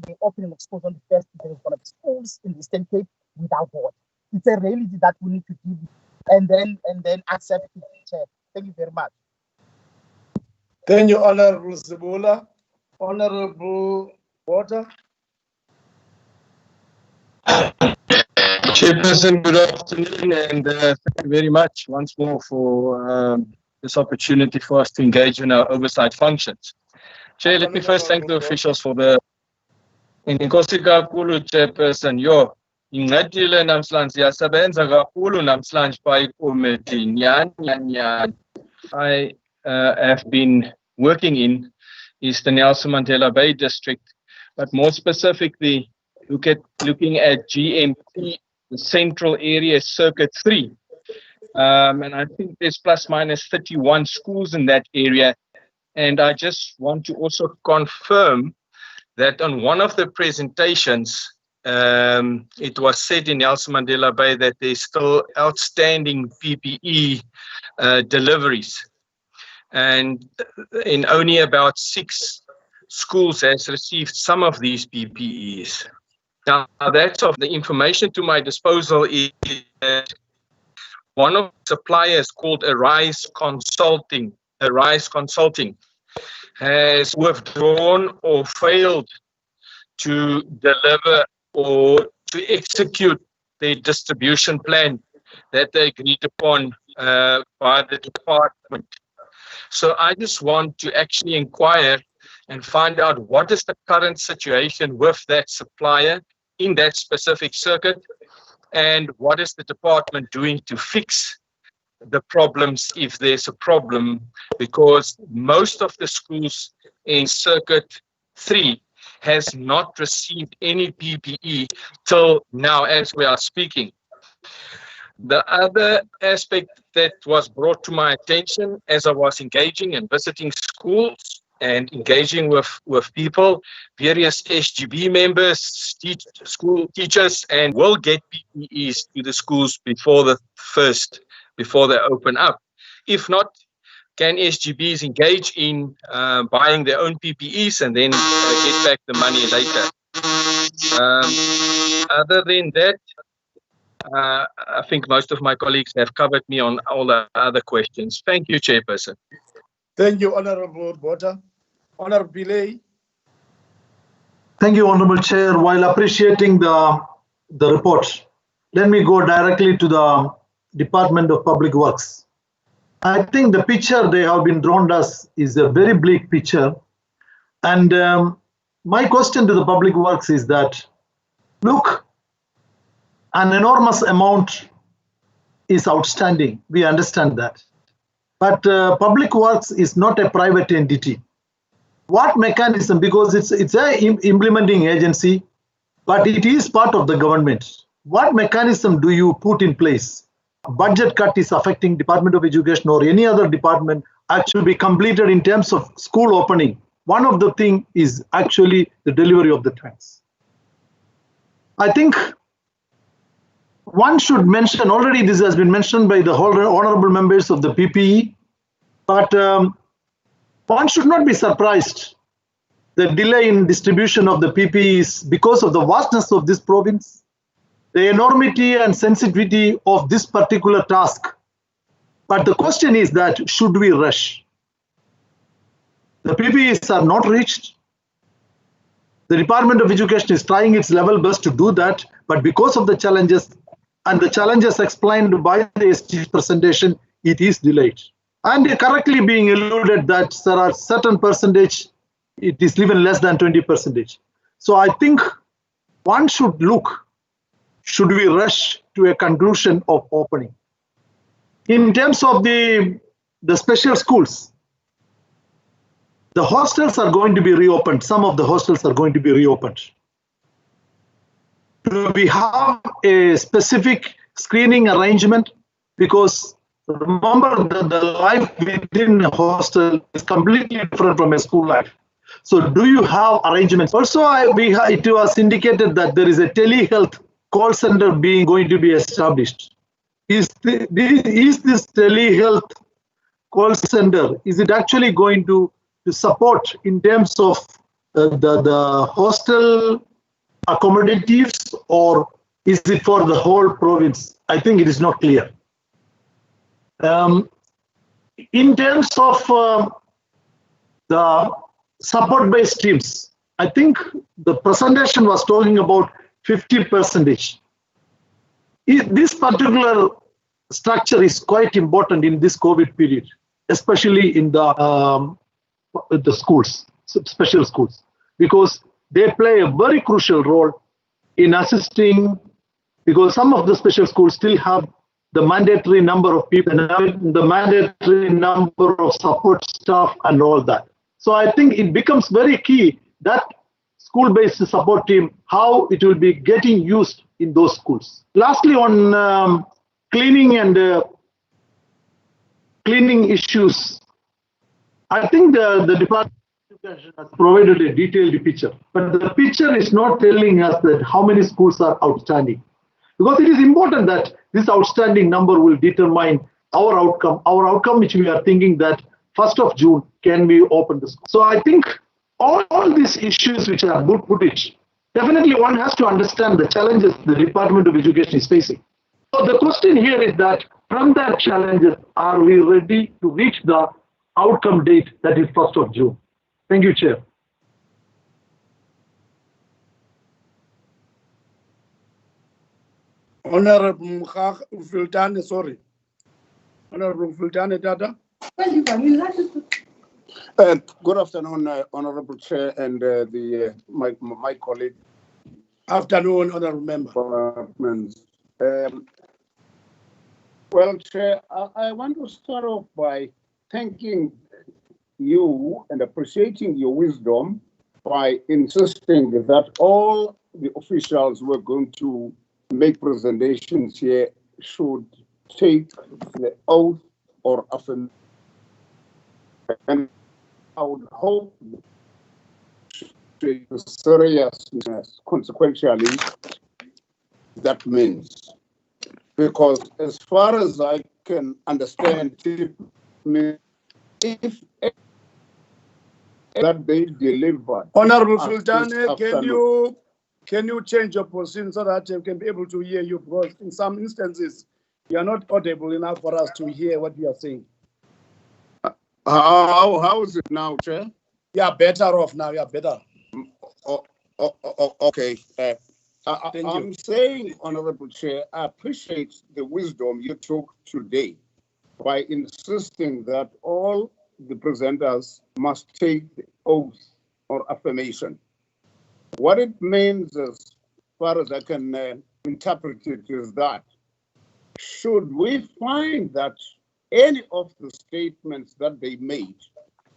the opening of schools on the 1st, there is going to be schools in the Eastern Cape without water. It's a reality that we need to deal with and then accept it. Thank you very much. Thank you, Honorable Zebula. Honorable Porter. Chairperson, good afternoon, and thank you very much once more for this opportunity for us to engage in our oversight functions. Chair, let me first thank the officials for the Inkosi kakhulu, Chairperson. Incedile namhlanje siyasebenza kakhulu namhlanje by committee. I have been working in Eastern Nelson Mandela Bay District, but more specifically looking at GMT, the Central Area Circuit 3. And I think there's plus minus 31 schools in that area. And I just want to also confirm that on one of the presentations, it was said in Nelson Mandela Bay that there's still outstanding PPE deliveries. And in only about 6 schools has received some of these PPEs. Now, that's of the information to my disposal is that one of the suppliers called Arise Consulting has withdrawn or failed to deliver or to execute their distribution plan that they agreed upon by the department. So I just want to actually inquire and find out what is the current situation with that supplier in that specific circuit, and what is the department doing to fix the problems if there's a problem, because most of the schools in Circuit 3 has not received any PPE till now as we are speaking. The other aspect that was brought to my attention as I was engaging and visiting schools and engaging with people, various SGB members, school teachers, and will get PPEs to the schools before they open up. If not, can SGBs engage in buying their own PPEs and then get back the money later? Other than that, I think most of my colleagues have covered me on all the other questions. Thank you, Chairperson. Thank you, Honorable Botha. Honorable Pillay. Thank you, Honorable Chair. While appreciating the report, let me go directly to the Department of Public Works. I think the picture they have been drawn us is a very bleak picture. And my question to the Public Works is that, look, an enormous amount is outstanding. We understand that. But Public Works is not a private entity. What mechanism, because it's an implementing agency, but it is part of the government. What mechanism do you put in place? A budget cut is affecting Department of Education or any other department actually be completed in terms of school opening. One of the things is actually the delivery of the tanks. I think one should mention, already this has been mentioned by the honorable members of the PPE, but one should not be surprised. The delay in distribution of the PPE is because of the vastness of this province, the enormity and sensitivity of this particular task. But the question is that, should we rush? The PPEs are not reached. The Department of Education is trying its level best to do that, but because of the challenges, and the challenges explained by the SG presentation, it is delayed. And correctly being alluded that there are certain percentage, it is even less than 20%. So I think one should look, should we rush to a conclusion of opening? In terms of the special schools, the hostels are going to be reopened. Some of the hostels are going to be reopened. Do we have a specific screening arrangement? Because remember that the life within a hostel is completely different from a school life. So do you have arrangements? Also, it was indicated that there is a telehealth call center going to be established. Is this telehealth call center, is it actually going to support in terms of the hostel accommodations, or is it for the whole province? I think it is not clear. In terms of the support-based teams, I think the presentation was talking about 50%. This particular structure is quite important in this COVID period, especially in the schools, special schools, because they play a very crucial role in assisting, because some of the special schools still have the mandatory number of people, the mandatory number of support staff and all that. So I think it becomes very key that school-based support team, how it will be getting used in those schools. Lastly, on cleaning and cleaning issues, I think the Department of Education has provided a detailed picture, but the picture is not telling us that how many schools are outstanding. Because it is important that this outstanding number will determine our outcome which we are thinking that 1st of June can be opened. So I think all these issues which are good footage, definitely one has to understand the challenges the Department of Education is facing. So the question here is that from that challenges, are we ready to reach the outcome date that is 1st of June? Thank you, Chair. Honorable Fultane, sorry. Honorable Fultane Dada. Good afternoon, Honorable Chair and my colleague. Afternoon, Honorable Member. Well, Chair, I want to start off by thanking you and appreciating your wisdom by insisting that all the officials who are going to make presentations here should take the oath or affirmation. And I would hope the seriousness consequentially that means. Because as far as I can understand, if that they delivered. Honorable Sultane, can you change your position so that I can be able to hear you? Because in some instances, you are not audible enough for us to hear what you are saying. How is it now, Chair? Yeah, better off now. Yeah, better. Okay. I'm saying, Honorable Chair, I appreciate the wisdom you took today by insisting that all the presenters must take the oath or affirmation. What it means, as far as I can interpret it, is that should we find that any of the statements that they made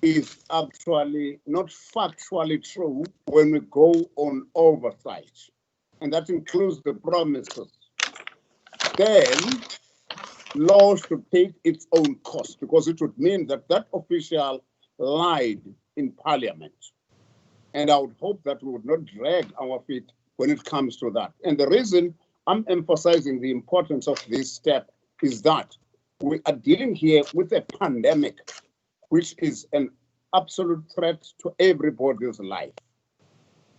is actually not factually true when we go on oversight, and that includes the promises, then law should take its own course, because it would mean that that official lied in Parliament. And I would hope that we would not drag our feet when it comes to that. And the reason I'm emphasizing the importance of this step is that we are dealing here with a pandemic, which is an absolute threat to everybody's life.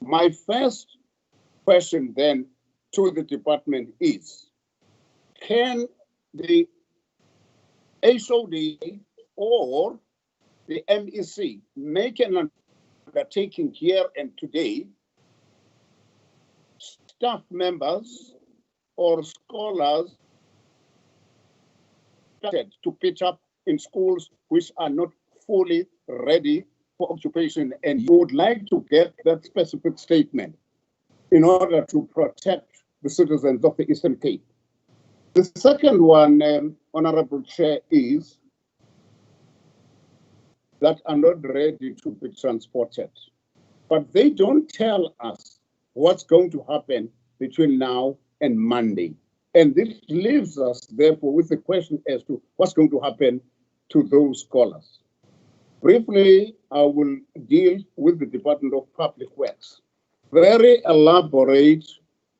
My first question then to the department is, can the HOD or the MEC make an undertaking here and today, staff members or scholars to pitch up in schools which are not fully ready for occupation, and you would like to get that specific statement in order to protect the citizens of the Eastern Cape? The second one, Honorable Chair, is that are not ready to be transported. But they don't tell us what's going to happen between now and Monday. And this leaves us, therefore, with the question as to what's going to happen to those scholars. Briefly, I will deal with the Department of Public Works. Very elaborate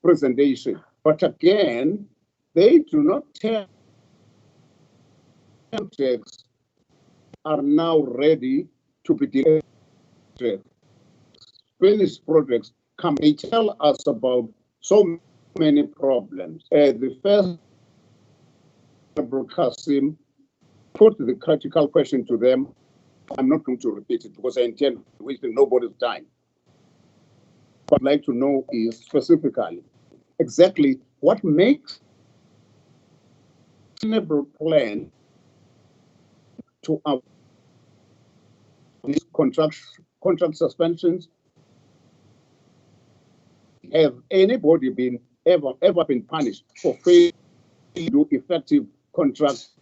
presentation, but again, they do not tell projects are now ready to be delivered. Finished projects come, they tell us about so many problems. The first, Kasim put the critical question to them. I'm not going to repeat it because I intend wasting nobody's time. What I'd like to know is specifically exactly what makes a plan to these contract suspensions. Have anybody been ever been punished for failing to do effective contracts?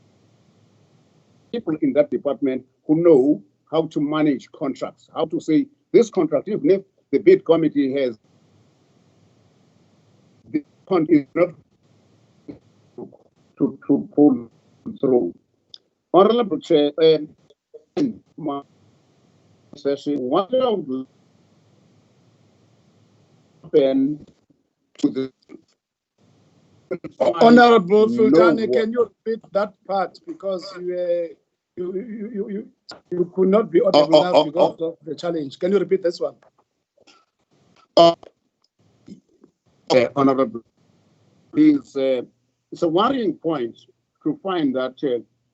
People in that department who know how to manage contracts, how to say this contract, even if the bid committee has the contract is not to pull through. Honorable Chair, my session, what would happen to the Honorable Sultane, can you repeat that part, because you could not be audible enough because of the challenge. Can you repeat this one? Honorable, it's a worrying point to find that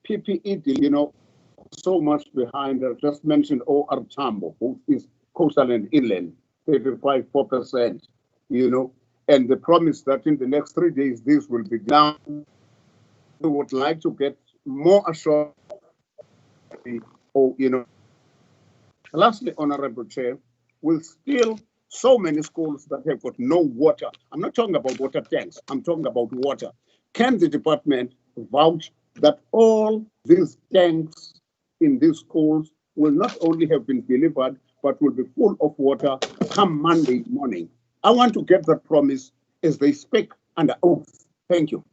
PPE, so much behind. I just mentioned OR Tambo, who is coastal and inland, 35.4%, and the promise that in the next 3 days this will be done. We would like to get more assurance. Lastly, Honorable Chair, with still so many schools that have got no water. I'm not talking about water tanks. I'm talking about water. Can the department vouch that all these tanks in these schools will not only have been delivered, but will be full of water come Monday morning. I want to get that promise as they speak under oath. Thank you.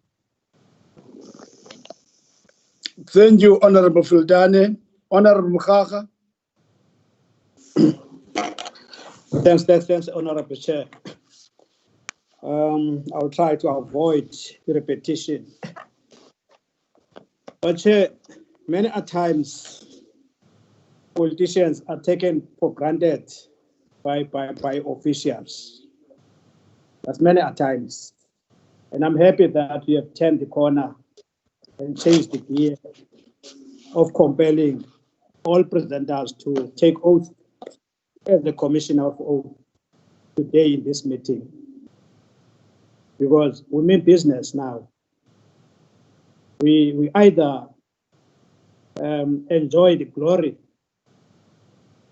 Thank you, Honorable Fildane. Honorable Mukhaga. Thanks, Honorable Chair. I'll try to avoid repetition. But Chair, many a times politicians are taken for granted by officials. That's many a times. And I'm happy that we have turned the corner and changed the gear of compelling all presenters to take oath as the Commissioner of Oath today in this meeting. Because we mean business now. We either enjoy the glory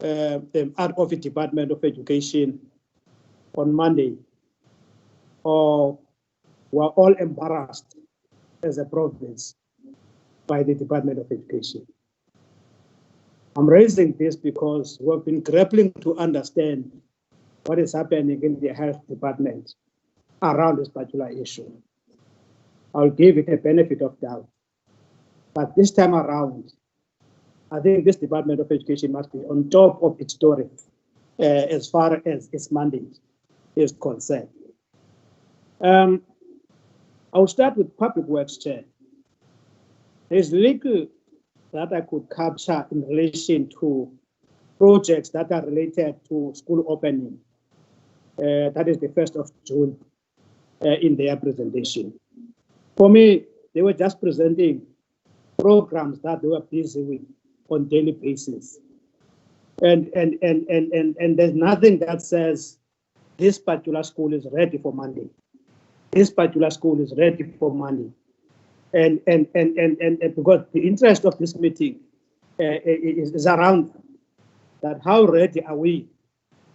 out of the Department of Education on Monday, or we're all embarrassed as a province by the Department of Education. I'm raising this because we've been grappling to understand what is happening in the health department around this particular issue. I'll give it a benefit of doubt. But this time around, I think this Department of Education must be on top of its story as far as its mandate is concerned. I'll start with Public Works Chair. There's little that I could capture in relation to projects that are related to school opening. That is the 1st of June in their presentation. For me, they were just presenting programs that they were busy with on daily basis. And there's nothing that says this particular school is ready for Monday. This particular school is ready for Monday. And because the interest of this meeting is around that, how ready are we,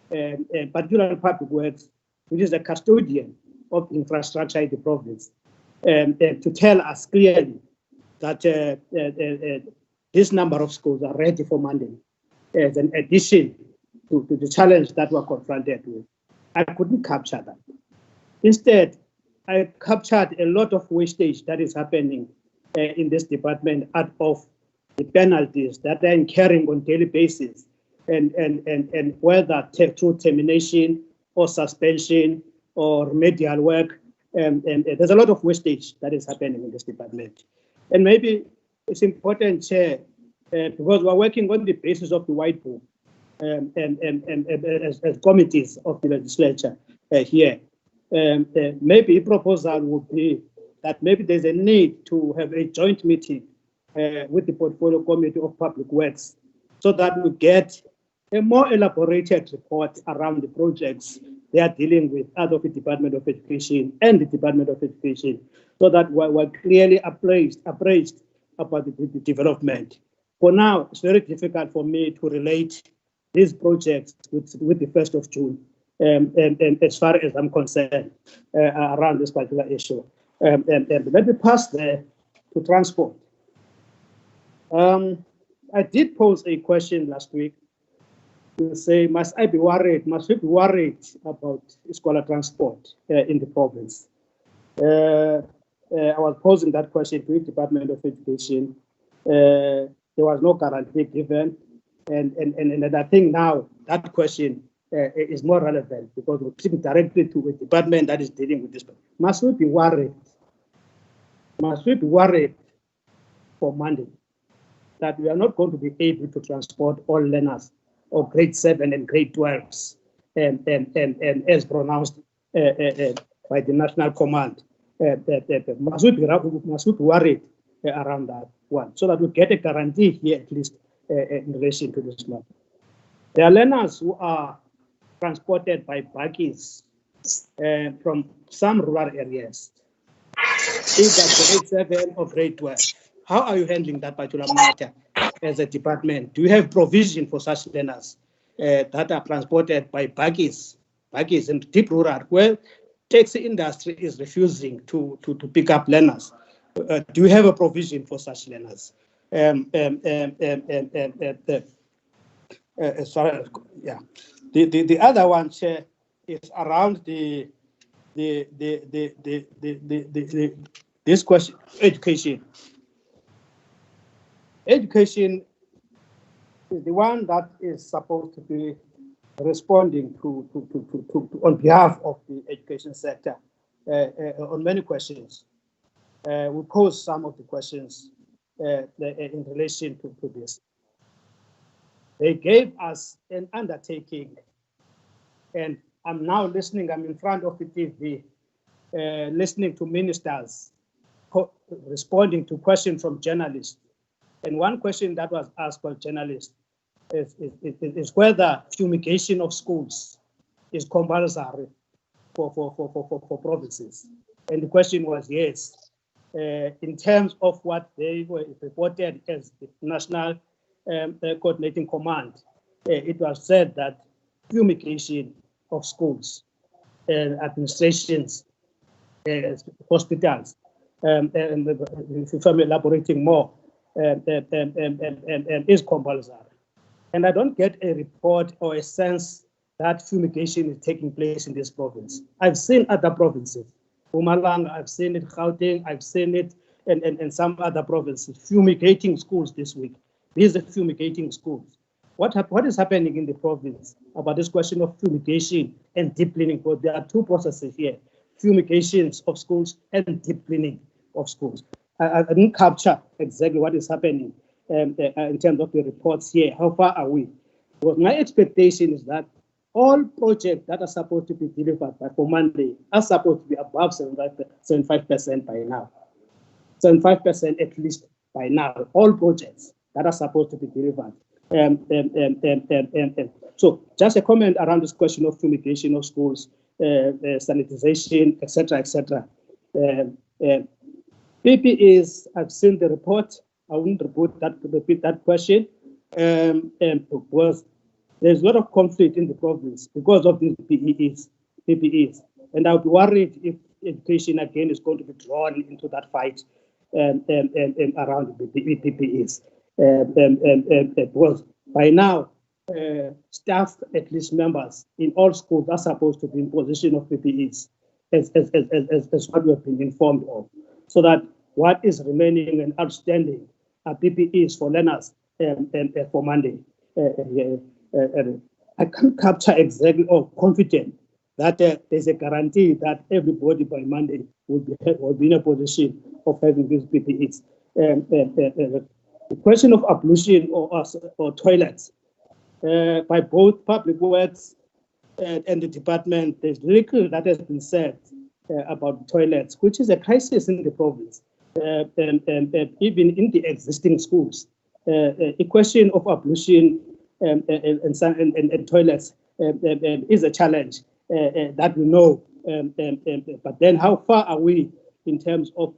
particularly Public Works, which is the custodian of infrastructure in the province, to tell us clearly that this number of schools are ready for Monday as an addition to the challenge that we're confronted with. I couldn't capture that. Instead, I captured a lot of wastage that is happening in this department out of the penalties that they're incurring on daily basis, and whether through termination or suspension or remedial work. And there's a lot of wastage that is happening in this department. And maybe it's important, Chair, because we're working on the basis of the White Book and as committees of the legislature here. Maybe a proposal would be that maybe there's a need to have a joint meeting with the Portfolio Committee of Public Works so that we get a more elaborated report around the projects they are dealing with out of the Department of Education and the Department of Education, so that we're clearly appraised about the development. For now, it's very difficult for me to relate these projects with the 1st of June. And as far as I'm concerned around this particular issue. And let me pass there to transport. I did pose a question last week to say, must we be worried about scholar transport in the province? I was posing that question to the Department of Education. There was no guarantee given. And I think now that question is more relevant because we're speaking directly to a department that is dealing with this. Must we be worried? Must we be worried for Monday that we are not going to be able to transport all learners of grade 7 and grade 12s and as pronounced by the National Command? Must we be worried around that one so that we get a guarantee here at least in relation to this matter? There are learners who are transported by buggies from some rural areas, either grade 7 or grade 12. How are you handling that particular matter as a department? Do you have provision for such learners that are transported by buggies in deep rural, where taxi industry is refusing to pick up learners Do we have a provision for such learners? Sorry, yeah. The other one, Chair, is around this question, education. Education is the one that is supposed to be responding to on behalf of the education sector on many questions. We pose some of the questions in relation to this. They gave us an undertaking, and I'm now listening, I'm in front of the TV, listening to ministers responding to questions from journalists. And one question that was asked by journalists is whether fumigation of schools is compulsory for provinces. And the question was yes. In terms of what they were reported as the National Coordinating Command, it was said that fumigation of schools, administrations, hospitals, and if I'm elaborating more, is compulsory. And I don't get a report or a sense that fumigation is taking place in this province. I've seen other provinces, Mpumalanga, I've seen it, Gauteng, I've seen it, and some other provinces, fumigating schools this week. These are fumigating schools. What is happening in the province about this question of fumigation and deep cleaning? Because there are two processes here, fumigations of schools and deep cleaning of schools. I didn't capture exactly what is happening in terms of the reports here. How far are we? Because my expectation is that all projects that are supposed to be delivered for Monday are supposed to be above 75% by now. 75% at least by now. All projects that are supposed to be delivered. So just a comment around this question of fumigation of schools, sanitization, etc., etc. PPEs, I've seen the report. I wouldn't repeat that question. Was there's a lot of conflict in the province because of these PPEs. And I would be worried if education again is going to be drawn into that fight around the PPEs. Because by now, staff, at least members in all schools, are supposed to be in possession of PPEs, as what we have been informed of, so that what is remaining and outstanding are PPEs for learners for Monday. I can't capture exactly or confident that there's a guarantee that everybody by Monday will be in a position of having these PPEs. The question of ablution or toilets by both Public Works and the department, there's little that has been said about toilets, which is a crisis in the province, and even in the existing schools. A question of ablution and toilets is a challenge that we know. But then how far are we in terms of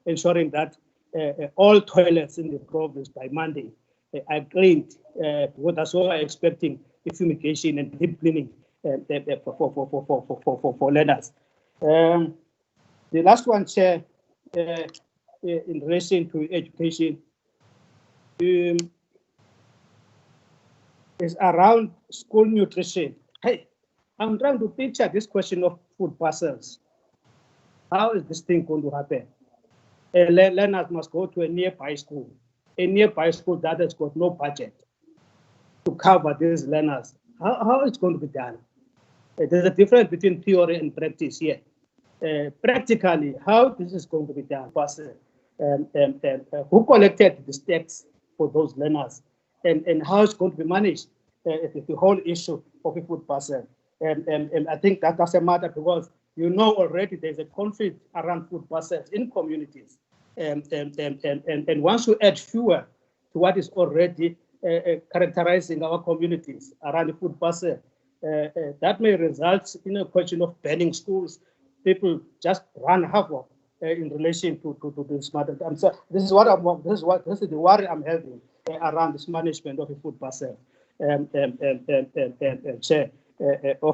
ensuring that all toilets in the province by Monday are cleaned? Because that's what I'm expecting, the fumigation and deep cleaning for learners. The last one, Chair, in relation to education, is around school nutrition. Hey, I'm trying to picture this question of food parcels. How is this thing going to happen? Learners must go to a nearby school that has got no budget to cover these learners. How is it going to be done? There's a difference between theory and practice here. Practically, how this is going to be done? Who collected the stakes for those learners? And how it's going to be managed, the whole issue of a food parcel. And I think that doesn't matter because you know already there's a conflict around food parcels in communities. And once you add fuel to what is already characterizing our communities around the food parcel, that may result in a question of banning schools. People just run havoc in relation to this matter. This is the worry I'm having around this management of a food parcel of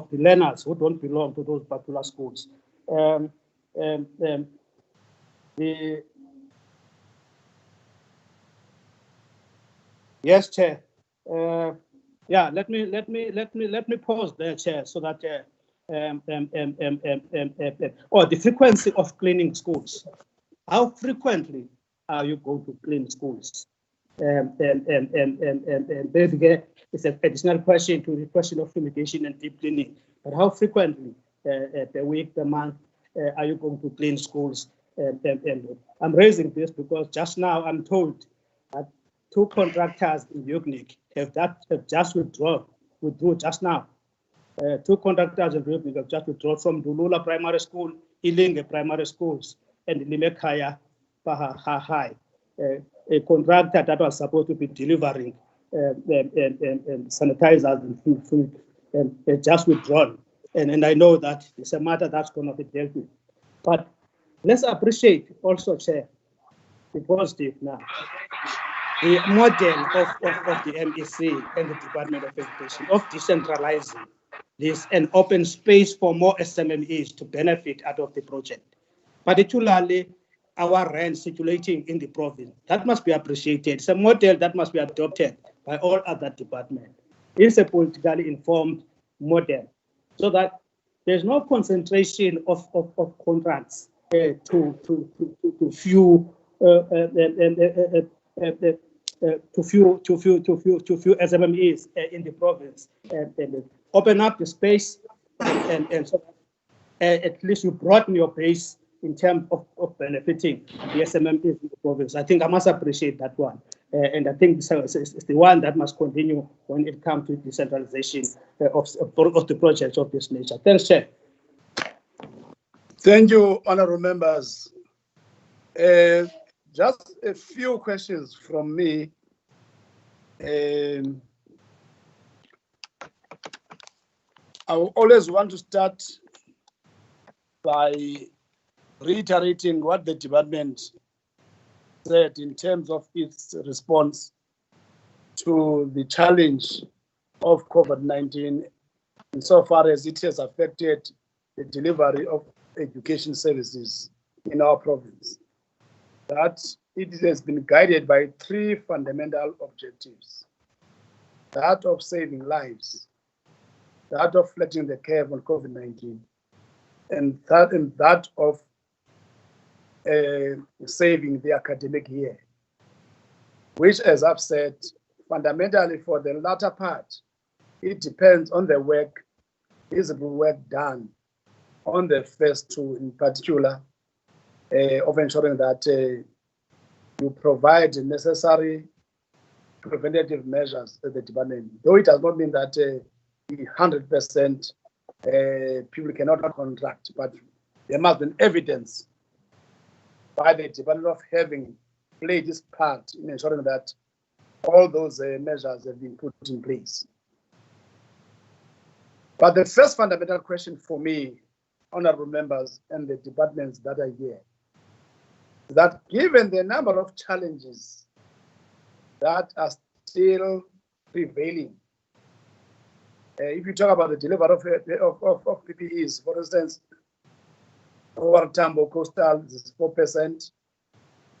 the learners who don't belong to those particular schools. The Yes, Chair. Yeah, let me pause there, Chair, so that the frequency of cleaning schools. How frequently are you going to clean schools? Basically, it's an additional question to the question of fumigation and deep cleaning. But how frequently, per week, per month, are you going to clean schools? I'm raising this because just now I'm told that 2 contractors in Yugnik have just withdrew just now. 2 contractors in Yugnik have just withdrawn from Dulula Primary School, Ilinge Primary Schools, and Limekaya High. A contractor that was supposed to be delivering sanitizers and food just withdrawn. And I know that it's a matter that's going to be dealt with. But let's appreciate also, Chair, the positive now. The model of the MEC and the Department of Education of decentralizing this and open space for more SMMEs to benefit out of the project, particularly our rent circulating in the province. That must be appreciated. It's a model that must be adopted by all other departments. It's a politically informed model so that there's no concentration of contracts to few SMMEs in the province, and open up the space, and so at least you broaden your base in terms of benefiting the SMMEs in the province. I think I must appreciate that one, and I think it's the one that must continue when it comes to decentralization of the projects of this nature. Thanks, Chair. Thank you, honorable members. Just a few questions from me. I always want to start by reiterating what the department said in terms of its response to the challenge of COVID-19 insofar as it has affected the delivery of education services in our province. That it has been guided by 3 fundamental objectives: that of saving lives, that of flattening the curve on COVID-19, and that of saving the academic year, which, as I've said, fundamentally for the latter part, it depends on the work, visible work done on the first 2 in particular, of ensuring that you provide the necessary preventative measures at the department. Though it does not mean that 100% people cannot contract, but there must be evidence by the department of having played this part in ensuring that all those measures have been put in place. But the first fundamental question for me, honorable members and the departments that are here, is that given the number of challenges that are still prevailing, if you talk about the delivery of PPEs, for instance, over Tambo Coastal is 4%,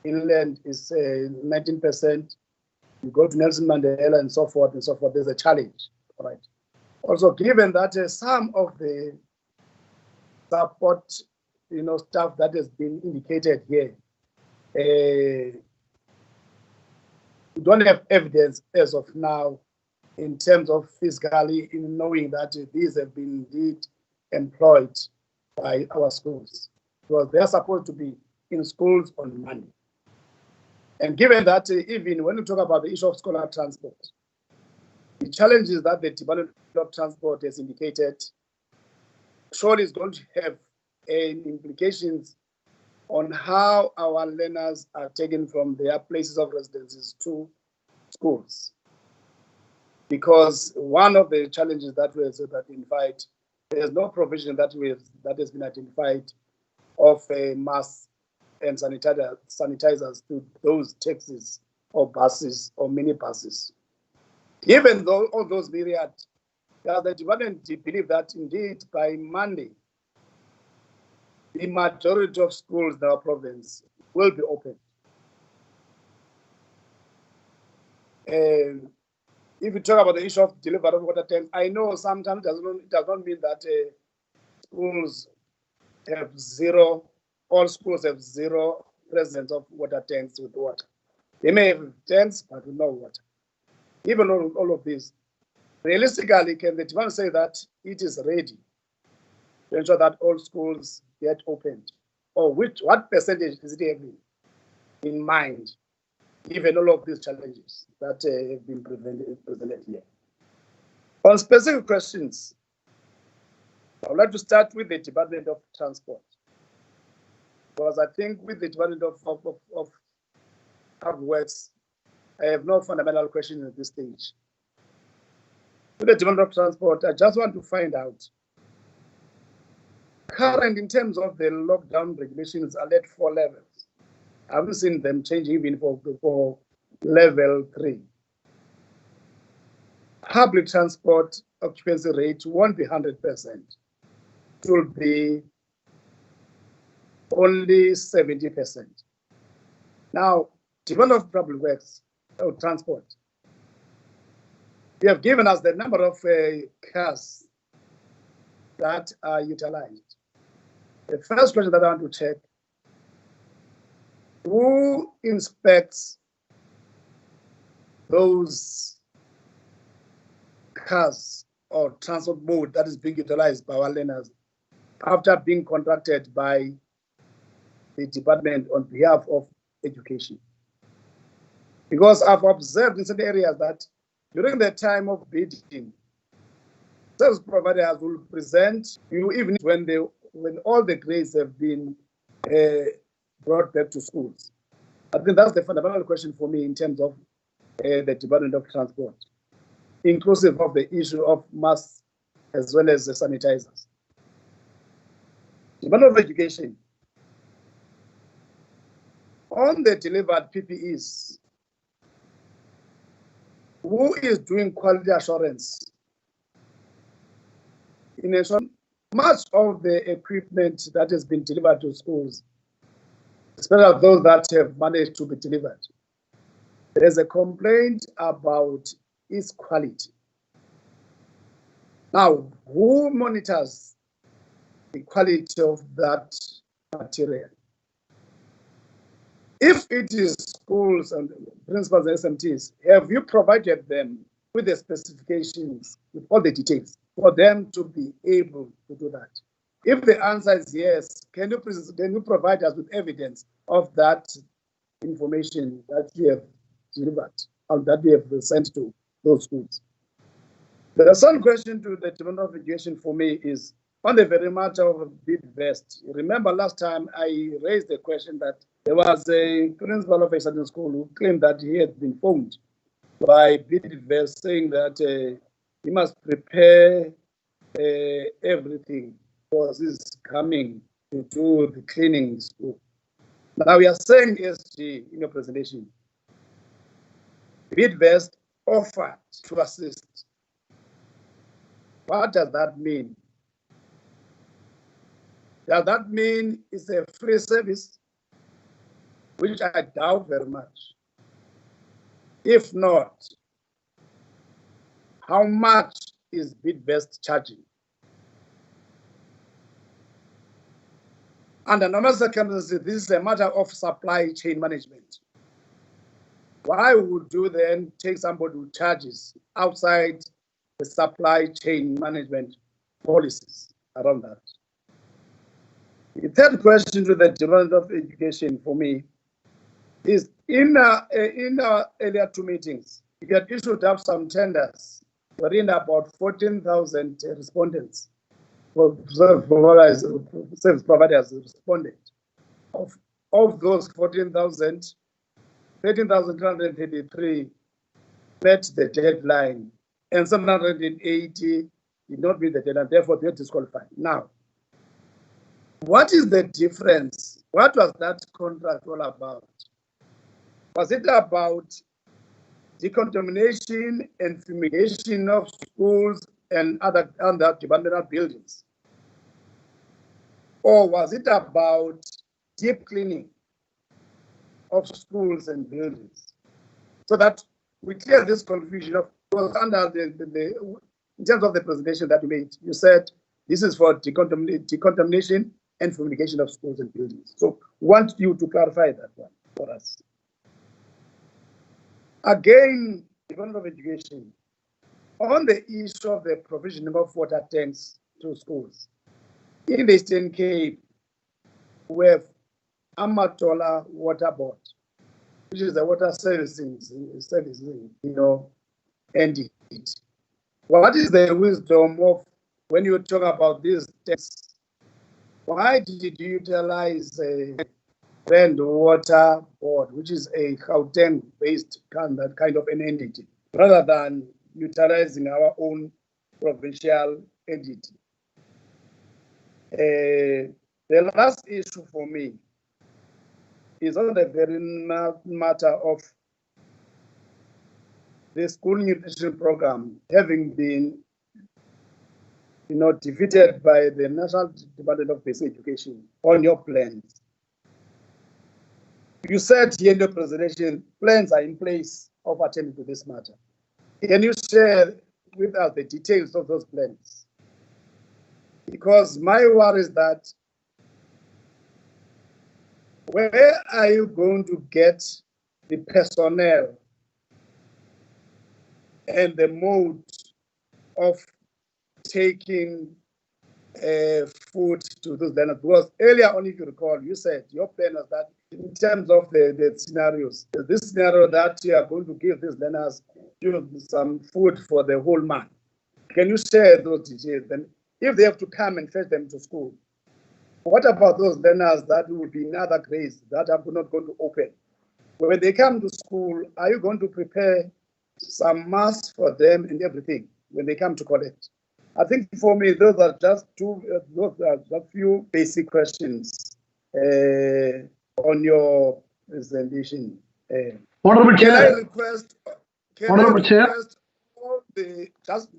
inland is 19%, you go to Nelson Mandela and so forth, there's a challenge, right? Also, given that some of the support, stuff that has been indicated here, we don't have evidence as of now in terms of physically in knowing that these have been indeed employed by our schools, because they're supposed to be in schools on Monday. And given that even when we talk about the issue of scholar transport, the challenges that the Department of Transport has indicated surely is going to have implications on how our learners are taken from their places of residences to schools. Because one of the challenges that we have identified, there's no provision that has been identified of masks and sanitizers to those taxis or buses or minibuses. Given all those myriad, the department believe that indeed by Monday, the majority of schools in our province will be open. If you talk about the issue of delivery of water tanks, I know sometimes it does not mean that schools have zero, all schools have zero presence of water tanks with water. They may have tanks, but with no water. Even all of this, realistically, can the department say that it is ready to ensure that all schools get opened? Or what percentage is it having in mind, given all of these challenges that have been presented here? On specific questions, I would like to start with the Department of Transport, because I think with the Department of Public Works, I have no fundamental questions at this stage. With the Department of Transport, I just want to find out, current in terms of the lockdown regulations are at 4 levels. I haven't seen them changing even for level 3. Public transport occupancy rate won't be 100%. It will be only 70%. Now, Department of Public Works or Transport, you have given us the number of cars that are utilized. The first question that I want to check, who inspects those cars or transport mode that is being utilized by our learners after being contracted by the department on behalf of education? Because I've observed in certain areas that during the time of bidding, service providers will present you even when all the grades have been brought back to schools. I think that's the fundamental question for me in terms of the Department of Transport, inclusive of the issue of masks as well as the sanitizers. Department of Education, on the delivered PPEs, who is doing quality assurance in ensuring much of the equipment that has been delivered to schools, especially those that have managed to be delivered? There's a complaint about its quality. Now, who monitors the quality of that material? If it is schools and principals and SMTs, have you provided them with the specifications, with all the details, for them to be able to do that? If the answer is yes, can you provide us with evidence of that information that you have delivered and that we have sent to those schools? The second question to the Department of Education for me is on the very matter of Bidvest. Remember last time I raised the question that there was a principal of a certain school who claimed that he had been phoned by Bidvest saying that he must prepare everything because he's coming to do the cleaning school. Now we are saying SG in your presentation, Bidvest offered to assist. What does that mean? Does that mean it's a free service? Which I doubt very much. If not, how much is Bidvest charging? Under normal circumstances, this is a matter of supply chain management. Why would you then take somebody who charges outside the supply chain management policies around that? The third question to the Department of Education for me is in our earlier 2 meetings, you had issued up some tenders wherein about 14,000 respondents for service providers responded. Of those 14,000, 13,233 met the deadline, and 780 did not meet the deadline, therefore they are disqualified. Now, what is the difference? What was that contract all about? Was it about decontamination and fumigation of schools and other departmental buildings? Or was it about deep cleaning of schools and buildings, so that we clear this confusion of under in terms of the presentation that you made. You said this is for decontamination and fumigation of schools and buildings. So want you to clarify that one for us. Again, Department of Education, on the issue of the provisioning of water tanks to schools. In the Eastern Cape, we have Amatola Water Board, which is the water servicing, entity. What is the wisdom of when you talk about these tanks? Why did you utilize a Rand Water Board, which is a Gauteng-based kind of an entity, rather than utilizing our own provincial entity? The last issue for me is on the very matter of the school nutrition program having been, defeated by the National Department of Basic Education on your plans. You said here in your presentation, plans are in place of attending to this matter. Can you share with us the details of those plans? Because my worry is that where are you going to get the personnel and the mode of taking food to those learners? Because earlier on, if you recall, you said your plan was that in terms of the scenarios, this scenario that you are going to give these learners some food for the whole month. Can you share those details? Then if they have to come and fetch them to school, what about those learners that will be in other grades that are not going to open? When they come to school, are you going to prepare some masks for them and everything when they come to collect? I think for me, those are just a few basic questions on your presentation. Honorable Can Chair. I request? Honorable Chair. All the,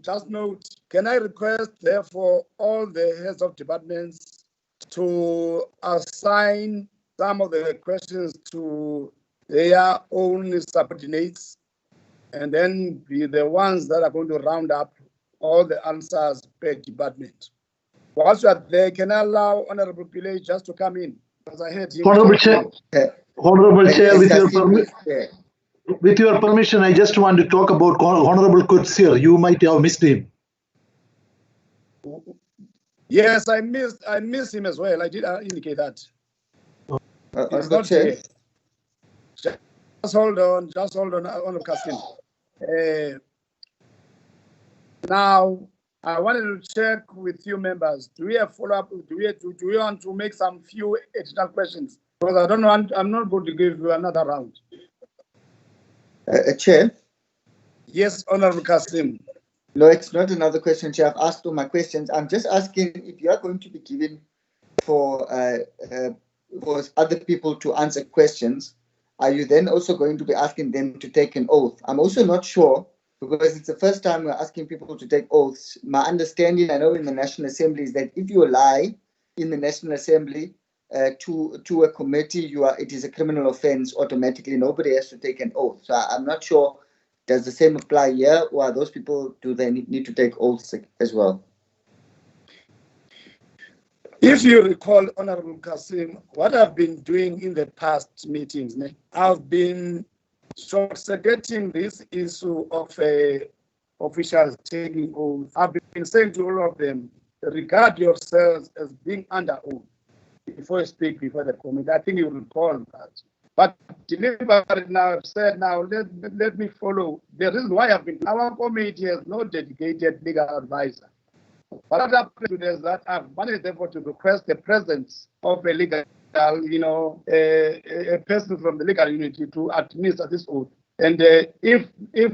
just note, can I request, therefore, all the heads of departments to assign some of the questions to their own subordinates, and then be the ones that are going to round up all the answers per department. Whilst you are there, can I allow Honorable Pillay just to come in? Because I heard him. Honorable Chair, with your permission, I just want to talk about Honorable Kutsir. You might have missed him. Yes, I missed him as well. I did indicate that. He's not here. Just hold on, Honorable Kasim. Now, I wanted to check with you members. Do we have follow-up? Do we want to make some few additional questions? Because I don't know, I'm not going to give you another round. Chair? Yes, Honorable Kasim. No, it's not another question, Chair. I've asked all my questions. I'm just asking if you are going to be given for other people to answer questions, are you then also going to be asking them to take an oath? I'm also not sure, because it's the first time we're asking people to take oaths. My understanding, I know in the National Assembly, is that if you lie in the National Assembly to a committee, it is a criminal offense automatically. Nobody has to take an oath. So I'm not sure, does the same apply here, or are those people, do they need to take oaths as well? If you recall, Honorable Kasim, what I've been doing in the past meetings, I've been short-circuiting this issue of officials taking oath. I've been saying to all of them, regard yourselves as being under oath before you speak before the committee. I think you will recall that. But deliberately now, I've said, now let me follow. The reason why our committee has no dedicated legal advisor. What I've done is that I've managed, therefore, to request the presence of a legal, a person from the legal unity to administer this oath. And if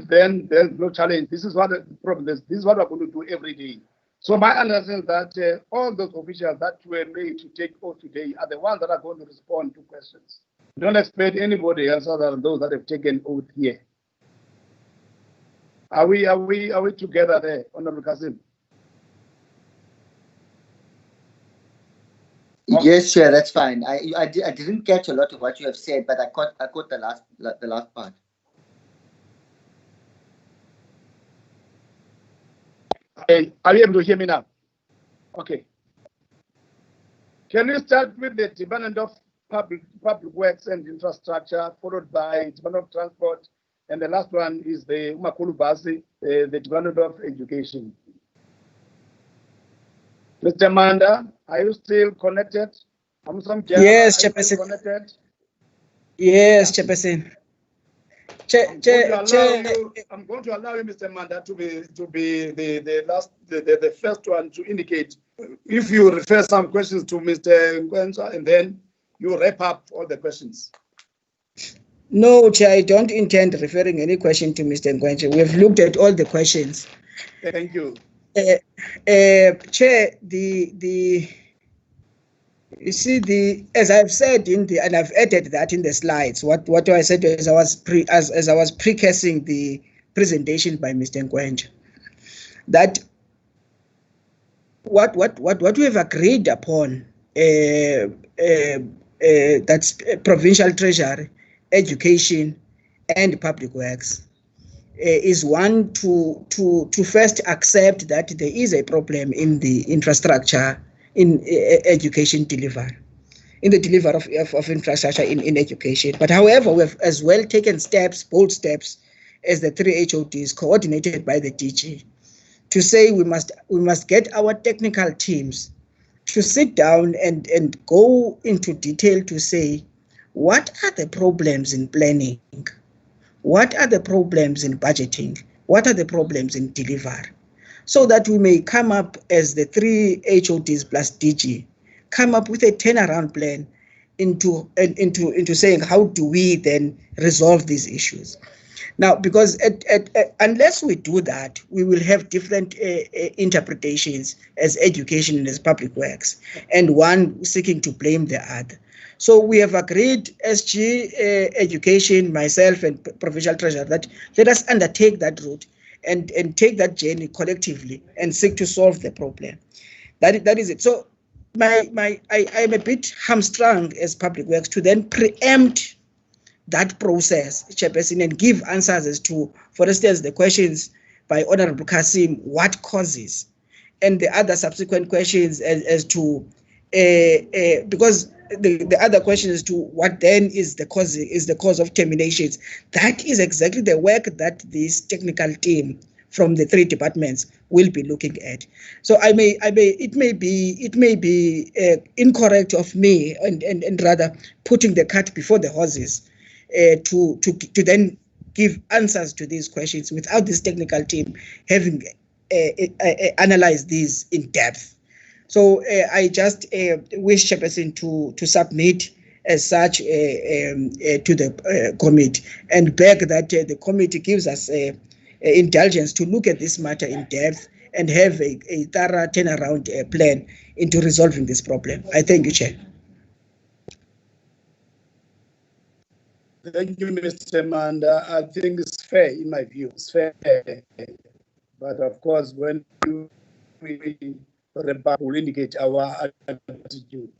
then there's no challenge, this is what the problem is. This is what we're going to do every day. So my understanding is that all those officials that were made to take oath today are the ones that are going to respond to questions. Don't expect anybody else other than those that have taken oath here. Are we together there, Honorable Kasim? Yes, Chair, that's fine. I didn't catch a lot of what you have said, but I caught the last part. Are you able to hear me now? Okay. Can we start with the Department of Public Works and Infrastructure, followed by Department of Transport, and the last one is the Umakulu Basi, the Department of Education. Mr. Manda, are you still connected? Yes, Chairperson. Yes, Chairperson. I'm going to allow you, Mr. Manda, to be the first one to indicate if you refer some questions to Mr. Nkwenja, and then you wrap up all the questions. No, Chair, I don't intend referring any question to Mr. Nkwenja. We've looked at all the questions. Thank you. Chair, you see, as I've said and I've added that in the slides, what I said as I was precasing the presentation by Mr. Nkwenja, that what we have agreed upon, that's provincial treasury, education, and public works, is one to first accept that there is a problem in the infrastructure in education delivery, in the delivery of infrastructure in education. But however, we have as well taken bold steps as the 3 HODs coordinated by the DG to say we must get our technical teams to sit down and go into detail to say, what are the problems in planning? What are the problems in budgeting? What are the problems in delivery? So that we may come up as the 3 HODs plus DG, come up with a turnaround plan into saying, how do we then resolve these issues? Now, because unless we do that, we will have different interpretations as education and as public works, and one seeking to blame the other. So we have agreed, SG, education, myself, and provincial treasurer, that let us undertake that route and take that journey collectively and seek to solve the problem. That is it. So I'm a bit hamstrung as public works to then preempt that process, Chairperson, and give answers as to, for instance, the questions by Honorable Kasim, what causes, and the other subsequent questions as to, because the other question as to what then is the cause of terminations. That is exactly the work that this technical team from the 3 departments will be looking at. So it may be incorrect of me and rather putting the cart before the horses to then give answers to these questions without this technical team having analyzed these in depth. So I just wish Chairperson to submit as such to the committee and beg that the committee gives us indulgence to look at this matter in depth and have a thorough turnaround plan into resolving this problem. I thank you, Chair. Thank you, Mr. Manda. I think it's fair, in my view. It's fair. But of course, when we will indicate our attitude.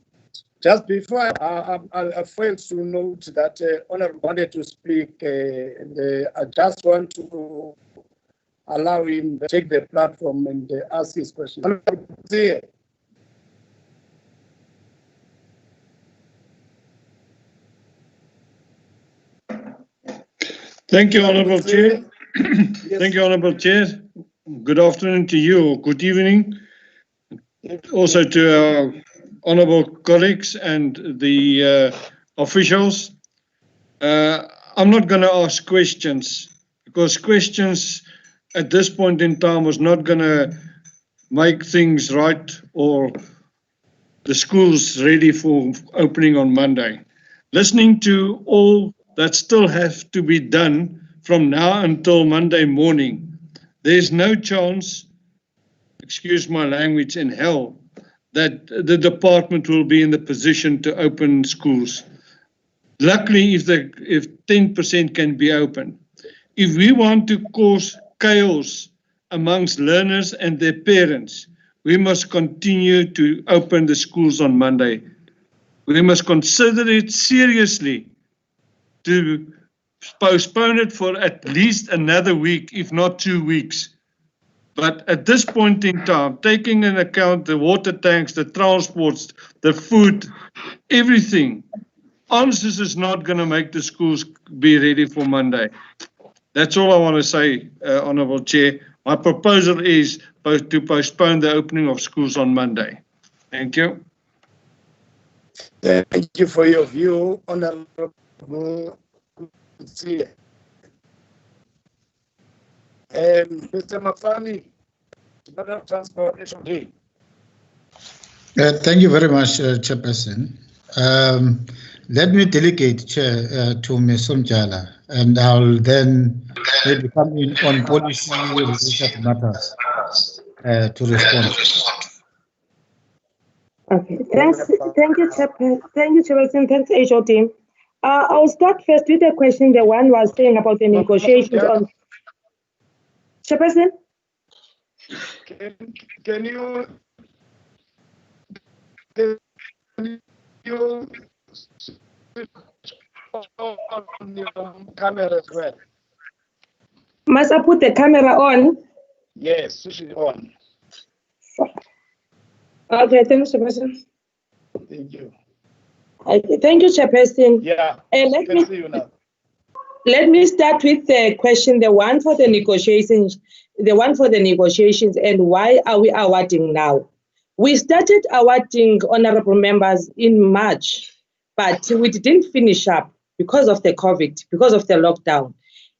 Just before I failed to note that Honorable wanted to speak, and I just want to allow him to take the platform and ask his question. Thank you, Honorable Chair. Thank you, Honorable Chair. Good afternoon to you, or good evening. Also to our honorable colleagues and the officials. I'm not going to ask questions because questions at this point in time was not going to make things right or the schools ready for opening on Monday. Listening to all that still have to be done from now until Monday morning, there's no chance, excuse my language, in hell that the department will be in the position to open schools. Luckily, if 10% can be open. If we want to cause chaos amongst learners and their parents, we must continue to open the schools on Monday. We must consider it seriously to postpone it for at least another week, if not 2 weeks. But at this point in time, taking into account the water tanks, the transports, the food, everything, answers is not going to make the schools be ready for Monday. That's all I want to say, Honourable Chair. My proposal is to postpone the opening of schools on Monday. Thank you. Thank you for your view, Honourable Mr. Mafani, Department of Transport, HOD. Thank you very much, Chairperson. Let me delegate, Chair, to Ms. Somjala, and I'll then maybe come in on policy-related matters to respond. Okay, thank you, Chairperson. Thanks, HOD. I'll start first with the question the one was saying about the negotiations on. Chairperson? Can you on your camera as well? Must I put the camera on? Yes, switch it on. Okay, thank you, Chairperson. Thank you. Okay, thank you, Chairperson. Yeah, see you now. Let me start with the question, the one for the negotiations, and why are we awarding now? We started awarding, honorable members, in March, but we didn't finish up because of the COVID, because of the lockdown.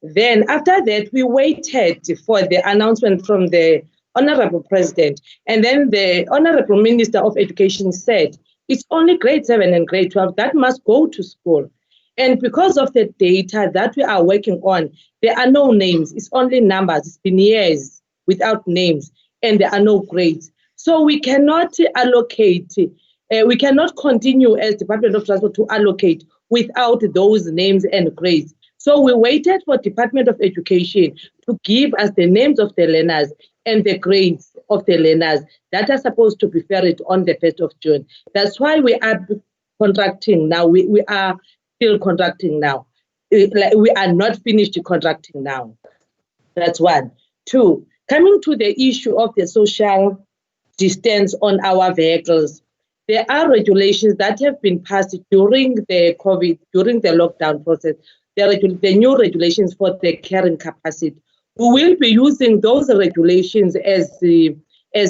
Then after that, we waited for the announcement from the Honorable President, and then the Honorable Minister of Education said, it's only grade 7 and grade 12 that must go to school. And because of the data that we are working on, there are no names, it's only numbers. It's been years without names, and there are no grades. So we cannot allocate, we cannot continue as Department of Transport to allocate without those names and grades. So we waited for Department of Education to give us the names of the learners and the grades of the learners that are supposed to be ferried on the 1st of June. That's why we are contracting now. We are still contracting now. We are not finished contracting now. That's one. Two, coming to the issue of the social distance on our vehicles, there are regulations that have been passed during the COVID, during the lockdown process, the new regulations for the carrying capacity. We will be using those regulations as the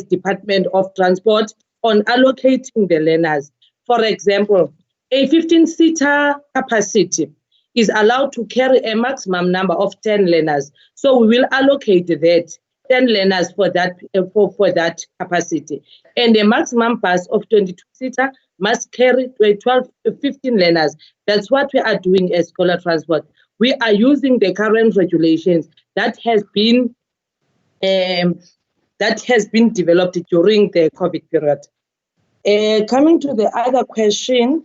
Department of Transport on allocating the learners. For example, a 15-seater capacity is allowed to carry a maximum number of 10 learners. So we will allocate that 10 learners for that capacity. And a maximum bus of 22-seater must carry 15 learners. That's what we are doing as Scholar Transport. We are using the current regulations that has been developed during the COVID period. Coming to the other question,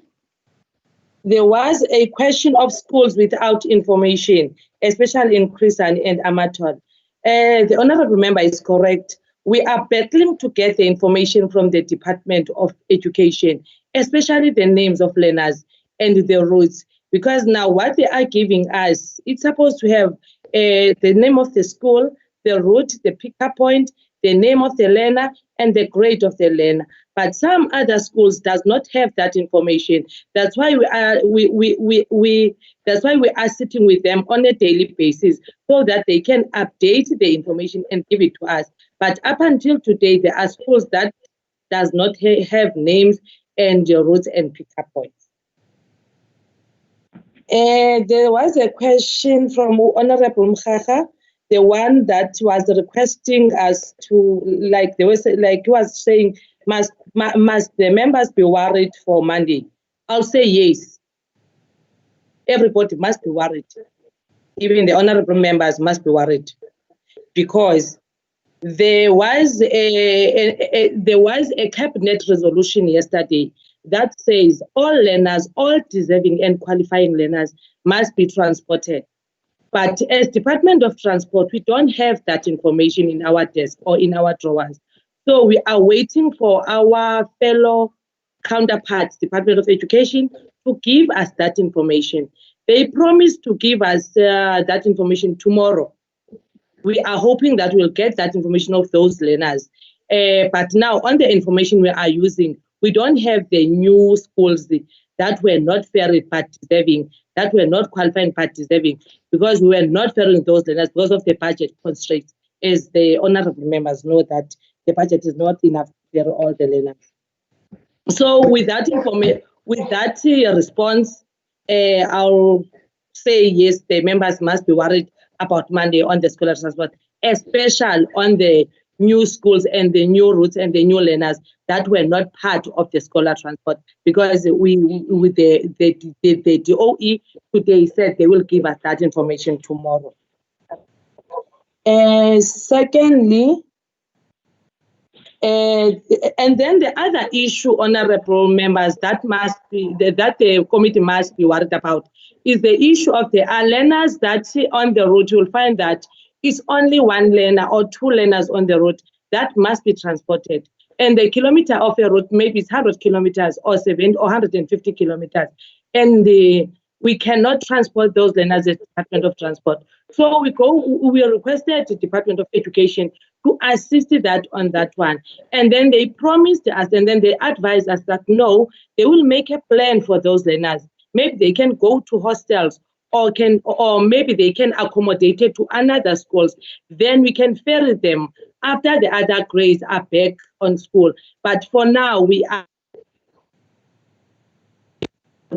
there was a question of schools without information, especially in Chris and Amateur. The honorable member is correct. We are battling to get the information from the Department of Education, especially the names of learners and the routes, because now what they are giving us, it's supposed to have the name of the school, the route, the pickup point, the name of the learner, and the grade of the learner. But some other schools does not have that information. That's why that's why we are sitting with them on a daily basis so that they can update the information and give it to us. But up until today, there are schools that does not have names and routes and pickup points. There was a question from Honorable Mkhaga, the one that was requesting us to, he was saying, must the members be worried for Monday? I'll say yes. Everybody must be worried. Even the honorable members must be worried, because there was a cabinet resolution yesterday that says all learners, all deserving and qualifying learners must be transported. But as Department of Transport, we don't have that information in our desk or in our drawers. So we are waiting for our fellow counterparts, Department of Education, to give us that information. They promised to give us that information tomorrow. We are hoping that we'll get that information of those learners. But now on the information we are using, we don't have the new schools that were not fairly part deserving, that were not qualifying part deserving, because we were not fairing those learners because of the budget constraints. As the honorable members know that the budget is not enough to fair all the learners. So with that information, with that response, I'll say yes, the members must be worried about Monday on the scholar transport, especially on the new schools and the new routes and the new learners that were not part of the scholar transport, because with the DOE today said they will give us that information tomorrow. Secondly, and then the other issue, honorable members, that the committee must be worried about is the issue of the learners that on the road. You will find that it's only one learner or two learners on the road that must be transported. And the kilometer of a road maybe is 100 kilometers or 70 or 150 kilometers. And we cannot transport those learners as Department of Transport. So we requested the Department of Education to assist that on that one. And then they promised us, and then they advised us that no, they will make a plan for those learners. Maybe they can go to hostels, or maybe they can accommodate it to another schools. Then we can ferry them after the other grades are back on school. But for now, we are.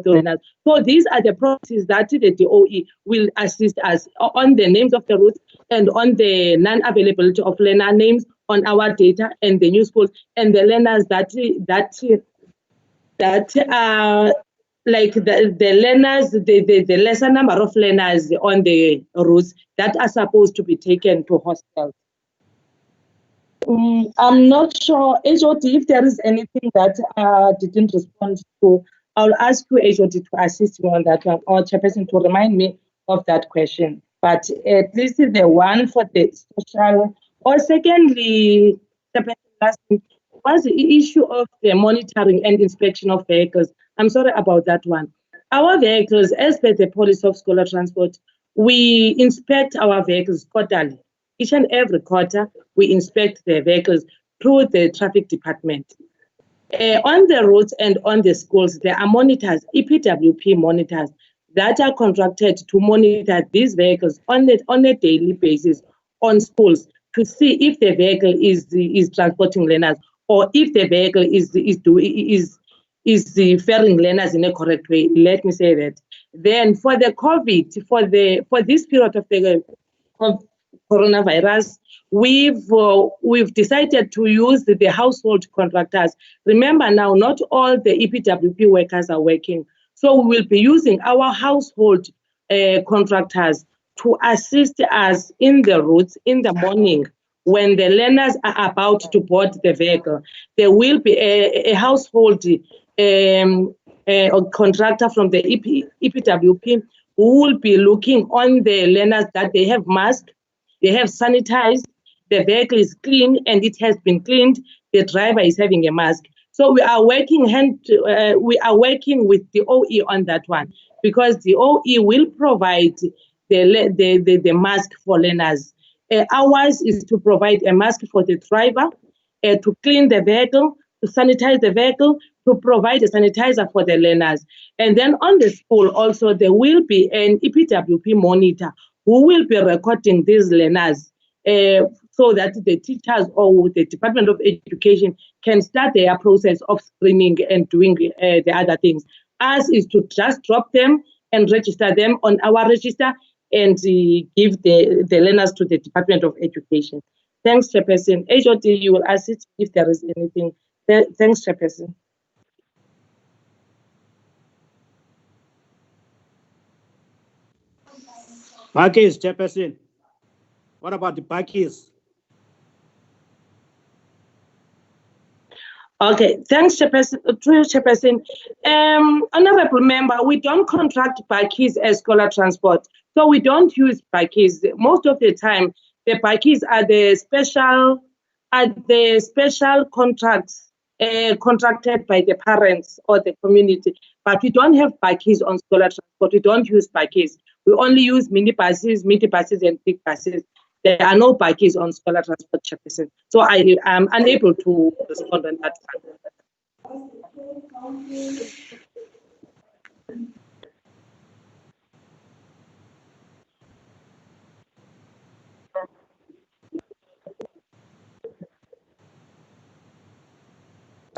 So these are the processes that the DOE will assist us on the names of the routes and on the non-availability of learner names on our data and the new schools and the learners that are like the learners, the lesser number of learners on the routes that are supposed to be taken to hostels. I'm not sure, HOD, if there is anything that didn't respond to. I'll ask you, HOD, to assist me on that one, or Chairperson to remind me of that question. But at least the one for the social. Or secondly, Chairperson, was the issue of the monitoring and inspection of vehicles. I'm sorry about that one. Our vehicles, as per the policy of scholar transport, we inspect our vehicles quarterly. Each and every quarter, we inspect the vehicles through the traffic department. On the roads and on the schools, there are monitors, EPWP monitors, that are contracted to monitor these vehicles on a daily basis on schools to see if the vehicle is transporting learners or if the vehicle is ferrying learners in a correct way. Let me say that. Then for the COVID, for this period of the coronavirus, we've decided to use the household contractors. Remember now, not all the EPWP workers are working. So we will be using our household contractors to assist us in the routes in the morning when the learners are about to board the vehicle. There will be a household contractor from the EPWP who will be looking on the learners that they have masks, they have sanitized, the vehicle is clean and it has been cleaned, the driver is having a mask. So we are working with the OE on that one, because the OE will provide the mask for learners. Ours is to provide a mask for the driver, to clean the vehicle, to sanitize the vehicle, to provide a sanitizer for the learners. And then on the school also, there will be an EPWP monitor who will be recording these learners so that the teachers or the Department of Education can start their process of screening and doing the other things. Ours is to just drop them and register them on our register and give the learners to the Department of Education. Thanks, Chairperson. HOD, you will assist if there is anything. Thanks, Chairperson. Bakkies, Chairperson. What about the Bakkies? Okay, thanks, Chairperson. Honorable member, we don't contract Bakkies as scholar transport, so we don't use Bakkies. Most of the time, the Bakkies are the special contracts contracted by the parents or the community. But we don't have bakkies on scholar transport. We don't use bakkies. We only use minibuses, and big buses. There are no bakkies on scholar transport, Chairperson. So I am unable to respond on that one.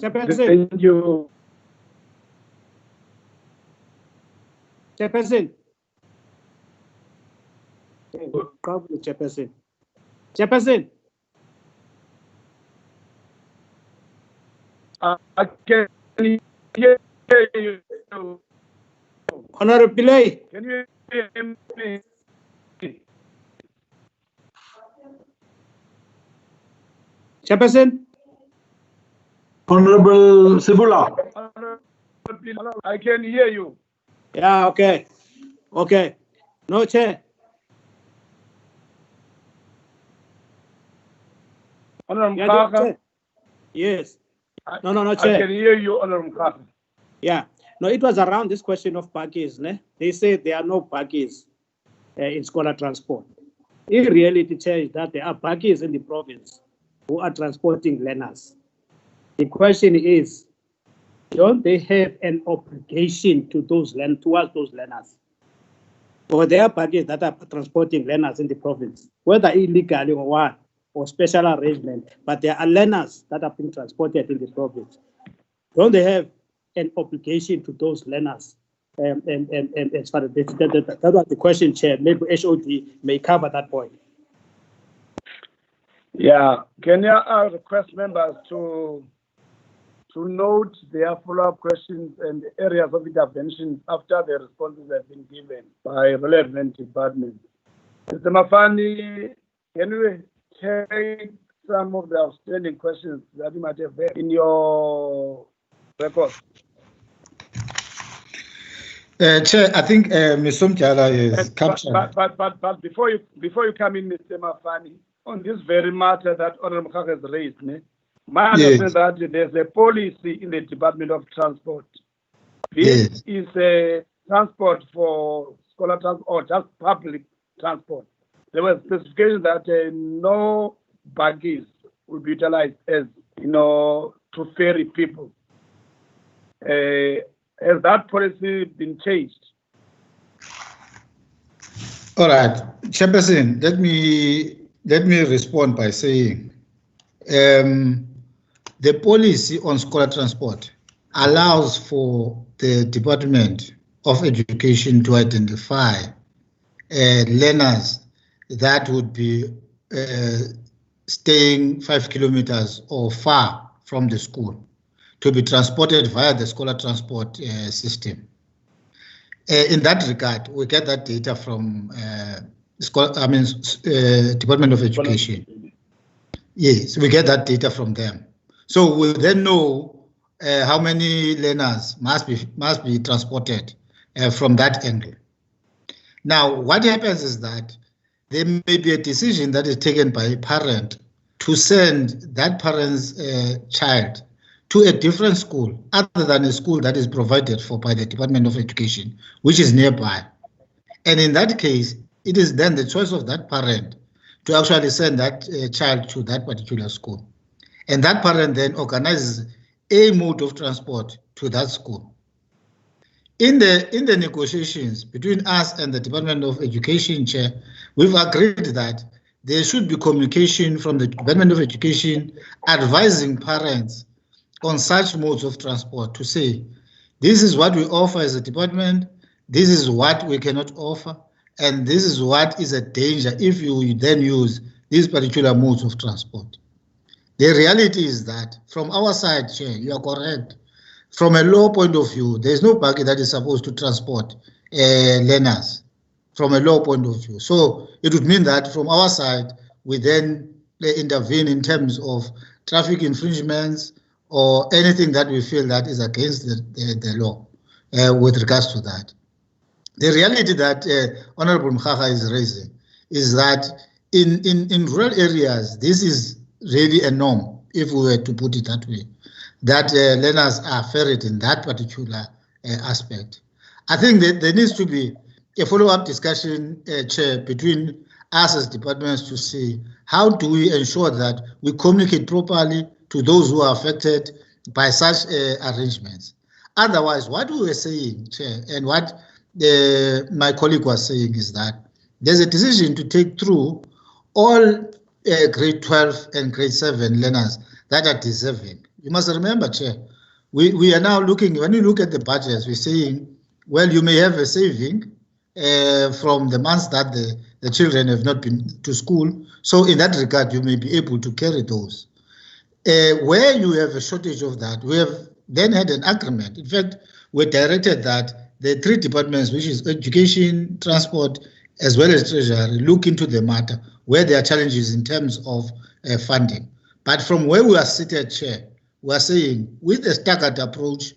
Chairperson. Thank you. Chairperson. Probably Chairperson. Chairperson. I can hear you. Honorable Pillay. Can you hear me? Chairperson. Honorable Sibula. I can hear you. Yeah, okay. Okay. No, Chair. Honorable Yeah, Mkhaka. Chair. Yes. No, I Chair. can hear you, Honorable Mkhaka. Yeah. No, it was around this question of bakkies. Ne? They said there are no bakkies in scholar transport. In reality, Chair, is that there are bakkies in the province who are transporting learners. The question is, don't they have an obligation to towards those learners? Or there are bakkies that are transporting learners in the province, whether illegally or what, or special arrangement, but there are learners that are being transported in the province. Don't they have an obligation to those learners? And as far as that was the question, Chair. Maybe HOD may cover that point. Yeah, can you request members to note their follow-up questions and areas of intervention after the responses have been given by relevant departments? Mr. Mafani, can we take some of the outstanding questions that you might have had in your record? Chair, I think Ms. Somtyala is captured. But before you come in, Mr. Mafani, on this very matter that Honorable Mkhaka has raised, my understanding that there's a policy in the Department of Transport. This is a transport for scholar transport or just public transport. There was specification that no bakkies will be utilized as, to ferry people. Has that policy been changed? All right, Chairperson, let me respond by saying the policy on scholar transport allows for the Department of Education to identify learners that would be staying 5 kilometers or far from the school to be transported via the scholar transport system. In that regard, we get that data from Department of Education. Yes, we get that data from them. So we then know how many learners must be transported from that angle. Now, what happens is that there may be a decision that is taken by a parent to send that parent's child to a different school other than a school that is provided for by the Department of Education, which is nearby. And in that case, it is then the choice of that parent to actually send that child to that particular school. And that parent then organizes a mode of transport to that school. In the negotiations between us and the Department of Education, Chair, we've agreed that there should be communication from the Department of Education advising parents on such modes of transport to say, this is what we offer as a department, this is what we cannot offer, and this is what is a danger if you then use these particular modes of transport. The reality is that from our side, Chair, you are correct. From a law point of view, there is no bakkie that is supposed to transport learners from a law point of view. So it would mean that from our side, we then intervene in terms of traffic infringements or anything that we feel that is against the law with regards to that. The reality that Honorable Mkhaka is raising is that in rural areas, this is really a norm, if we were to put it that way. that learners are ferried in that particular aspect. I think that there needs to be a follow-up discussion, Chair, between us as departments to see how do we ensure that we communicate properly to those who are affected by such arrangements. Otherwise, what we were saying, Chair, and what my colleague was saying is that there's a decision to take through all grade 12 and grade 7 learners that are deserving. You must remember, Chair, we are now looking, when you look at the budgets, we're saying, well, you may have a saving from the months that the children have not been to school. So in that regard, you may be able to carry those. Where you have a shortage of that, we have then had an agreement. In fact, we directed that the 3 departments, which is education, transport, as well as treasury, look into the matter where there are challenges in terms of funding. But from where we are seated, Chair, we are saying with a staggered approach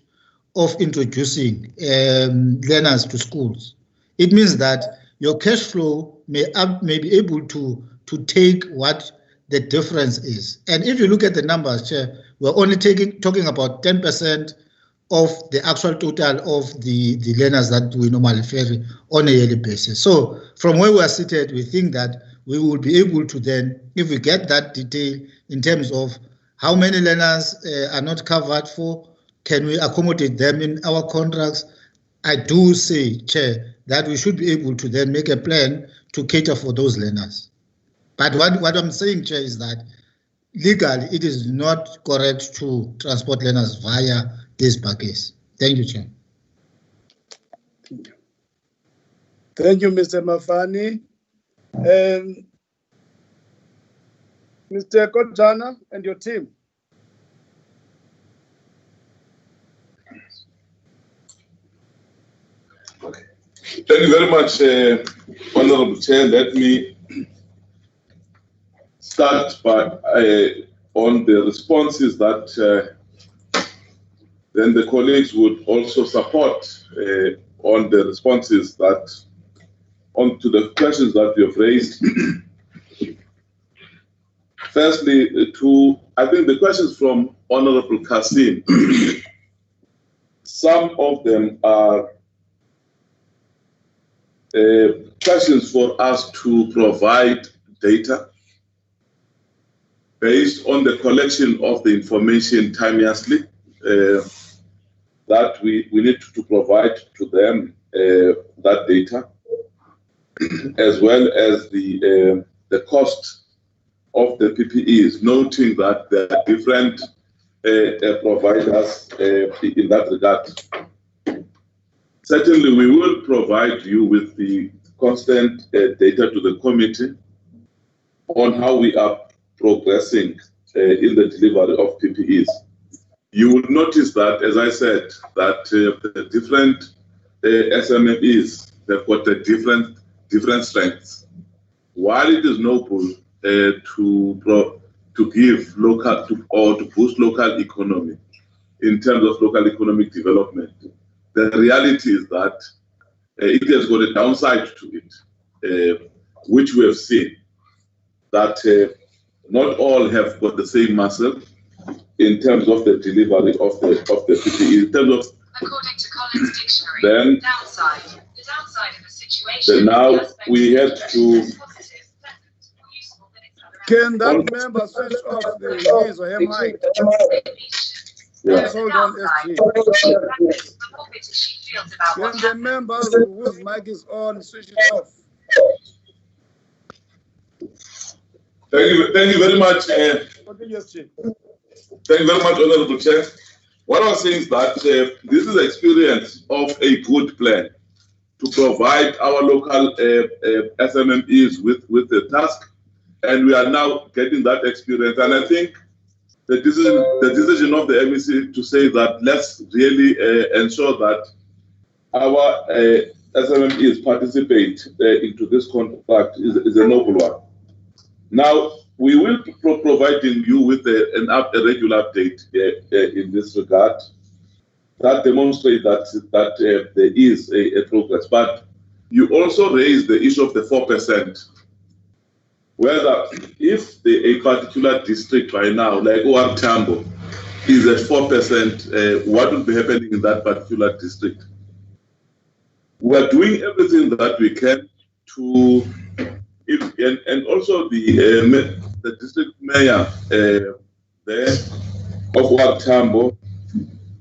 of introducing learners to schools, it means that your cash flow may be able to take what the difference is. And if you look at the numbers, Chair, we're only talking about 10% of the actual total of the learners that we normally ferry on a yearly basis. So from where we are seated, we think that we will be able to then, if we get that detail in terms of how many learners are not covered for, can we accommodate them in our contracts? I do say, Chair, that we should be able to then make a plan to cater for those learners. But what I'm saying, Chair, is that legally it is not correct to transport learners via these buckets. Thank you, Chair. Thank you, Mr. Mafani. And Mr. Kotjana and your team. Thank you very much, Honorable Chair. Let me start by on the responses that then the colleagues would also support on the responses that on to the questions that you have raised. Firstly, I think the questions from Honorable Kasim, some of them are questions for us to provide data based on the collection of the information timeously that we need to provide to them that data, as well as the cost of the PPEs, noting that there are different providers in that regard. Certainly, we will provide you with the constant data to the committee on how we are progressing in the delivery of PPEs. You will notice that, as I said, that the different SMMEs, they've got a different strengths. While it is noble to give local or to boost local economy in terms of local economic development, the reality is that it has got a downside to it, which we have seen, that not all have got the same muscle in terms of the delivery of the PPE. In terms of, according to Collins Dictionary, then, the downside of a situation. then now we have to. Can that member switch off his or her mic? Yeah. Hold on, SG. Can the member whose mic is on switch it off? Thank you very much. Thank you very much, Honorable Chair. What I was saying is that this is the experience of a good plan to provide our local SMMEs with the task, and we are now getting that experience. And I think the decision of the MEC to say that let's really ensure that our SMMEs participate into this contract is a noble one. Now, we will be providing you with a regular update in this regard that demonstrates that there is a progress. But you also raised the issue of the 4%, whether if a particular district right now, like OR Tambo, is at 4%, what will be happening in that particular district? We are doing everything that we can to, and also the district mayor there of Waktambo,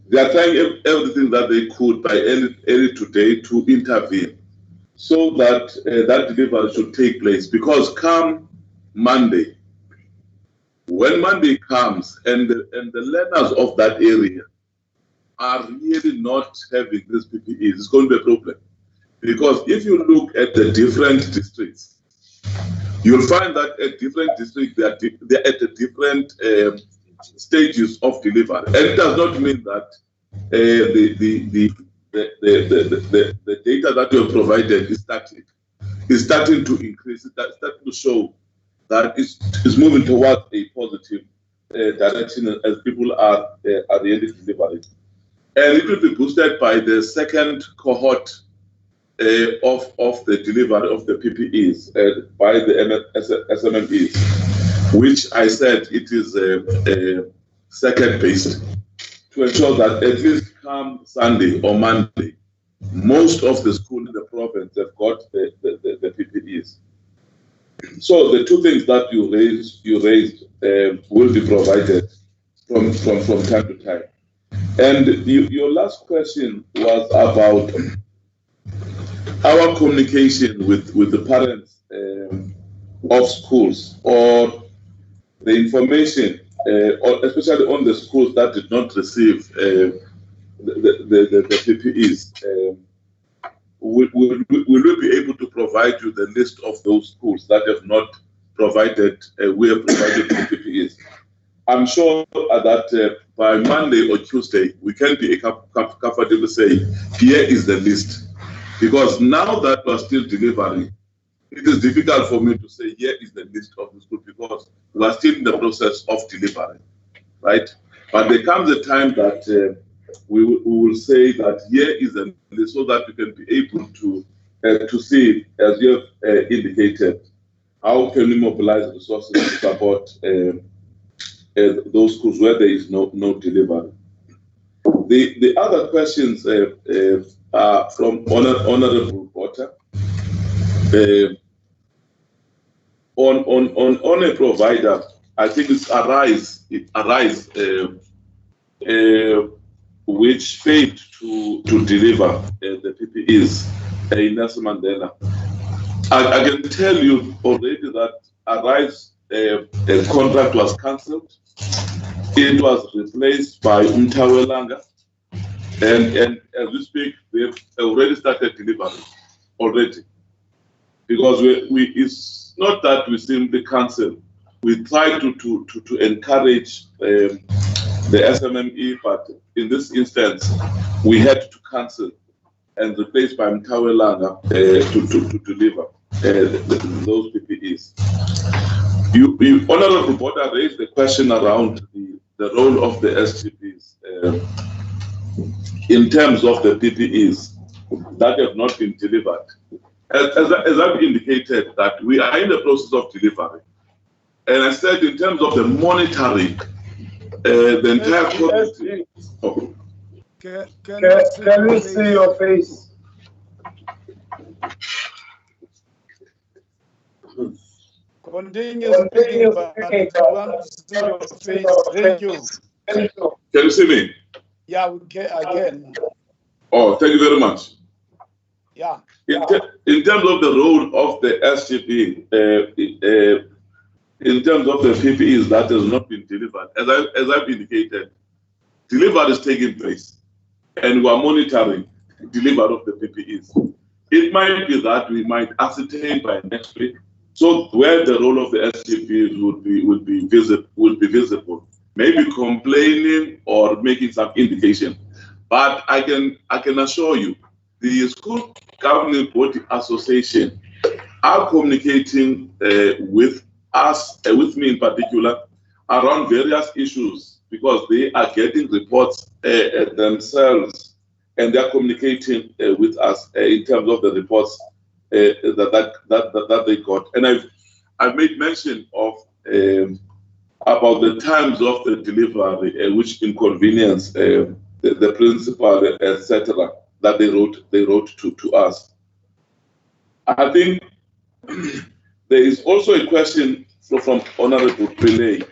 they are trying everything that they could by early today to intervene so that that delivery should take place. Because come Monday, when Monday comes and the learners of that area are really not having this PPE, it's going to be a problem. Because if you look at the different districts, you'll find that at different districts, they're at the different stages of delivery. And it does not mean that the data that you have provided is static. It's starting to increase. It's starting to show that it's moving towards a positive direction as people are really delivering. And it will be boosted by the second cohort of the delivery of the PPEs by the SMMEs, which I said it is second-based, to ensure that at least come Sunday or Monday, most of the schools in the province have got the PPEs. So the two things that you raised will be provided from time to time. And your last question was about our communication with the parents of schools, or the information, or especially on the schools that did not receive the PPEs. Will we be able to provide you the list of those schools that have not provided, we have provided the PPEs? I'm sure that by Monday or Tuesday, we can be comfortable saying, here is the list. Because now that we're still delivering, it is difficult for me to say, here is the list of the schools, because we are still in the process of delivering, right? But there comes a time that we will say that here is a list, so that we can be able to see, as you have indicated, how can we mobilize resources to support those schools where there is no delivery. The other questions are from Honorable Potter. On a provider, I think it's Arise which failed to deliver the PPEs in Nelson Mandela. I can tell you already that Arise contract was cancelled. It was replaced by Umtawelanga, and as we speak, they've already started delivering already. Because it's not that we simply cancel. We try to encourage the SMME, but in this instance, we had to cancel and replace by Mtawelanga to deliver those PPEs. You Honorable Potter raised the question around the role of the SGPs in terms of the PPEs that have not been delivered. As I've indicated, that we are in the process of delivery. And I said in terms of the monitoring, the entire community. Oh. Can we see your face? Continue speaking, but I want to see your face. Thank you. Can you see me? Yeah, we can again. Oh, thank you very much. Yeah. In terms of the role of the SGP, in terms of the PPEs that has not been delivered, as I've indicated, delivery is taking place, and we are monitoring delivery of the PPEs. It might be that we might ascertain by next week, so where the role of the SGPs would be visible, maybe complaining or making some indication. But I can assure you, the School Governing Body Association are communicating with us, with me in particular, around various issues, because they are getting reports themselves, and they are communicating with us in terms of the reports that they got. And I've made mention of about the times of the delivery, which inconvenience the principal, etc., that they wrote to us. I think there is also a question from Honorable Pillay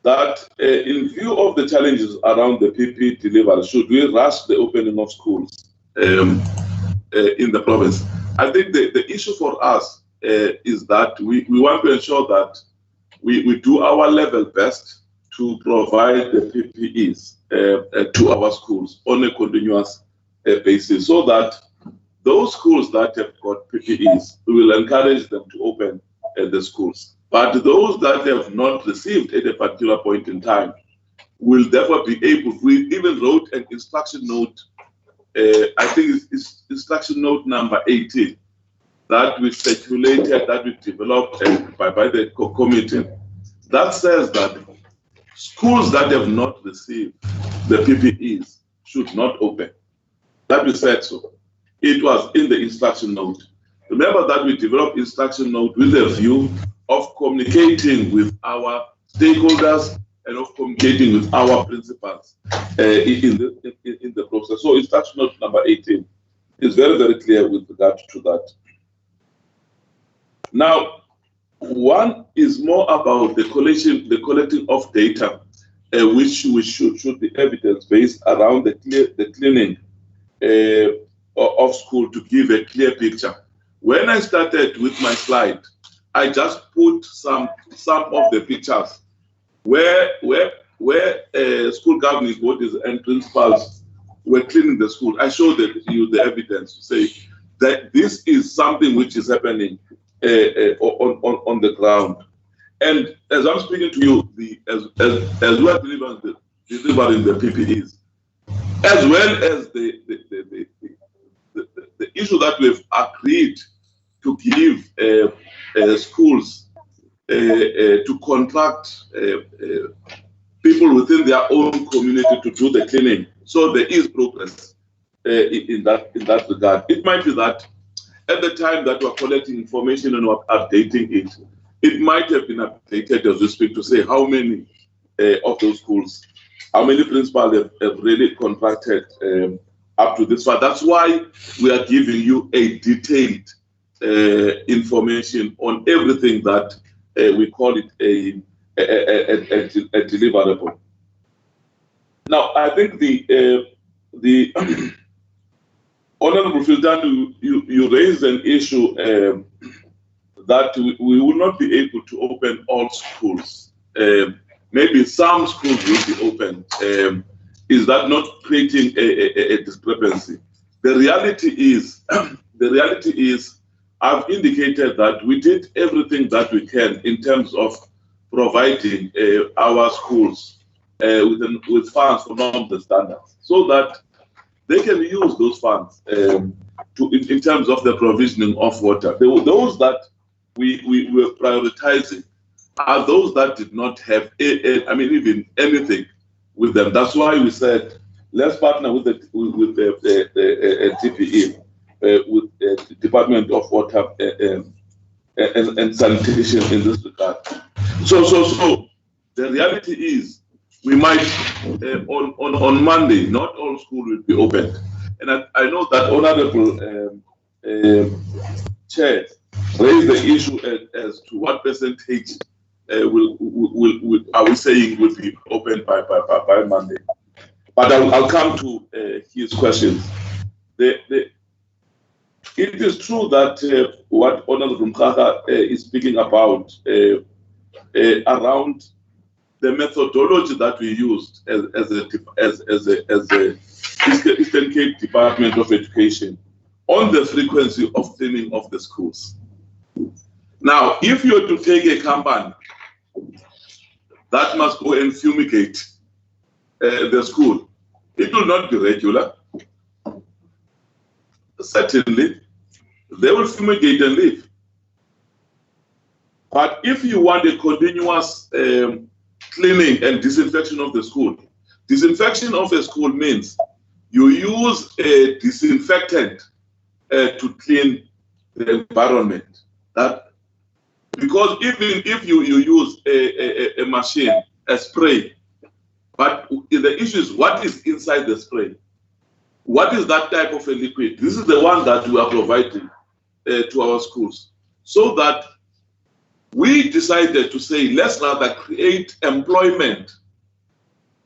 that in view of the challenges around the PPE delivery, should we rush the opening of schools in the province? I think the issue for us is that we want to ensure that we do our level best to provide the PPEs to our schools on a continuous basis, so that those schools that have got PPEs, we will encourage them to open the schools. But those that have not received at a particular point in time will therefore be able, we even wrote an instruction note, I think it's instruction note number 18, that we circulated, that we developed by the committee, that says that schools that have not received the PPEs should not open. That we said so. It was in the instruction note. Remember that we developed instruction note with a view of communicating with our stakeholders and of communicating with our principals in the process. So instruction note number 18 is very, very clear with regard to that. Now, one is more about the collecting of data, which should be evidence-based around the cleaning of school to give a clear picture. When I started with my slide, I just put some of the pictures where school governing bodies and principals were cleaning the school. I showed you the evidence to say that this is something which is happening on the ground. And as I'm speaking to you, as we are delivering the PPEs, as well as the issue that we've agreed to give schools to contract people within their own community to do the cleaning. So there is progress in that regard. It might be that at the time that we're collecting information and we're updating it, it might have been updated as we speak to say how many of those schools, how many principals have really contracted up to this far. That's why we are giving you a detailed information on everything that we call it a deliverable. Now, I think the Honorable Fildan, you raised an issue that we will not be able to open all schools. Maybe some schools will be open. Is that not creating a discrepancy? The reality is, I've indicated that we did everything that we can in terms of providing our schools with funds for normal standards, so that they can use those funds in terms of the provisioning of water. Those that we were prioritizing are those that did not have, even anything with them. That's why we said, let's partner with the TPE, with the Department of Water and Sanitation in this regard. So the reality is, we might on Monday, not all schools will be opened, and I know that Honourable Chair raised the issue as to what percentage are we saying will be opened by Monday. But I'll come to his questions. It is true that what Honourable Mkaka is speaking about around the methodology that we used as a Eastern Cape Department of Education on the frequency of cleaning of the schools. Now, if you were to take a company that must go and fumigate the school, it will not be regular. Certainly, they will fumigate and leave. But if you want a continuous cleaning and disinfection of the school, disinfection of a school means you use a disinfectant to clean the environment. Because even if you use a machine, a spray, but the issue is what is inside the spray? What is that type of a liquid? This is the one that we are providing to our schools. So that we decided to say, let's rather create employment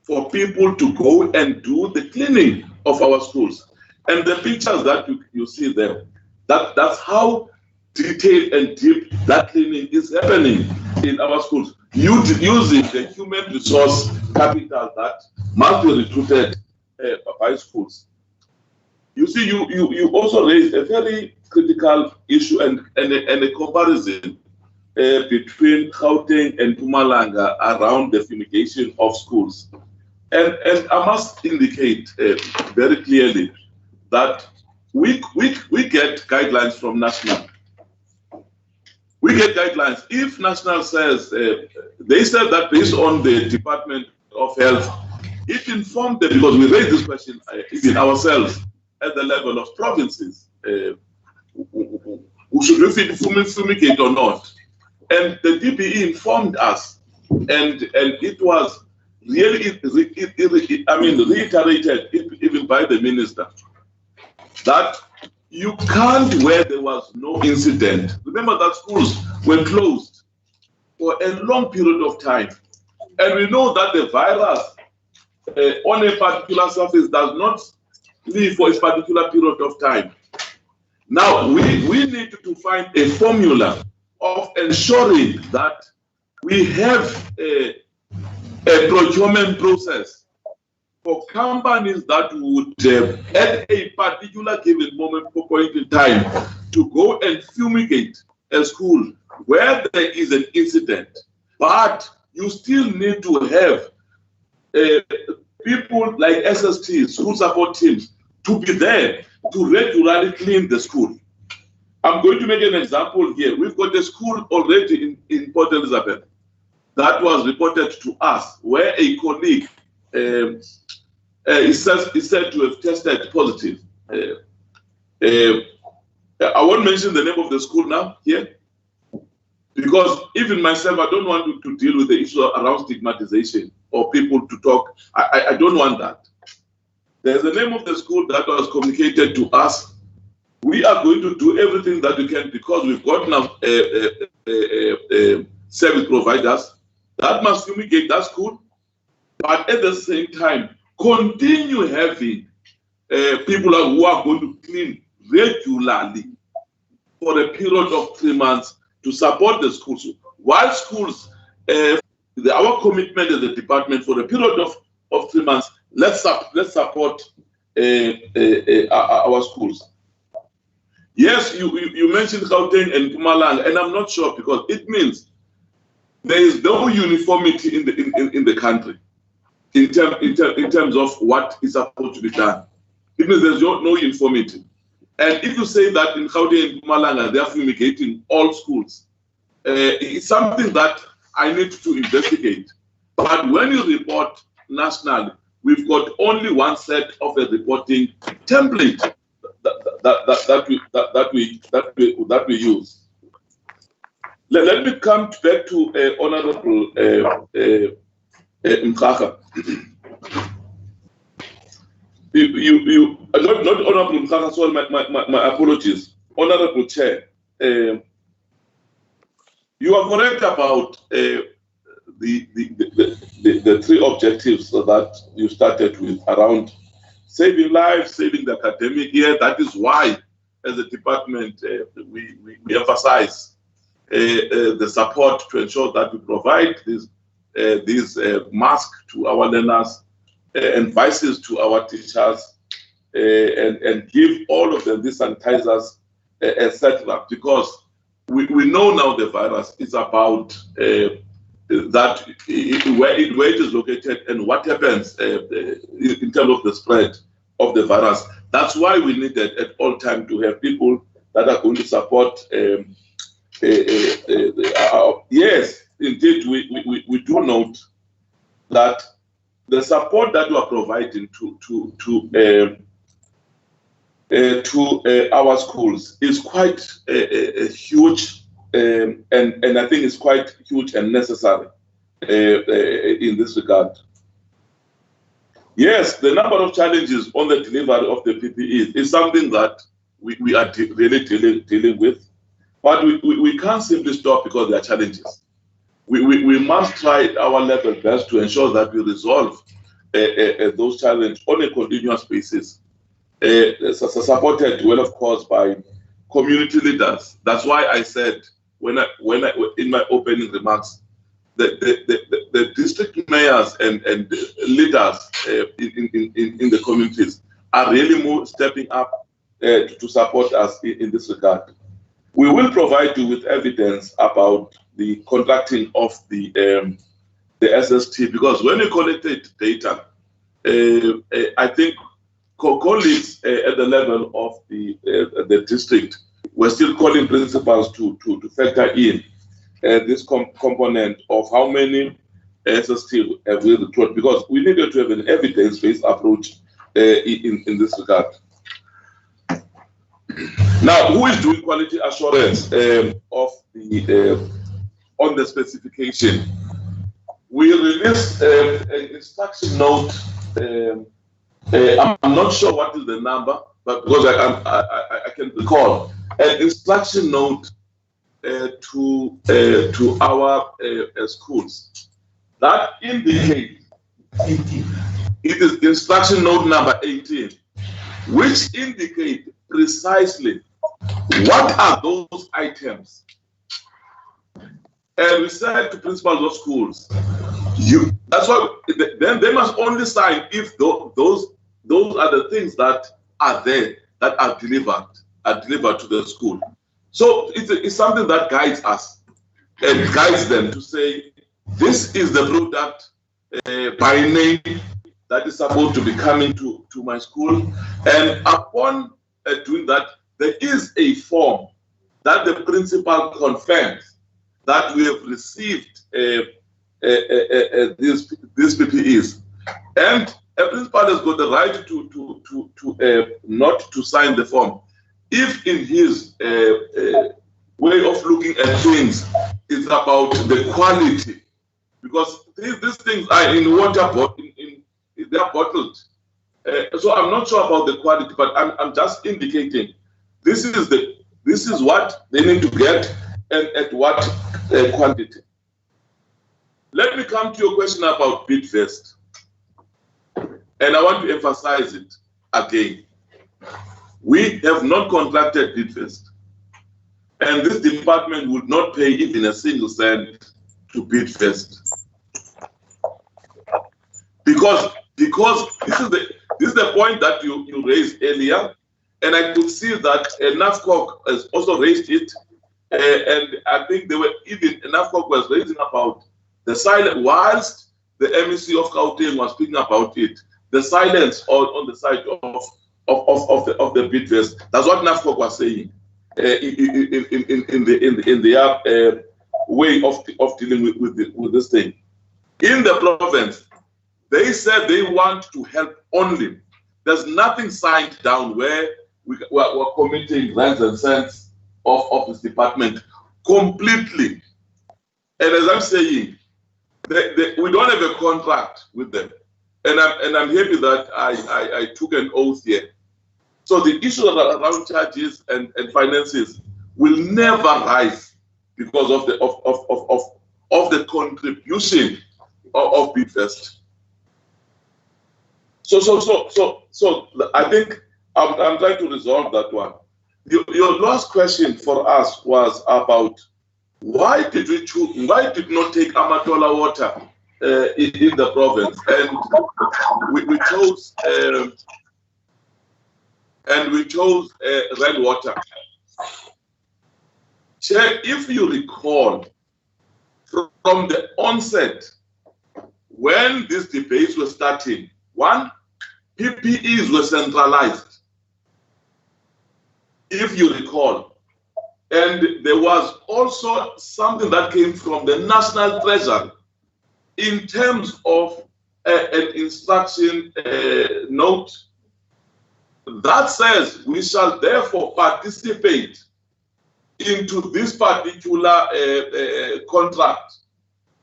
for people to go and do the cleaning of our schools. And the pictures that you see there, that's how detailed and deep that cleaning is happening in our schools, using the human resource capital that must be recruited by schools. You see, you also raised a very critical issue and a comparison between Gauteng and Mpumalanga around the fumigation of schools. And I must indicate very clearly that we get guidelines from national. We get guidelines. If national says, they said that based on the Department of Health, it informed them, because we raised this question even ourselves at the level of provinces, should we fumigate or not? And the DPE informed us, and it was really, reiterated even by the minister, that you can't where there was no incident. Remember that schools were closed for a long period of time. And we know that the virus on a particular surface does not live for a particular period of time. Now, we need to find a formula of ensuring that we have a procurement process for companies that would, at a particular given point in time, to go and fumigate a school where there is an incident. But you still need to have people like SSTs, school support teams, to be there to regularly clean the school. I'm going to make an example here. We've got a school already in Port Elizabeth that was reported to us where a colleague is said to have tested positive. I won't mention the name of the school now here, because even myself, I don't want to deal with the issue around stigmatization or people to talk. I don't want that. There's the name of the school that was communicated to us. We are going to do everything that we can, because we've got now service providers that must fumigate that school, but at the same time, continue having people who are going to clean regularly for a period of 3 months to support the schools. While schools, our commitment as a department for a period of 3 months, let's support our schools. Yes, you mentioned Gauteng and Mpumalanga, and I'm not sure, because it means there is no uniformity in the country in terms of what is supposed to be done. It means there's no uniformity. And if you say that in Gauteng and Mpumalanga they are fumigating all schools, it's something that I need to investigate. But when you report nationally, we've got only one set of a reporting template that we use. Let me come back to Honorable Mkaka. Not Honorable Mkaka, sorry, my apologies. Honorable Chair, you are correct about the three objectives that you started with around saving lives, saving the academic year. That is why, as a department, we emphasize the support to ensure that we provide these masks to our learners and vices to our teachers, and give all of them these sanitizers, etc. Because we know now the virus is about that where it is located and what happens in terms of the spread of the virus. That's why we needed at all time to have people that are going to support. Yes, indeed, we do note that the support that we are providing to our schools is quite a huge and I think it's quite huge and necessary in this regard. Yes, the number of challenges on the delivery of the PPE is something that we are really dealing with, but we can't simply stop because there are challenges. We must try our level best to ensure that we resolve those challenges on a continuous basis, supported well, of course, by community leaders. That's why I said when I in my opening remarks, the district mayors and leaders in the communities are really stepping up to support us in this regard. We will provide you with evidence about the contracting of the SST, because when you collected data, I think colleagues at the level of the district were still calling principals to factor in this component of how many SST have we recruited, because we needed to have an evidence-based approach in this regard. Now, who is doing quality assurance of the on the specification? We released an instruction note. I'm not sure what is the number, but because I can recall an instruction note to our schools that indicate 18. It is instruction note number 18, which indicate precisely what are those items. And we said to principals of schools, that's why then they must only sign if those are the things that are there, that are delivered to the school. So it's something that guides us and guides them to say, this is the product by name that is supposed to be coming to my school. And upon doing that, there is a form that the principal confirms that we have received these PPEs. And a principal has got the right to not to sign the form if in his way of looking at things it's about the quality, because these things are in water they're bottled. So I'm not sure about the quality, but I'm just indicating this is what they need to get and at what quantity. Let me come to your question about Bidvest, and I want to emphasize it again. We have not contracted Bidvest, and this department would not pay even a single cent to Bidvest, because this is the point that you raised earlier, and I could see that NAFCOC has also raised it, and I think they were even NAFCOC was raising about the silence, whilst the MEC of Gauteng was speaking about it, the silence on the side of the Bidvest. That's what NAFCOC was saying in their way of dealing with this thing. In the province, they said they want to help only. There's nothing signed down where we're committing rands and cents of this department completely. And as I'm saying, we don't have a contract with them. And I'm happy that I took an oath here. So the issue around charges and finances will never rise because of the contribution of Bidvest. So I think I'm trying to resolve that one. Your last question for us was about why did not take Amatola water in the province, and we chose red water. Chair, if you recall, from the onset, when these debates were starting, one, PPEs were centralized, if you recall. And there was also something that came from the National Treasury in terms of an instruction note that says we shall therefore participate into this particular contract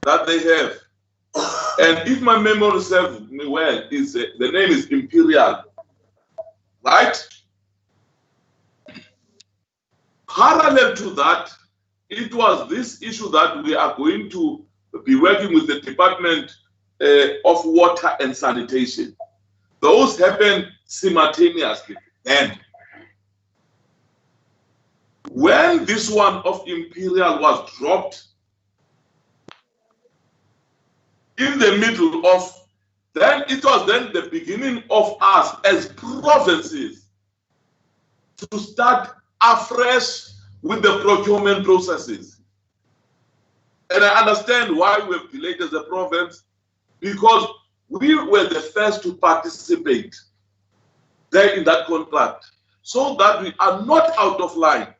that they have. And if my memory serves me well, is the name is Imperial, right? Parallel to that, it was this issue that we are going to be working with the Department of Water and Sanitation. Those happen simultaneously. And when this one of Imperial was dropped in the middle of, then it was then the beginning of us as provinces to start afresh with the procurement processes. And I understand why we've delayed as a province, because we were the first to participate there in that contract, so that we are not out of line.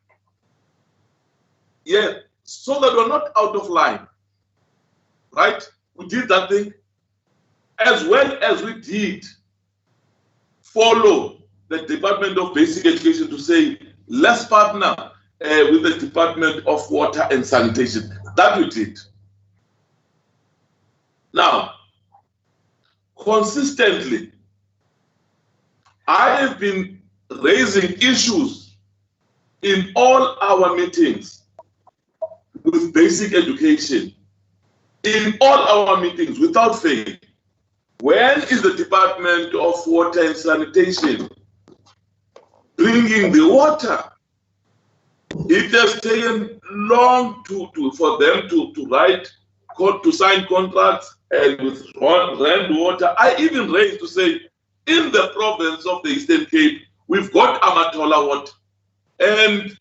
Yeah, so that we're not out of line, right? We did that thing, as well as we did follow the Department of Basic Education to say, let's partner with the Department of Water and Sanitation. That we did. Now, consistently, I have been raising issues in all our meetings with basic education, in all our meetings without fail. When is the Department of Water and Sanitation bringing the water? It has taken long for them to sign contracts and with Rand Water. I even raised to say, in the province of the Eastern Cape, we've got Amatola Water. And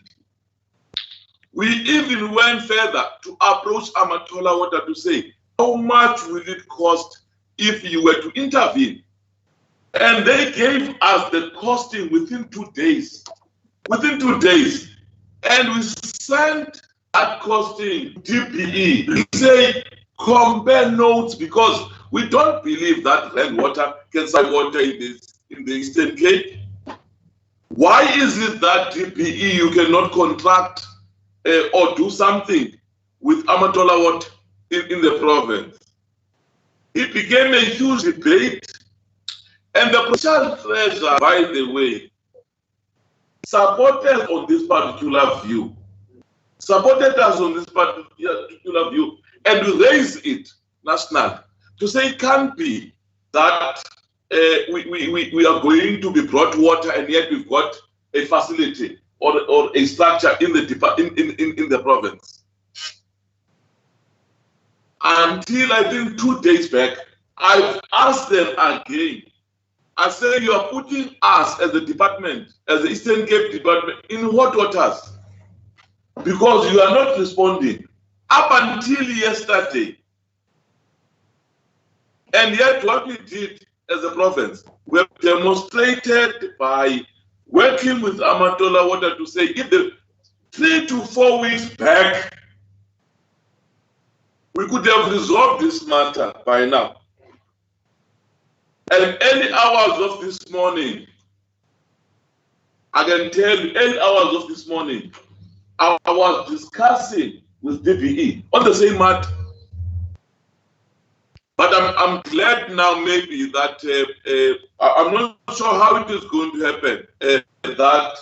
we even went further to approach Amatola Water to say, how much will it cost if you were to intervene? And they gave us the costing within 2 days. Within 2 days. And we sent that costing DPE. We say, compare notes, because we don't believe that Rand Water can supply water in the Eastern Cape. Why is it that DPE you cannot contract or do something with Amatola Water in the province? It became a huge debate, and the provincial treasurer, by the way, supported on this particular view. Supported us on this particular view, and we raised it national to say it can't be that we are going to be brought water and yet we've got a facility or a structure in the province. Until I think 2 days back, I've asked them again. I say, you are putting us as a department, as the Eastern Cape Department, in hot waters, because you are not responding up until yesterday. And yet what we did as a province, we have demonstrated by working with Amatola Water to say, if the 3 to 4 weeks back, we could have resolved this matter by now. And early hours of this morning, I can tell you, early hours of this morning, I was discussing with DPE on the same matter. But I'm glad now maybe that I'm not sure how it is going to happen, that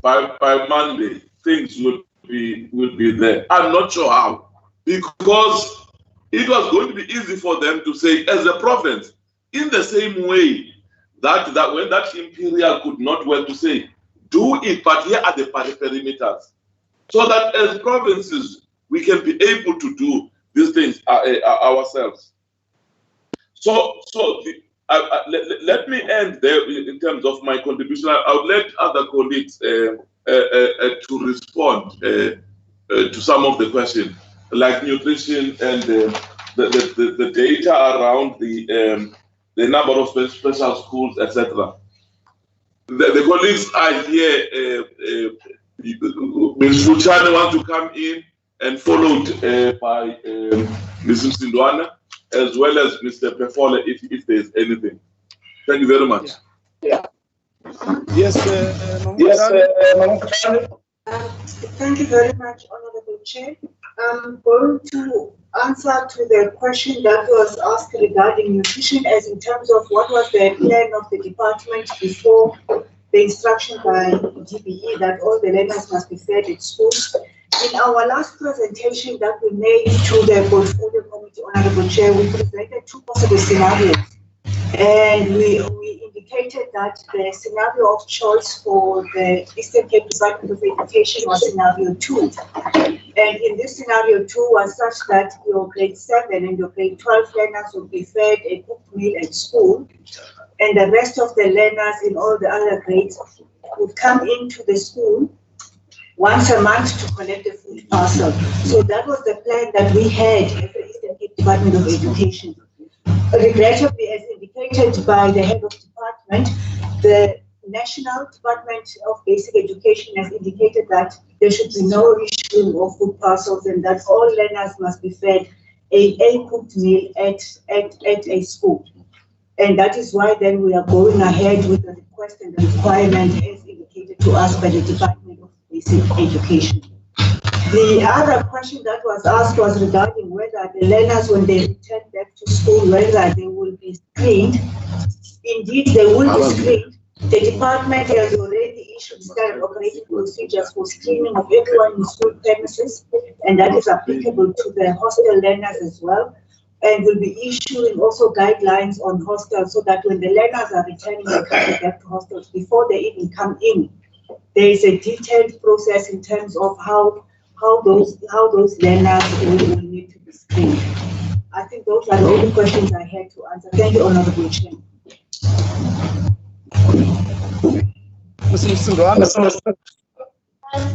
by Monday things will be there. I'm not sure how, because it was going to be easy for them to say, as a province, in the same way that when that Imperial could not well to say, do it, but here are the perimeters, so that as provinces we can be able to do these things ourselves. So let me end there in terms of my contribution. I would let other colleagues to respond to some of the questions, like nutrition and the data around the number of special schools, etc. The colleagues are here. Ms. Fuchane wants to come in, and followed by Ms. Msindwana, as well as Mr. Pefole, if there's anything. Thank you very much. Yeah. Yes, yes, Thank you very much, Honorable Chair. I'm going to answer to the question that was asked regarding nutrition, as in terms of what was the plan of the department before the instruction by GBE that all the learners must be fed at school. In our last presentation that we made to the Portfolio Committee, Honorable Chair, we presented two possible scenarios. And we indicated that the scenario of choice for the Eastern Cape Department of Education was scenario 2. And in this scenario 2 was such that your grade 7 and your grade 12 learners would be fed a cooked meal at school, and the rest of the learners in all the other grades would come into the school once a month to collect the food parcel. So that was the plan that we had at the Eastern Cape Department of Education. Regrettably, as indicated by the head of department, the National Department of Basic Education has indicated that there should be no issuing of food parcels and that all learners must be fed a cooked meal at a school. And that is why then we are going ahead with the request and the requirement as indicated to us by the Department of Basic Education. The other question that was asked was regarding whether the learners, when they return back to school, whether they will be screened. Indeed, they will be screened. The department has already issued standard operating procedures for screening of everyone in school premises, and that is applicable to the hostel learners as well. And will be issuing also guidelines on hostels so that when the learners are returning back to hostels, before they even come in, there is a detailed process in terms of how those learners will need to be screened. I think those are the only questions I had to answer. Thank you, Honorable Chair.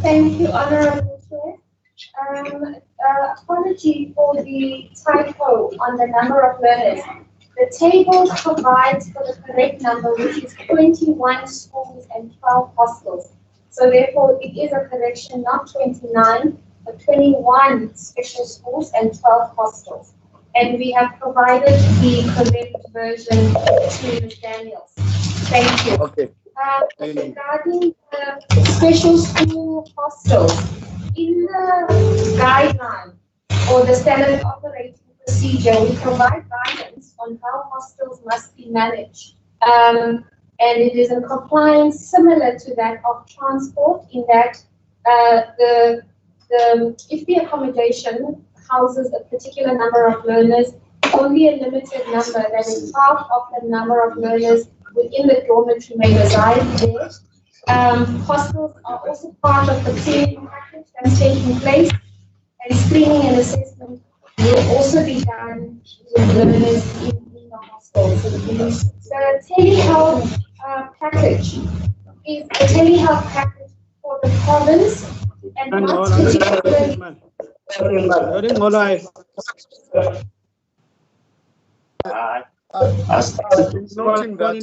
Thank you, Honorable Chair. Apology for the typo on the number of learners. The table provides for the correct number, which is 21 schools and 12 hostels. So therefore, it is a correction, not 29, but 21 special schools and 12 hostels. And we have provided the correct version to Ms. Daniels. Thank you. Okay. Regarding the special school hostels, in the guideline or the standard operating procedure, we provide guidance on how hostels must be managed. And it is in compliance similar to that of transport, in that if the accommodation houses a particular number of learners, only a limited number, that is half of the number of learners within the dormitory, may reside there. Hostels are also part of the cleaning package that's taking place, and screening and assessment will also be done with learners in the hostels. The telehealth package is a telehealth package for the province, and not particularly. Noting that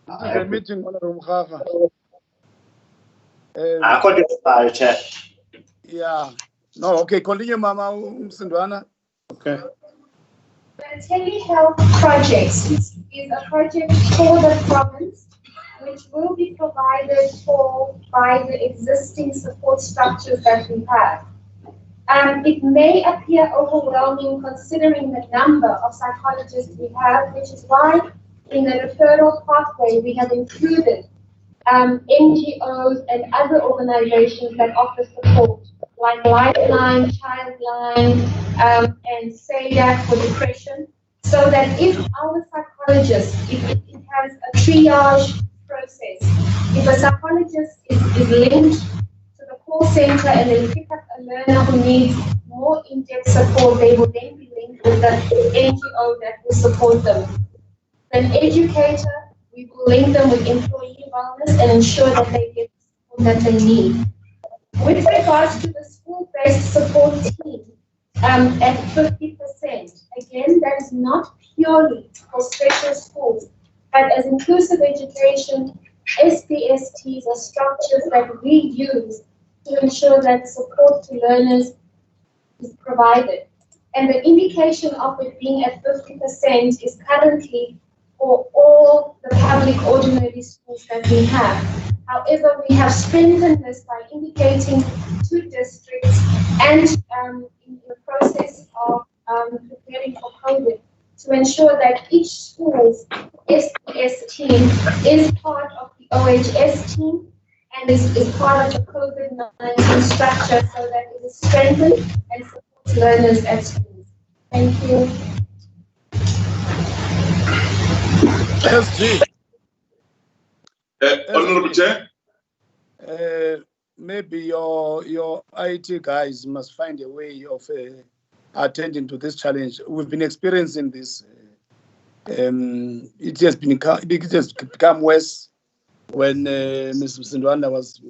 the meeting on Rumkhaga. Yeah. No, okay, continue, Mama Msindwana. Okay. The telehealth project is a project for the province, which will be provided for by the existing support structures that we have. It may appear overwhelming considering the number of psychologists we have, which is why in the referral pathway we have included NGOs and other organizations that offer support, like Lifeline, Childline, and SADAC for depression, so that if our psychologist, if it has a triage process, if a psychologist is linked to the call center and they pick up a learner who needs more in-depth support, they will then be linked with the NGO that will support them. An educator, we will link them with employee wellness and ensure that they get the support that they need. With regards to the school-based support team, at 50%, again, that is not purely for special schools, but as inclusive education, SPSTs are structures that we use to ensure that support to learners is provided. And the indication of it being at 50% is currently for all the public ordinary schools that we have. However, we have strengthened this by indicating two districts and in the process of preparing for COVID to ensure that each school's SDS team is part of the OHS team and is part of the COVID-19 structure so that it is strengthened and supports learners at schools. Thank you. SG. Honorable Chair. Maybe your IT guys must find a way of attending to this challenge. We've been experiencing this. It has become worse when Ms. Sindwanda was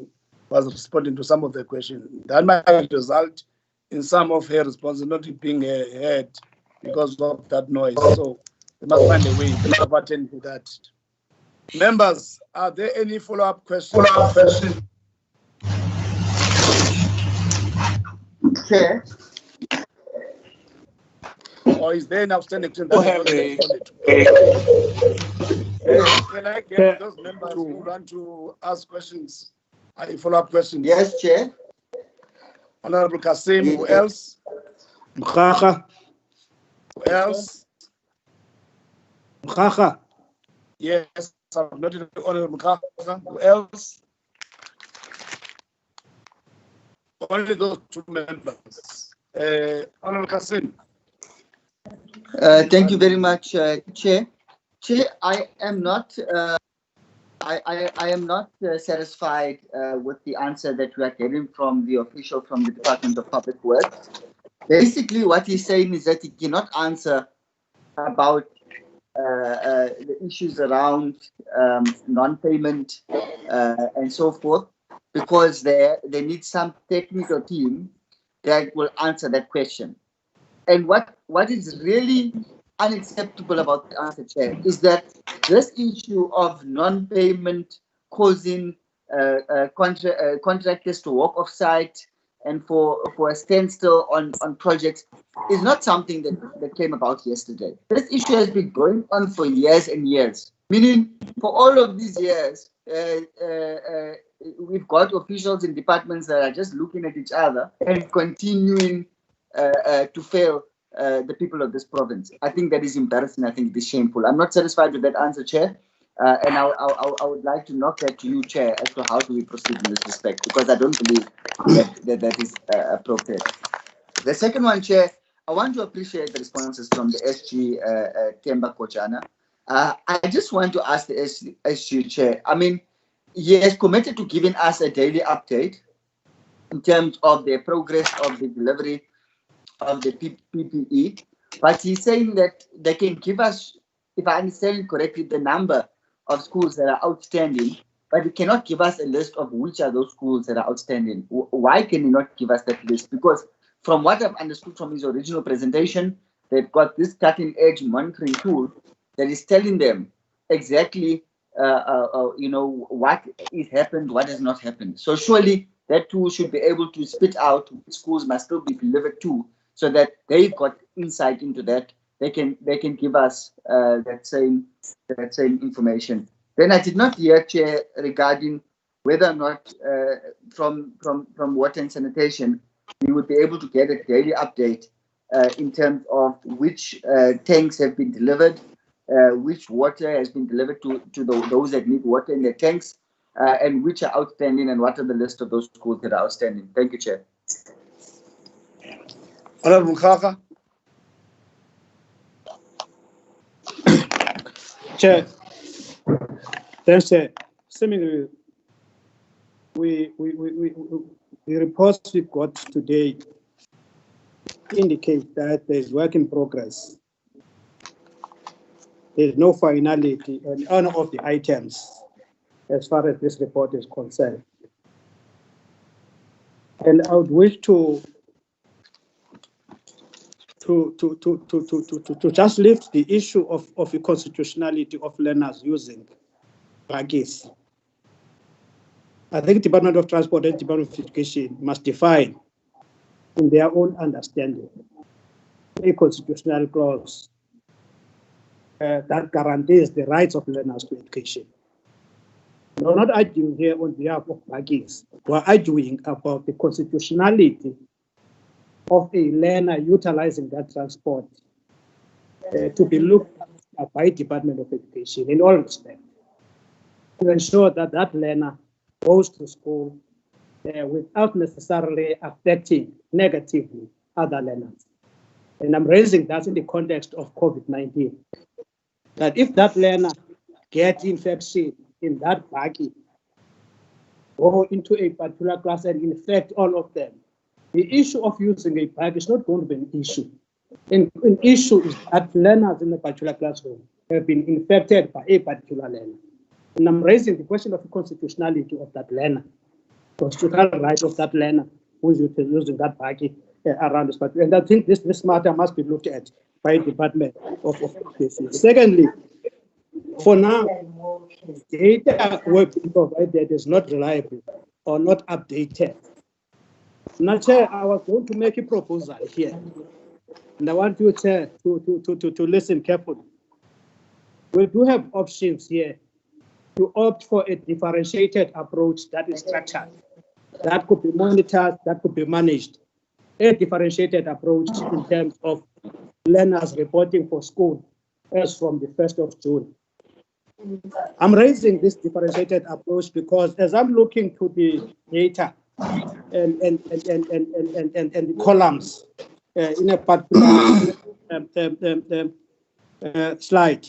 responding to some of the questions. That might result in some of her responses not being heard because of that noise. So we must find a way of attending to that. Members, are there any follow-up questions? Chair. Or is there an outstanding question that has not been responded to? Can I get those members who want to ask questions, follow-up questions? Yes, Chair. Honorable Kasim, who else? Mkhacha. Who else? Mkhacha. Yes, I've noted Honorable Mkhacha. Who else? Only those two members. Honorable Kasim. Thank you very much, Chair. Chair, I am not satisfied with the answer that we are getting from the official from the Department of Public Works. Basically, what he's saying is that he cannot answer about the issues around non-payment and so forth, because they need some technical team that will answer that question. And what is really unacceptable about the answer, Chair, is that this issue of non-payment causing contractors to walk off site and for a standstill on projects is not something that came about yesterday. This issue has been going on for years and years, meaning for all of these years, we've got officials in departments that are just looking at each other and continuing to fail the people of this province. I think that is embarrassing. I think it is shameful. I'm not satisfied with that answer, Chair. And I would like to knock that to you, Chair, as to how do we proceed in this respect, because I don't believe that is appropriate. The second one, Chair, I want to appreciate the responses from the SG Themba Kojana. I just want to ask the SG Chair, I mean, he has committed to giving us a daily update in terms of the progress of the delivery of the PPE, but he's saying that they can give us, if I understand correctly, the number of schools that are outstanding, but he cannot give us a list of which are those schools that are outstanding. Why can he not give us that list? Because from what I've understood from his original presentation, they've got this cutting-edge monitoring tool that is telling them exactly, what has happened, what has not happened. So surely that tool should be able to spit out which schools must still be delivered to, so that they've got insight into that. They can give us that same information. Then I did not hear, Chair, regarding whether or not from water and sanitation we would be able to get a daily update in terms of which tanks have been delivered, which water has been delivered to those that need water in their tanks, and which are outstanding, and what are the list of those schools that are outstanding. Thank you, Chair. Honorable Mkhacha. Chair, thanks, Chair. Similarly, the reports we got today indicate that there is work in progress. There is no finality on any of the items as far as this report is concerned. And I would wish to just lift the issue of the constitutionality of learners using buggies. I think Department of Transport and Department of Education must define in their own understanding a constitutional clause that guarantees the rights of learners to education. We're not arguing here on behalf of Baggies. We're arguing about the constitutionality of a learner utilizing that transport to be looked at by Department of Education in all respects, to ensure that that learner goes to school without necessarily affecting negatively other learners. And I'm raising that in the context of COVID-19, that if that learner gets infection in that baggie, go into a particular class and infect all of them, the issue of using a bag is not going to be an issue. An issue is that learners in a particular classroom have been infected by a particular learner. And I'm raising the question of the constitutionality of that learner, constitutional right of that learner who is using that baggie around this country. And I think this matter must be looked at by the Department of Education. Secondly, for now, data work provided is not reliable or not updated. Now, Chair, I was going to make a proposal here, and I want you, Chair, to listen carefully. We do have options here to opt for a differentiated approach that is structured, that could be monitored, that could be managed. A differentiated approach in terms of learners reporting for school as from the 1st of June. I'm raising this differentiated approach because as I'm looking to the data and the columns in a particular slide,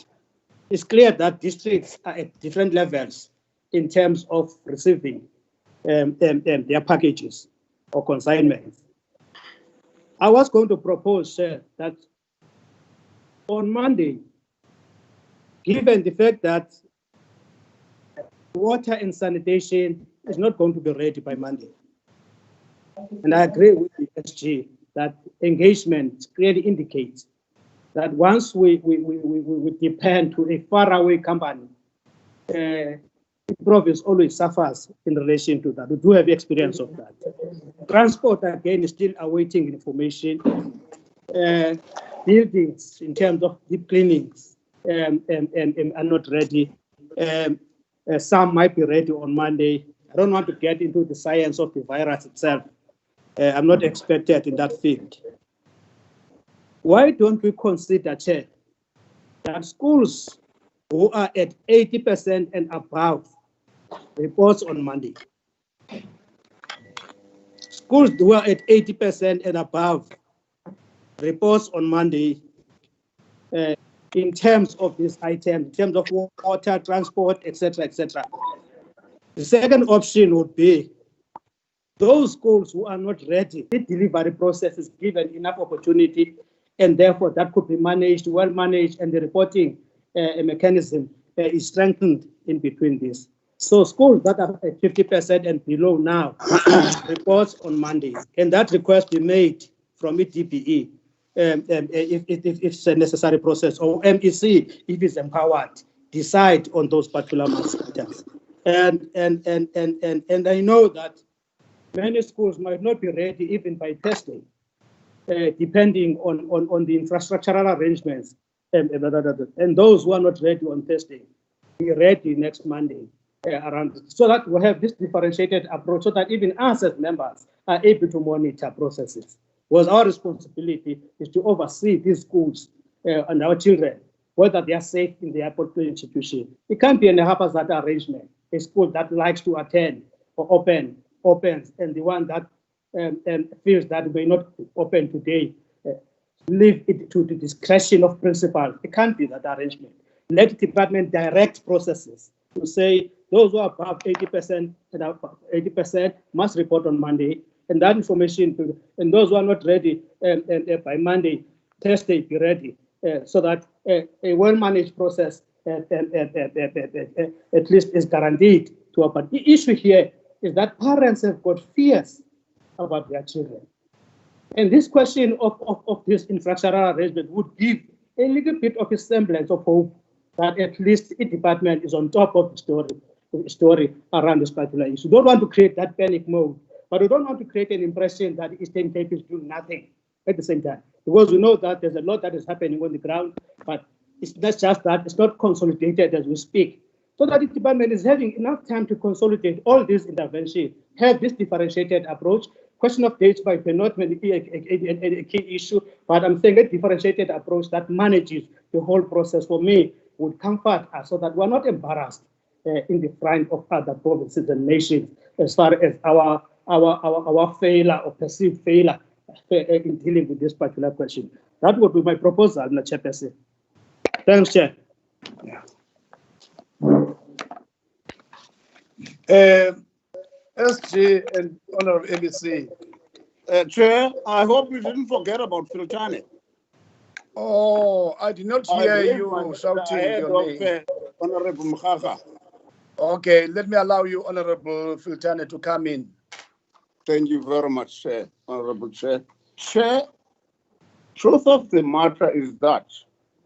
it's clear that districts are at different levels in terms of receiving their packages or consignments. I was going to propose that on Monday, given the fact that water and sanitation is not going to be ready by Monday, and I agree with the SG that engagement clearly indicates that once we depend to a faraway company, the province always suffers in relation to that. We do have experience of that. Transport, again, is still awaiting information. Buildings, in terms of deep cleanings, are not ready. Some might be ready on Monday. I don't want to get into the science of the virus itself. I'm not expected in that field. Why don't we consider, Chair, that schools who are at 80% and above reports on Monday? Schools who are at 80% and above reports on Monday in terms of this item, in terms of water, transport, etc., etc. The second option would be those schools who are not ready, the delivery process is given enough opportunity, and therefore that could be managed, well managed, and the reporting mechanism is strengthened in between this. So schools that are at 50% and below now reports on Monday, and that request be made from EDBE if it's a necessary process, or MEC if it's empowered, decide on those particular matters. And I know that many schools might not be ready even by Thursday, depending on the infrastructural arrangements. And those who are not ready on Thursday, be ready next Monday around, so that we have this differentiated approach, so that even us as members are able to monitor processes. Because our responsibility is to oversee these schools and our children, whether they are safe in their particular institution. It can't be a haphazard arrangement. A school that likes to attend or opens, and the one that feels that may not open today, leave it to the discretion of principal. It can't be that arrangement. Let the department direct processes to say those who are above 80% and above 80% must report on Monday, and that information and those who are not ready by Monday, Thursday, be ready, so that a well-managed process at least is guaranteed to us. But the issue here is that parents have got fears about their children. And this question of this infrastructural arrangement would give a little bit of a semblance of hope that at least the department is on top of the story around this particular issue. We don't want to create that panic mode, but we don't want to create an impression that the Eastern Cape is doing nothing at the same time, because we know that there's a lot that is happening on the ground, but It's not just that, it's not consolidated as we speak. So that the department is having enough time to consolidate all these interventions, have this differentiated approach. Question of dates by not a key issue, but I'm saying a differentiated approach that manages the whole process for me would comfort us so that we're not embarrassed in the front of other provinces and nations as far as our failure or perceived failure in dealing with this particular question. That would be my proposal, Mr. Chairperson. Thanks, Chair. SG and Honorable ABC. Chair, I hope you didn't forget about Filtane. Oh, I did not hear you shouting your name. Honorable Mkhaka. Okay, let me allow you, Honorable Filtane, to come in. Thank you very much, Chair, Honorable Chair. Chair, truth of the matter is that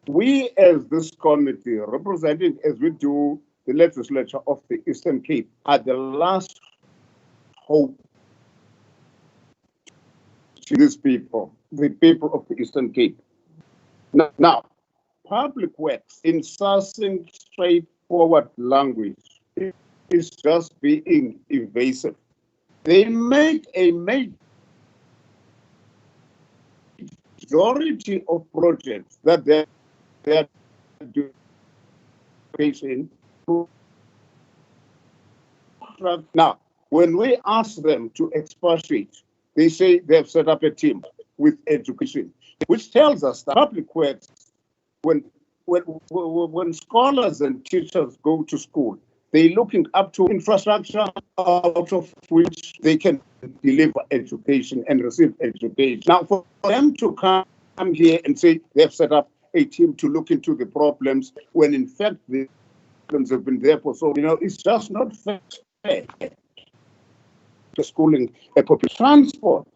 we as this committee, representing as we do the legislature of the Eastern Cape, are the last hope to these people, the people of the Eastern Cape. Now, public works in succinct, straightforward language is just being evasive. They make a majority of projects that they're doing. Now, when we ask them to expatiate, they say they've set up a team with education, which tells us that public works, when scholars and teachers go to school, they're looking up to infrastructure out of which they can deliver education and receive education. Now, for them to come here and say they've set up a team to look into the problems, when in fact the problems have been there for so, it's just not fair. The schooling a public transport,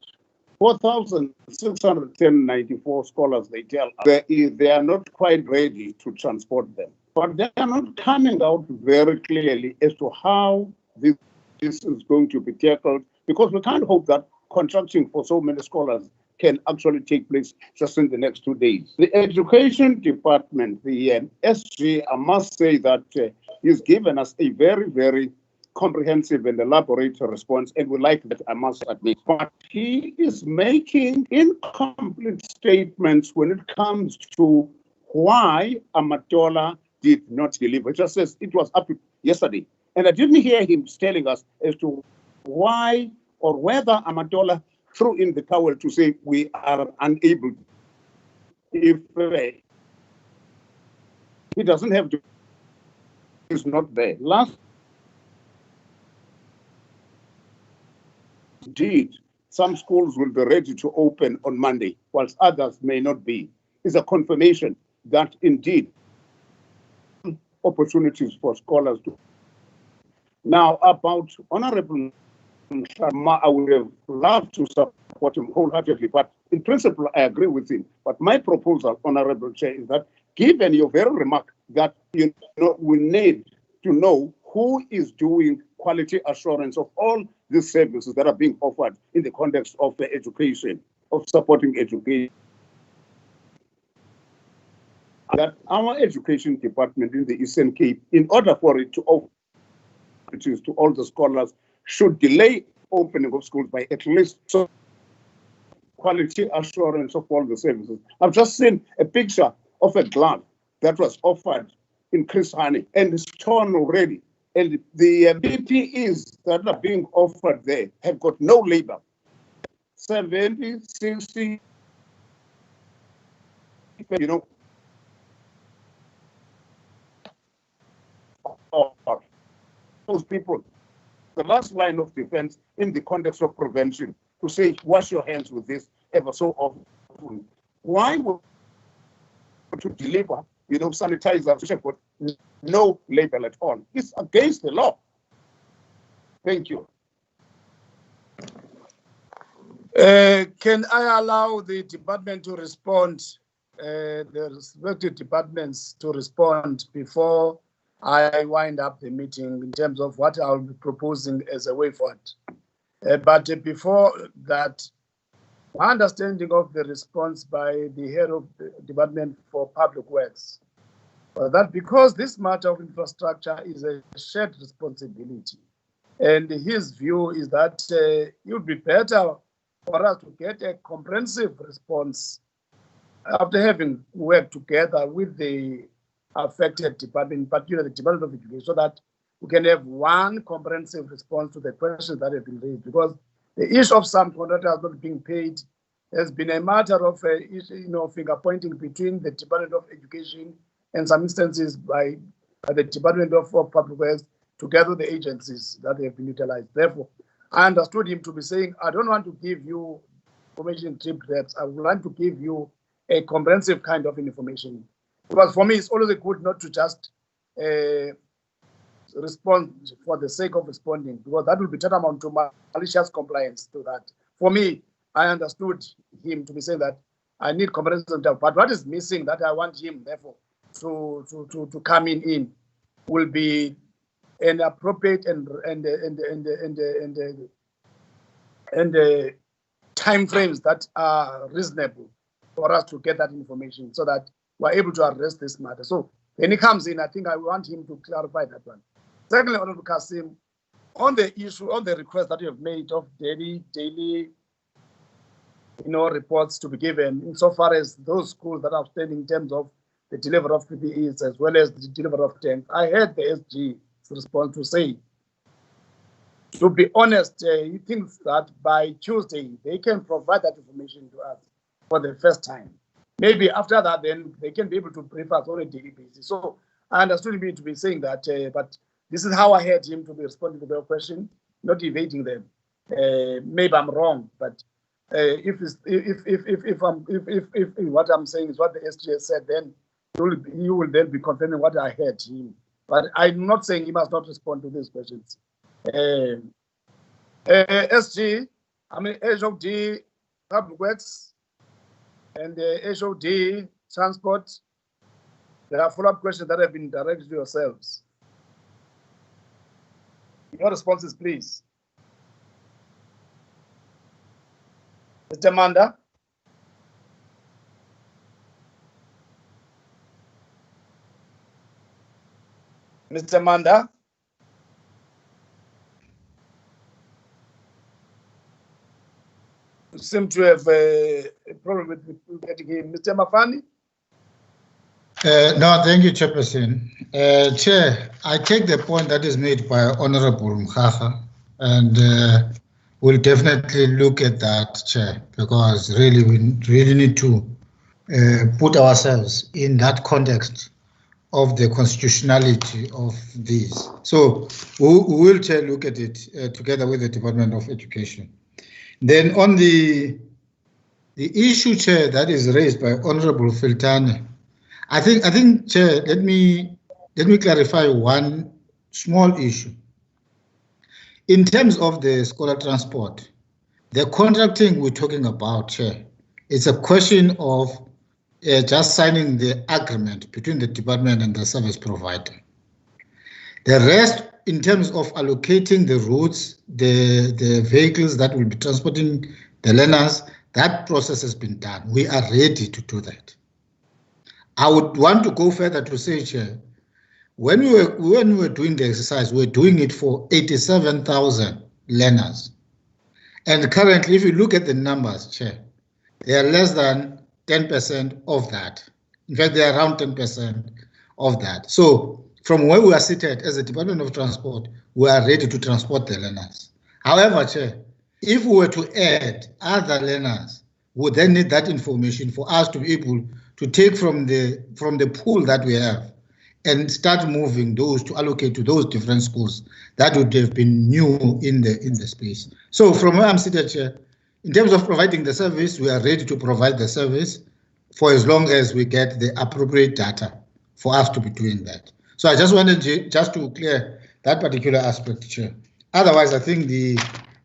4,694 scholars, they tell us they are not quite ready to transport them. But they are not coming out very clearly as to how this is going to be tackled, because we can't hope that contracting for so many scholars can actually take place just in the next 2 days. The Education Department, the SG, I must say that he's given us a very, very comprehensive and elaborate response, and we like that, I must admit. But he is making incomplete statements when it comes to why Amatola did not deliver. It just says it was up to yesterday. And I didn't hear him telling us as to why or whether Amatola threw in the towel to say we are unable. If he doesn't have to, it's not there. Last indeed, some schools will be ready to open on Monday, whilst others may not be. It's a confirmation that indeed opportunities for scholars to. Now, about Honorable Sharma, I would have loved to support him wholeheartedly, but in principle, I agree with him. But my proposal, Honorable Chair, is that given your very remark that we need to know who is doing quality assurance of all these services that are being offered in the context of the education, of supporting education, that our education department in the Eastern Cape, in order for it to offer to all the scholars, should delay opening of schools by at least so quality assurance of all the services. I've just seen a picture of a glove that was offered in Chris Hani and it's torn already. And the PPEs that are being offered there have got no label. 70, 60, those people, the last line of defense in the context of prevention, to say, wash your hands with this ever so often. Why would to deliver, sanitizers, which have got no label at all? It's against the law. Thank you. Can I allow the department to respond, the respective departments to respond before I wind up the meeting in terms of what I'll be proposing as a way forward? But before that, my understanding of the response by the head of the Department for Public Works that because this matter of infrastructure is a shared responsibility, and his view is that it would be better for us to get a comprehensive response after having worked together with the affected department, particularly the Department of Education, so that we can have one comprehensive response to the questions that have been raised. Because the issue of some contractors not being paid has been a matter of finger pointing between the Department of Education and some instances by the Department of Public Works together with the agencies that have been utilized. Therefore, I understood him to be saying, I don't want to give you information in trip reps. I would like to give you a comprehensive kind of information. Because for me, it's always good not to just respond for the sake of responding, because that will be tantamount to malicious compliance to that. For me, I understood him to be saying that I need comprehensive data, but what is missing that I want him, therefore, to come in will be an appropriate and time frames that are reasonable for us to get that information so that we're able to address this matter. So when he comes in, I think I want him to clarify that one. Secondly, Honorable Kasim, on the issue, on the request that you have made of daily reports to be given, insofar as those schools that are outstanding in terms of the delivery of PPEs as well as the delivery of tanks, I heard the SG's response to say, to be honest, he thinks that by Tuesday they can provide that information to us for the first time. Maybe after that, then they can be able to brief us on a daily basis. So I understood him to be saying that, but this is how I heard him to be responding to their question, not evading them. Maybe I'm wrong, but if what I'm saying is what the SG said, then you will then be confirming what I heard him. But I'm not saying he must not respond to these questions. SG, I mean HOD Public Works and HOD Transport, there are follow-up questions that have been directed to yourselves. Your responses, please. Mr. Manda. Mr. Manda. You seem to have a problem with getting him. Mr. Mafani? No, thank you, Chairperson. Chair, I take the point that is made by Honorable Mkhaha, and we'll definitely look at that, Chair, because really we really need to put ourselves in that context of the constitutionality of these. So we will, Chair, look at it together with the Department of Education. Then on the issue, Chair, that is raised by Honorable Filtane, I think, Chair, let me clarify one small issue. In terms of the scholar transport, the contracting we're talking about, Chair, it's a question of just signing the agreement between the department and the service provider. The rest, in terms of allocating the routes, the vehicles that will be transporting the learners, that process has been done. We are ready to do that. I would want to go further to say, Chair, when we were doing the exercise, we were doing it for 87,000 learners. And currently, if you look at the numbers, Chair, they are less than 10% of that. In fact, they are around 10% of that. So from where we are seated as a Department of Transport, we are ready to transport the learners. However, Chair, if we were to add other learners, we then need that information for us to be able to take from the pool that we have and start moving those to allocate to those different schools that would have been new in the space. So from where I'm seated, Chair, in terms of providing the service, we are ready to provide the service for as long as we get the appropriate data for us to be doing that. So I just wanted to clear that particular aspect, Chair. Otherwise, I think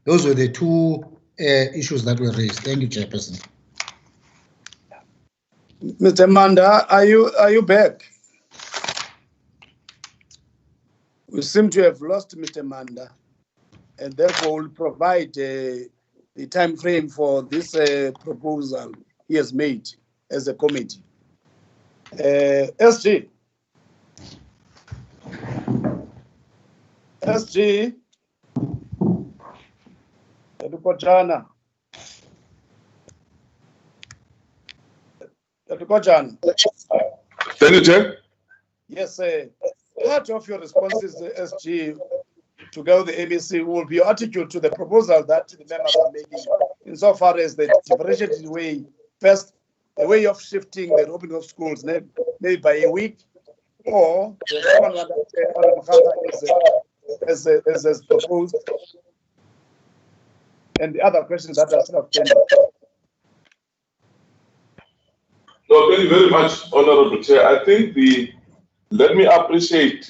those were the two issues that were raised. Thank you, Chairperson. Mr. Manda, are you back? We seem to have lost Mr. Manda, and therefore will provide the time frame for this proposal he has made as a committee. SG. SG. Edukojana. Edukojana. Thank you, Chair. Yes, part of your responses, SG, to go the ABC will be your attitude to the proposal that the members are making insofar as the differentiated way. First, a way of shifting the opening of schools maybe by a week, or the second one that as proposed, and the other questions that are still outstanding. No, thank you very much, Honorable Chair. I think let me appreciate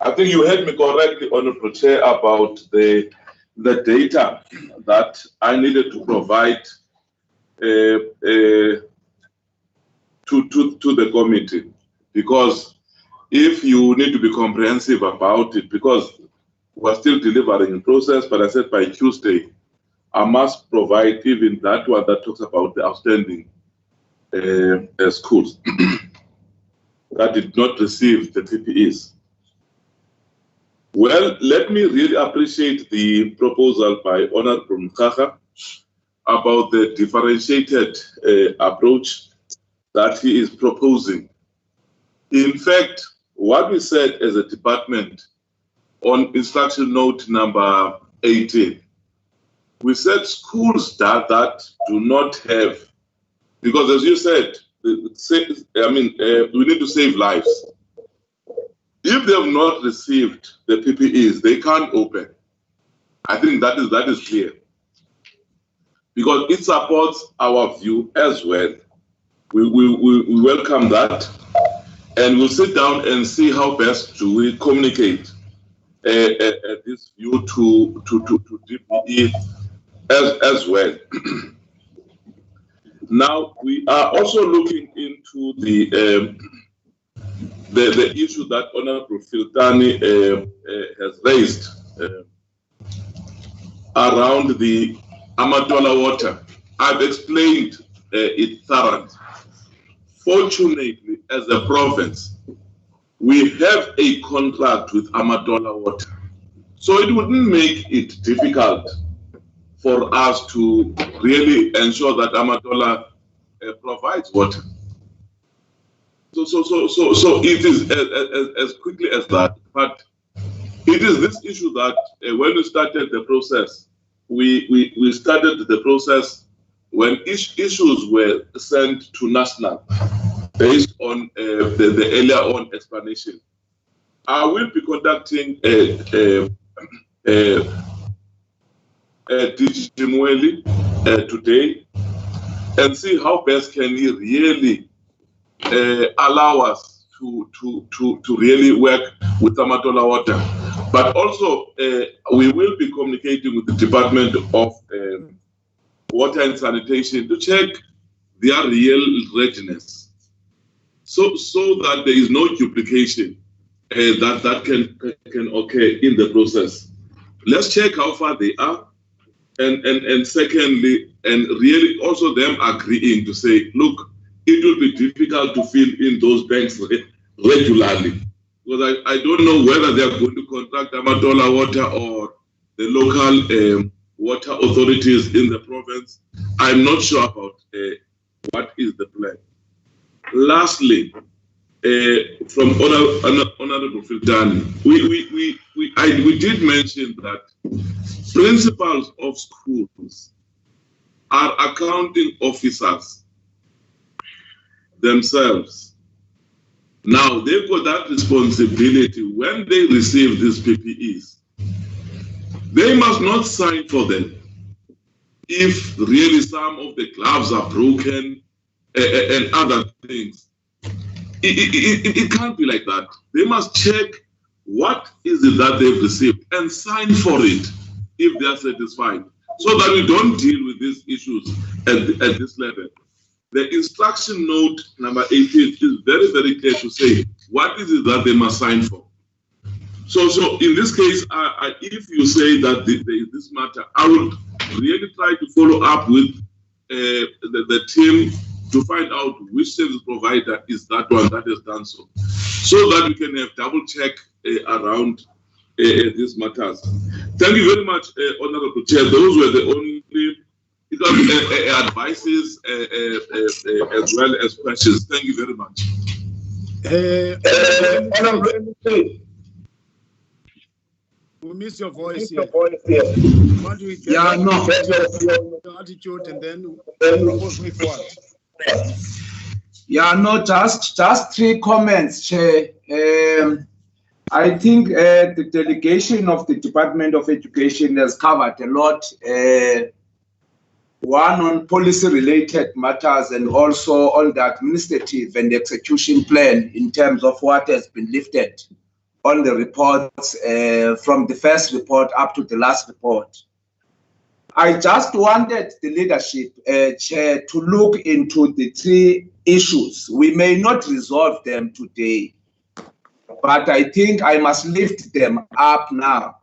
I think you heard me correctly, Honorable Chair, about the data that I needed to provide to the committee, because if you need to be comprehensive about it, because we're still delivering in process, but I said by Tuesday, I must provide even that one that talks about the outstanding schools that did not receive the PPEs. Well, let me really appreciate the proposal by Honorable Mkhaga about the differentiated approach that he is proposing. In fact, what we said as a department on instruction note number 18, we said schools that do not have, because as you said, we need to save lives. If they have not received the PPEs, they can't open. I think that is clear, because it supports our view as well. We welcome that, and we'll sit down and see how best do we communicate this view to DPE as well. Now we are also looking into the issue that Honorable Filtani has raised around the Amatola water. I've explained it thoroughly. Fortunately, as a province, we have a contract with Amatola water, so it wouldn't make it difficult for us to really ensure that Amatola provides water. So it is as quickly as that. But it is this issue that when we started the process, we started the process when issues were sent to national based on the earlier on explanation. I will be conducting DG Mweli today and see how best can he really allow us to really work with Amatola water. But also we will be communicating with the Department of Water and Sanitation to check their real readiness, so that there is no duplication that can occur in the process. Let's check how far they are, and secondly, and really also them agreeing to say, look, it will be difficult to fill in those banks regularly, because I don't know whether they are going to contract Amatola water or the local water authorities in the province. I'm not sure about what is the plan. Lastly, from Honorable Filtani, we did mention that principals of schools are accounting officers themselves. Now they've got that responsibility when they receive these PPEs. They must not sign for them if really some of the gloves are broken and other things. It can't be like that. They must check what is it that they've received and sign for it if they are satisfied, so that we don't deal with these issues at this level. The instruction note number 18 is very, very clear to say what is it that they must sign for. So in this case, if you say that there is this matter, I would really try to follow up with the team to find out which service provider is that one that has done so that we can have double check around these matters. Thank you very much, Honorable Chair. Those were the only advices as well as questions. Thank you very much. We miss your voice here. What do we get? Yeah, no. Your attitude and then propose with what? Yeah, no, just 3 comments, Chair. I think the delegation of the Department of Education has covered a lot. One on policy-related matters and also on the administrative and execution plan in terms of what has been lifted on the reports from the first report up to the last report. I just wanted the leadership, Chair, to look into the 3 issues. We may not resolve them today, but I think I must lift them up now.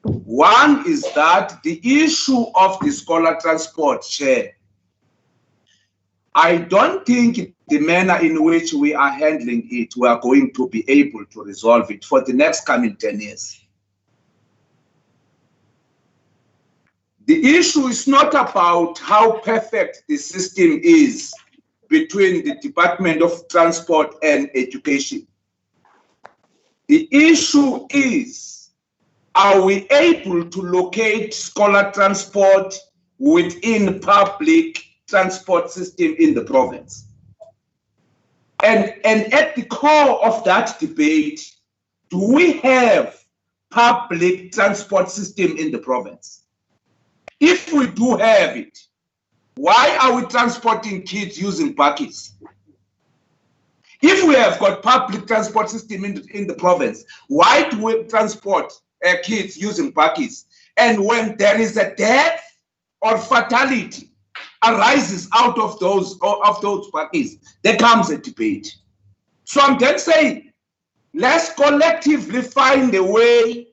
One is that the issue of the scholar transport, Chair, I don't think the manner in which we are handling it, we are going to be able to resolve it for the next coming 10 years. The issue is not about how perfect the system is between the Department of Transport and Education. The issue is, are we able to locate scholar transport within public transport system in the province? And at the core of that debate, do we have public transport system in the province? If we do have it, why are we transporting kids using buckets? If we have got public transport system in the province, why do we transport kids using buckets? And when there is a death or fatality arises out of those buckets, there comes a debate. So I'm then saying, let's collectively find a way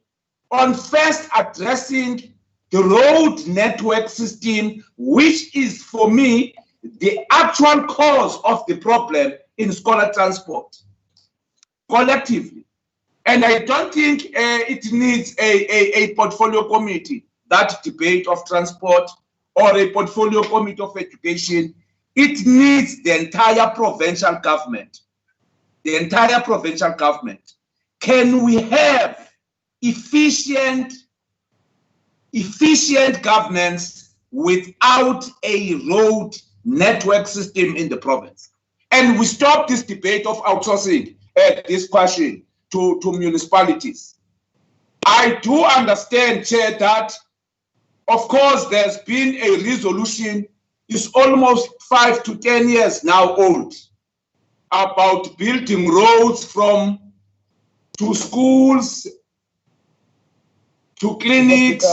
on first addressing the road network system, which is, for me, the actual cause of the problem in scholar transport, collectively. And I don't think it needs a portfolio committee, that debate of transport, or a portfolio committee of education. It needs the entire provincial government. The entire provincial government. Can we have efficient governance without a road network system in the province? And we stop this debate of outsourcing this question to municipalities. I do understand, Chair, that of course there's been a resolution, it's almost 5 to 10 years now old, about building roads to schools, to clinics,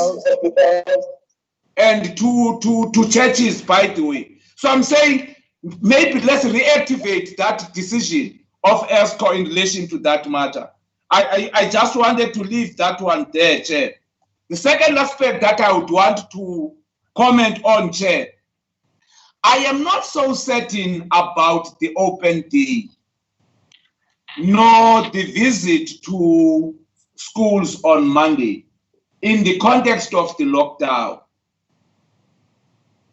and to churches, by the way. So I'm saying, maybe let's reactivate that decision of ESCO in relation to that matter. I just wanted to leave that one there, Chair. The second aspect that I would want to comment on, Chair, I am not so certain about the open day, nor the visit to schools on Monday in the context of the lockdown.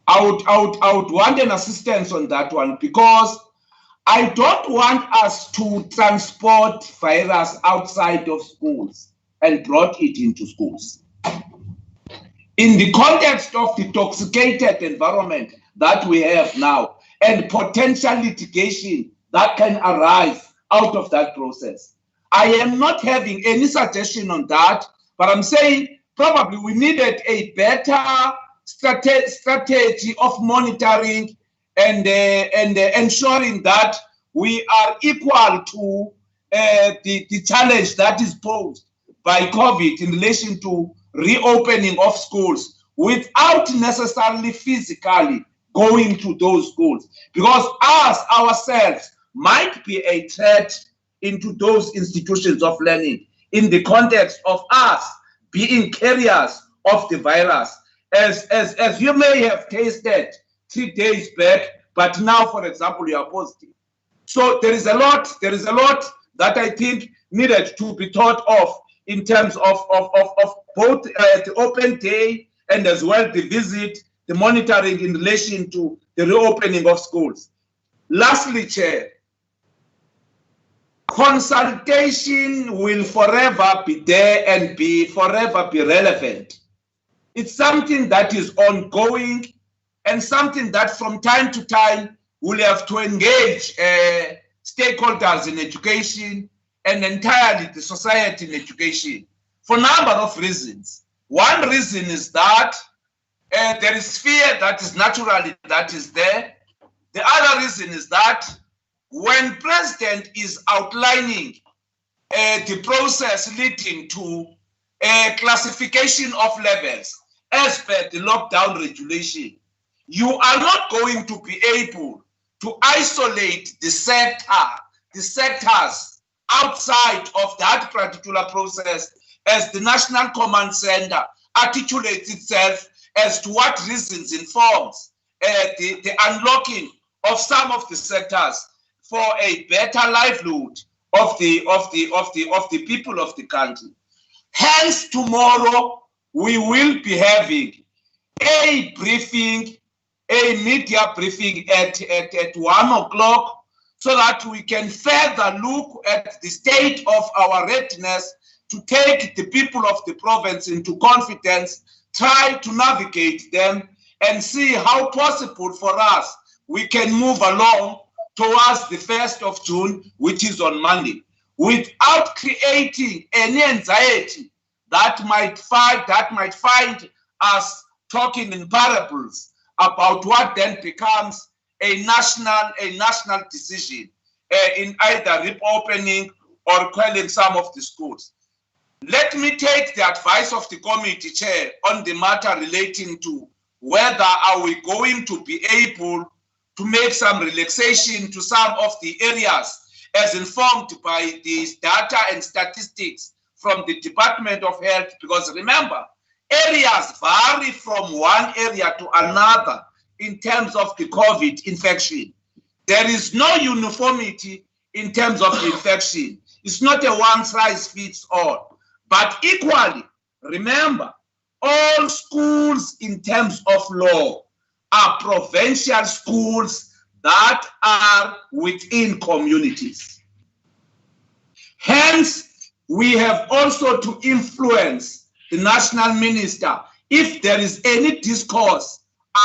I would want an assistance on that one, because I don't want us to transport virus outside of schools and brought it into schools. In the context of the intoxicated environment that we have now and potential litigation that can arise out of that process, I am not having any suggestion on that, but I'm saying probably we needed a better strategy of monitoring and ensuring that we are equal to the challenge that is posed by COVID in relation to reopening of schools without necessarily physically going to those schools, because us ourselves might be a threat into those institutions of learning in the context of us being carriers of the virus, as you may have tasted 3 days back, but now, for example, you are positive. So there is a lot that I think needed to be thought of in terms of both the open day and as well the visit, the monitoring in relation to the reopening of schools. Lastly, Chair, consultation will forever be there and forever be relevant. It's something that is ongoing and something that from time to time we'll have to engage stakeholders in education and entirely the society in education for a number of reasons. One reason is that there is fear that is naturally that is there. The other reason is that when President is outlining the process leading to a classification of levels as per the lockdown regulation, you are not going to be able to isolate the sectors outside of that particular process as the National Command Center articulates itself as to what reasons informs the unlocking of some of the sectors for a better livelihood of the people of the country. Hence, tomorrow we will be having a briefing, a media briefing at 1 o'clock, so that we can further look at the state of our readiness to take the people of the province into confidence, try to navigate them, and see how possible for us we can move along towards the 1st of June, which is on Monday, without creating any anxiety that might find us talking in parables about what then becomes a national decision in either reopening or quelling some of the schools. Let me take the advice of the committee chair on the matter relating to whether are we going to be able to make some relaxation to some of the areas as informed by the data and statistics from the Department of Health, because remember, areas vary from one area to another in terms of the COVID infection. There is no uniformity in terms of the infection. It's not a one-size-fits-all. But equally, remember, all schools in terms of law are provincial schools that are within communities. Hence, we have also to influence the national minister if there is any discourse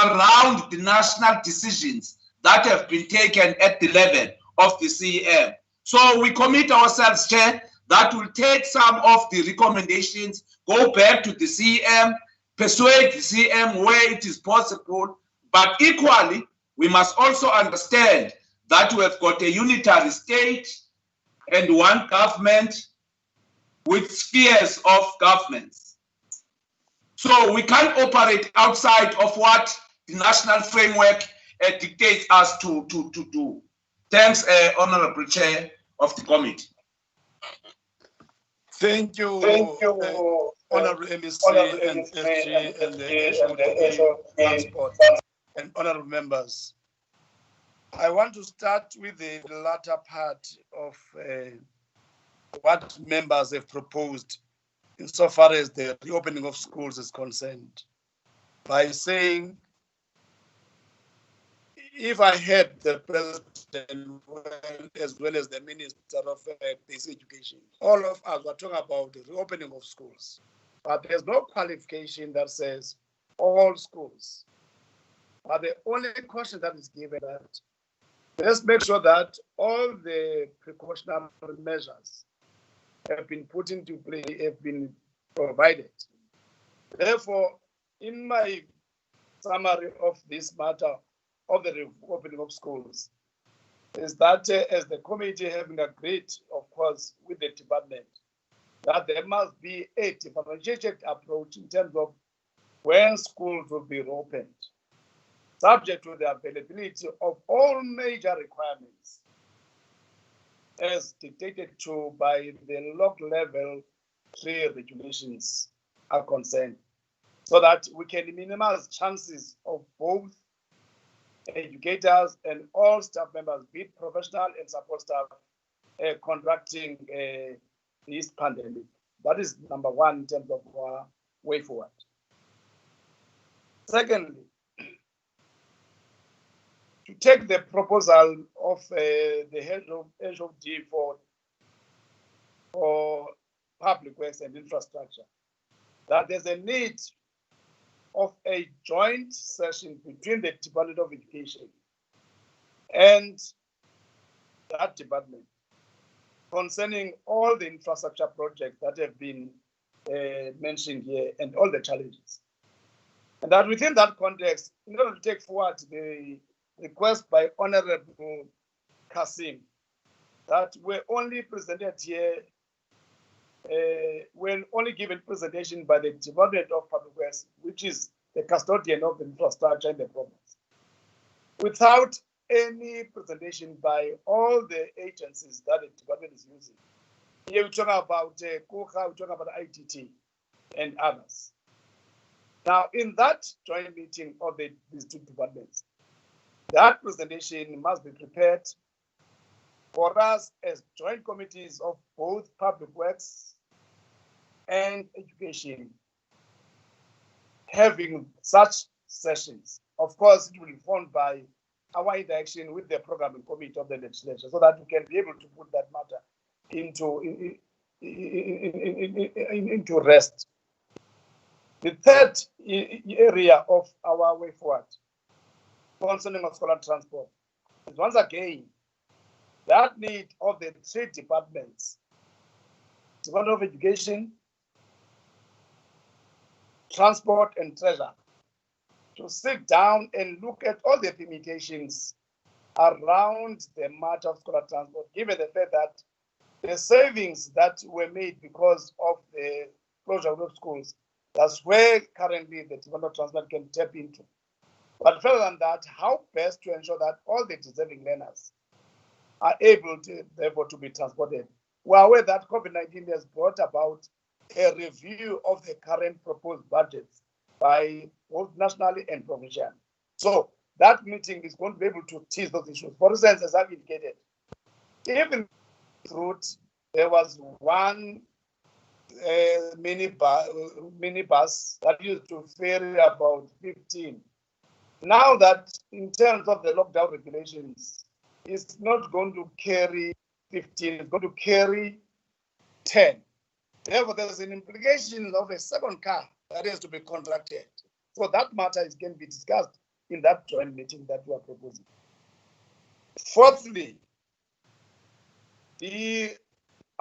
around the national decisions that have been taken at the level of the CEM. So we commit ourselves, Chair, that will take some of the recommendations, go back to the CEM, persuade the CEM where it is possible, but equally, we must also understand that we have got a unitary state and one government with spheres of governments. So we can't operate outside of what the national framework dictates us to do. Thanks, Honorable Chair of the Committee. Thank you, Honorable MEC and SG and the Transport and honorable members. I want to start with the latter part of what members have proposed insofar as the reopening of schools is concerned, by saying, if I had the President as well as the Minister of Basic Education, all of us were talking about the reopening of schools, but there's no qualification that says all schools. But the only question that is given that let's make sure that all the precautionary measures have been put into play, have been provided. Therefore, in my summary of this matter of the reopening of schools, is that as the committee having agreed, of course, with the department, that there must be a differentiated approach in terms of when schools will be reopened, subject to the availability of all major requirements as dictated to by the local level 3 regulations are concerned, so that we can minimize chances of both educators and all staff members, be it professional and support staff, contracting this pandemic. That is number one in terms of our way forward. Secondly, to take the proposal of the head of HOD for public works and infrastructure, that there's a need of a joint session between the Department of Education and that department concerning all the infrastructure projects that have been mentioned here and all the challenges. And that within that context, in order to take forward the request by Honorable Kasim, that we're only presented here, we're only given presentation by the Department of Public Works, which is the custodian of the infrastructure in the province, without any presentation by all the agencies that the department is using. Here we're talking about KUHA, we're talking about ITT and others. Now, in that joint meeting of these two departments, that presentation must be prepared for us as joint committees of both Public Works and Education, having such sessions. Of course, it will be formed by our interaction with the programming committee of the legislature, so that we can be able to put that matter into rest. The third area of our way forward, concerning of scholar transport, is once again that need of the three departments: Department of Education, Transport, and Treasury, to sit down and look at all the permutations around the matter of scholar transport, given the fact that the savings that were made because of the closure of schools, that's where currently the Department of Transport can tap into. But further than that, how best to ensure that all the deserving learners are able to, therefore, to be transported. We are aware that COVID-19 has brought about a review of the current proposed budgets by both nationally and provincially. So that meeting is going to be able to tease those issues. For instance, as I've indicated, even route, there was one minibus that used to ferry about 15. Now that in terms of the lockdown regulations, it's not going to carry 15, it's going to carry 10. Therefore, there's an implication of a second car that has to be contracted. So that matter is going to be discussed in that joint meeting that we are proposing. Fourthly, the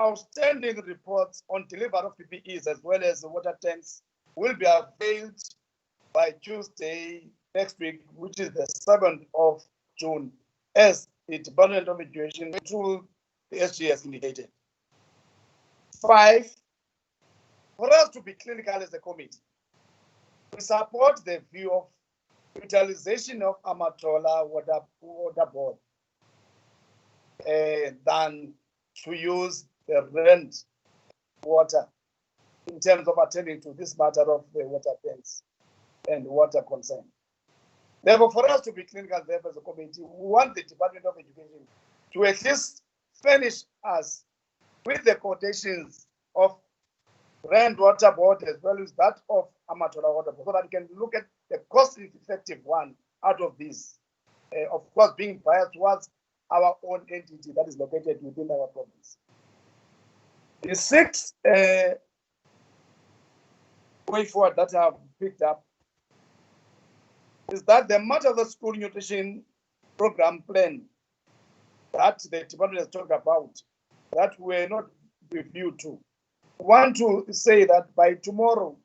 outstanding reports on delivery of PPEs as well as water tanks will be availed by Tuesday next week, which is the 7th of June, as the Department of Education through the SG has indicated. 5, for us to be clinical as a committee, we support the view of utilization of Amatola water board than to use the rent water in terms of attending to this matter of the water tanks and water concern. Therefore, for us to be clinical therefore, as a committee, we want the Department of Education to at least furnish us with the quotations of rent water board as well as that of Amatola water board, so that we can look at the cost-effective one out of this, of course, being biased towards our own entity that is located within our province. The 6th way forward that I have picked up is that the matter of the school nutrition program plan that the department has talked about, that we're not reviewed to. We want to say that by tomorrow,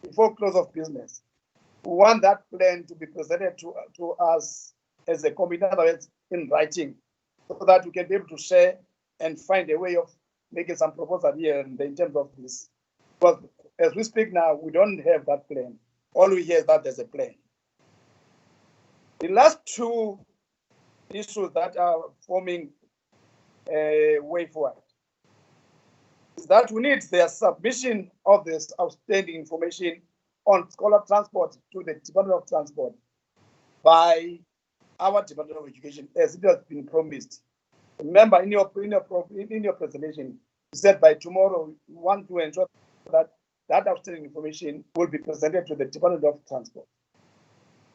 before close of business, we want that plan to be presented to us as a committee, in other words, in writing, so that we can be able to share and find a way of making some proposal here in terms of this. But as we speak now, we don't have that plan. All we hear is that there's a plan. The last two issues that are forming a way forward is that we need their submission of this outstanding information on scholar transport to the Department of Transport by our Department of Education, as it has been promised. Remember, in your presentation, said by tomorrow we want to ensure that that outstanding information will be presented to the Department of Transport.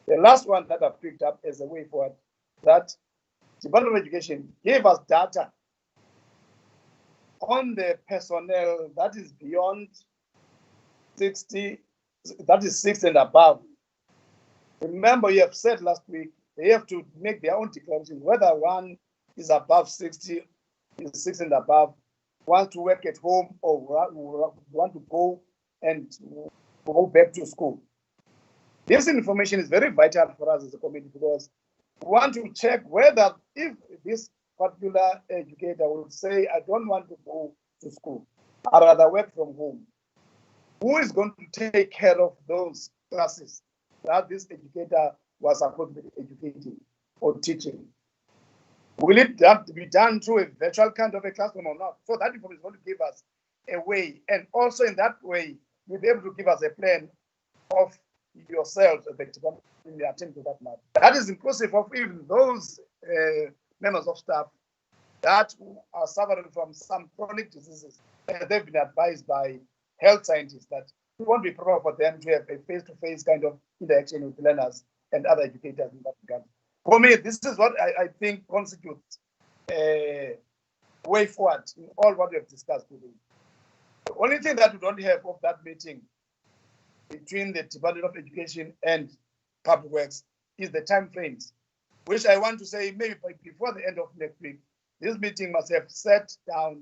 The last one that I've picked up as a way forward, that Department of Education gave us data on the personnel that is beyond 60, that is 6 and above. Remember, you have said last week, they have to make their own declaration whether one is above 60, is 6 and above, wants to work at home or want to go and go back to school. This information is very vital for us as a committee because we want to check whether if this particular educator will say, I don't want to go to school, I'd rather work from home. Who is going to take care of those classes that this educator was supposed to be educating or teaching? Will it be done through a virtual kind of a classroom or not? So that information is going to give us a way, and also in that way, you'll be able to give us a plan of yourselves as the department in the attempt to that matter. That is inclusive of even those members of staff that are suffering from some chronic diseases. They've been advised by health scientists that it won't be proper for them to have a face-to-face kind of interaction with learners and other educators in that regard. For me, this is what I think constitutes a way forward in all what we have discussed today. The only thing that we don't have of that meeting between the Department of Education and Public Works is the time frames, which I want to say maybe before the end of next week, this meeting must have sat down,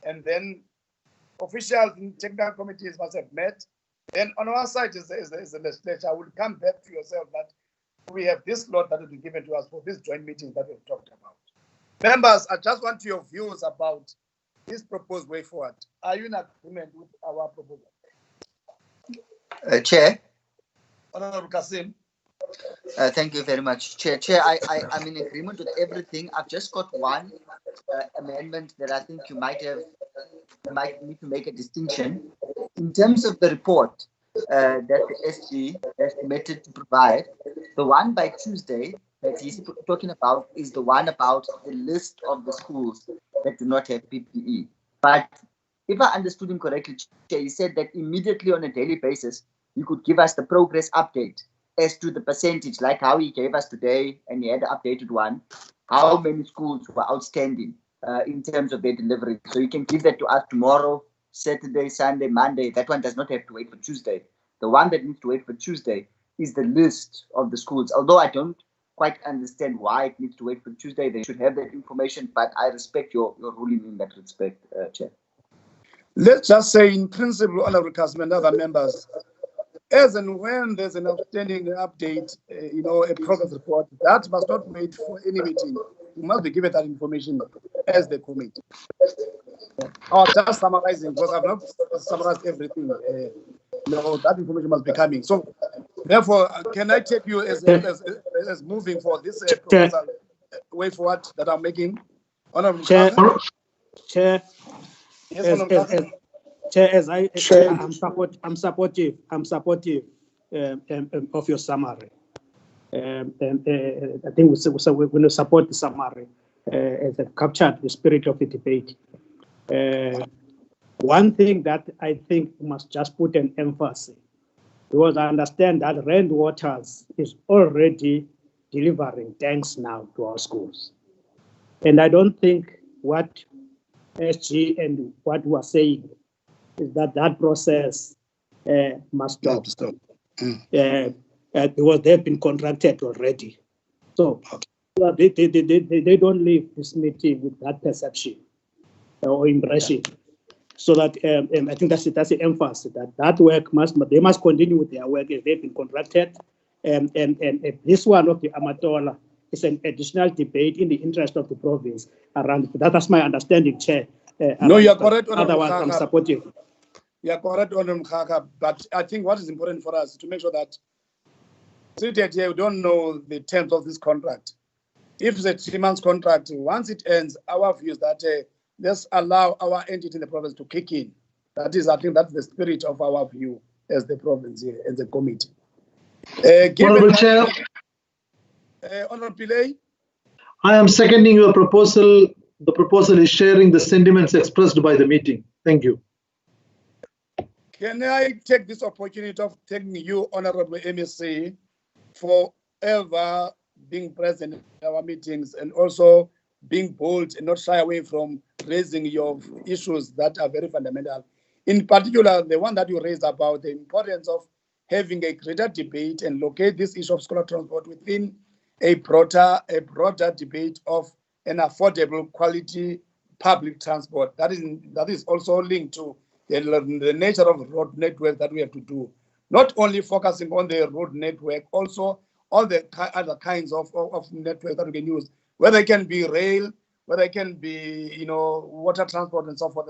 and then officials in technical committees must have met. Then on our side as the legislature, I will come back to yourself that we have this slot that will be given to us for this joint meeting that we've talked about. Members, I just want your views about this proposed way forward. Are you in agreement with our proposal? Chair. Honorable Kasim. Thank you very much, Chair. I'm in agreement with everything. I've just got one amendment that I think you might need to make a distinction. In terms of the report that the SG has committed to provide, the one by Tuesday that he's talking about is the one about the list of the schools that do not have PPE. But if I understood him correctly, Chair, he said that immediately on a daily basis, you could give us the progress update as to the percentage, like how he gave us today, and he had an updated one, how many schools were outstanding in terms of their delivery. So you can give that to us tomorrow, Saturday, Sunday, Monday. That one does not have to wait for Tuesday. The one that needs to wait for Tuesday is the list of the schools. Although I don't quite understand why it needs to wait for Tuesday, they should have that information, but I respect your ruling in that respect, Chair. Let's just say in principle, Honorable Kasim and other members, as and when there's an outstanding update, a progress report, that must not wait for any meeting. You must be given that information as the committee. Or just summarizing, because I've not summarized everything. That information must be coming. So, therefore, can I take you as moving for this proposal way forward that I'm making? Honorable Chair. Yes, Chair, I'm supportive of your summary. I think we're going to support the summary as it captured the spirit of the debate. One thing that I think must just put an emphasis, because I understand that Rand Waters is already delivering tanks now to our schools. And I don't think what SG and what we are saying is that process must stop. Because they've been contracted already. So they don't leave this meeting with that perception or impression. So that I think that's the emphasis that work they must continue with their work as they've been contracted. And this one of the Amatola is an additional debate in the interest of the province around that's my understanding, Chair. No, you are correct. Otherwise, I'm supportive. You are correct, Honorable Mkhaka, but I think what is important for us is to make sure that seated here, we don't know the terms of this contract. If it's a 3 months contract, once it ends, our view is that let's allow our entity in the province to kick in. That is, I think that's the spirit of our view as the province here, as the committee. Honorable Chair. Honorable Pillay. I am seconding your proposal the proposal is sharing the sentiments expressed by the meeting. Thank you. Can I take this opportunity of thanking you, Honorable MEC, for ever being present in our meetings and also being bold and not shy away from raising your issues that are very fundamental. In particular, the one that you raised about the importance of having a greater debate and locate this issue of scholar transport within a broader debate of an affordable quality public transport. That is also linked to the nature of road network that we have to do. Not only focusing on the road network, also all the other kinds of network that we can use, whether it can be rail, whether it can be water transport and so forth,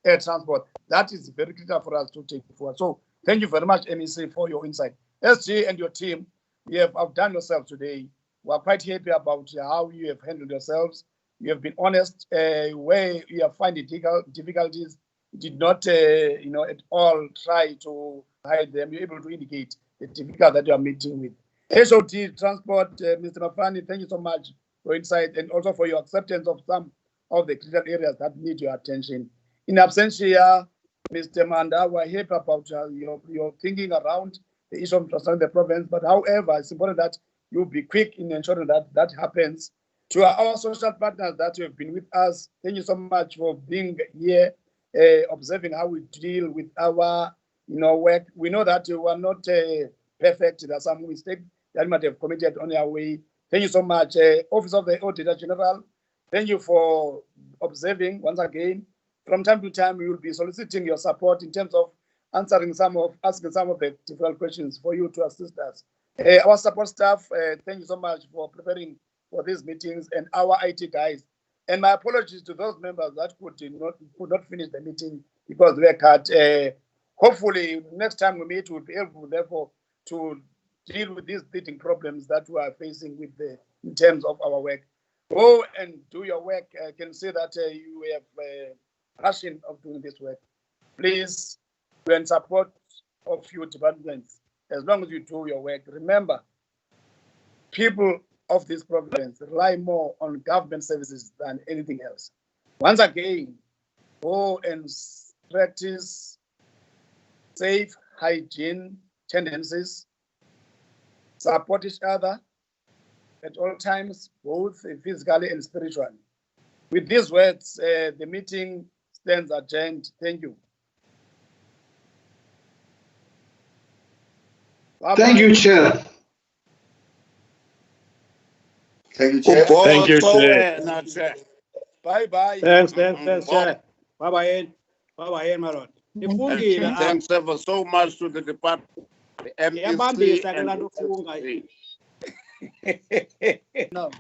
air transport. That is very critical for us to take forward. So thank you very much, MEC, for your insight. SG and your team, you have outdone yourself today. We are quite happy about how you have handled yourselves. You have been honest where you have found difficulties. You did not, at all try to hide them. You're able to indicate the difficulty that you are meeting with. HOT Transport, Mr. Mafani, thank you so much for insight and also for your acceptance of some of the critical areas that need your attention. In absentia, Mr. Manda, we're happy about your thinking around the issue of transferring the province. But however, it's important that you be quick in ensuring that that happens. To our social partners that have been with us, thank you so much for being here, observing how we deal with our work. We know that you are not perfect. There are some mistakes that might have committed on your way. Thank you so much. Office of the Auditor General, thank you for observing once again. From time to time, we will be soliciting your support in terms of asking some of the difficult questions for you to assist us. Our support staff, thank you so much for preparing for these meetings, and our IT guys. And my apologies to those members that could not finish the meeting because they were cut. Hopefully, next time we meet, we'll be able, therefore, to deal with these teething problems that we are facing with in terms of our work. Go and do your work. I can see that you have passion of doing this work. Please, we're in support of your departments as long as you do your work. Remember, people of this province rely more on government services than anything else. Once again, go and practice safe hygiene tendencies, support each other at all times, both physically and spiritually. With these words, the meeting stands adjourned. Thank you. Bye-bye. Thank you, Chair. Thank you, Chair. Thank you, Chair. Bye-bye. Thanks, Chair. Bye-bye. Bye-bye, my lord. Thanks ever so much to the department, the MEC, and the No.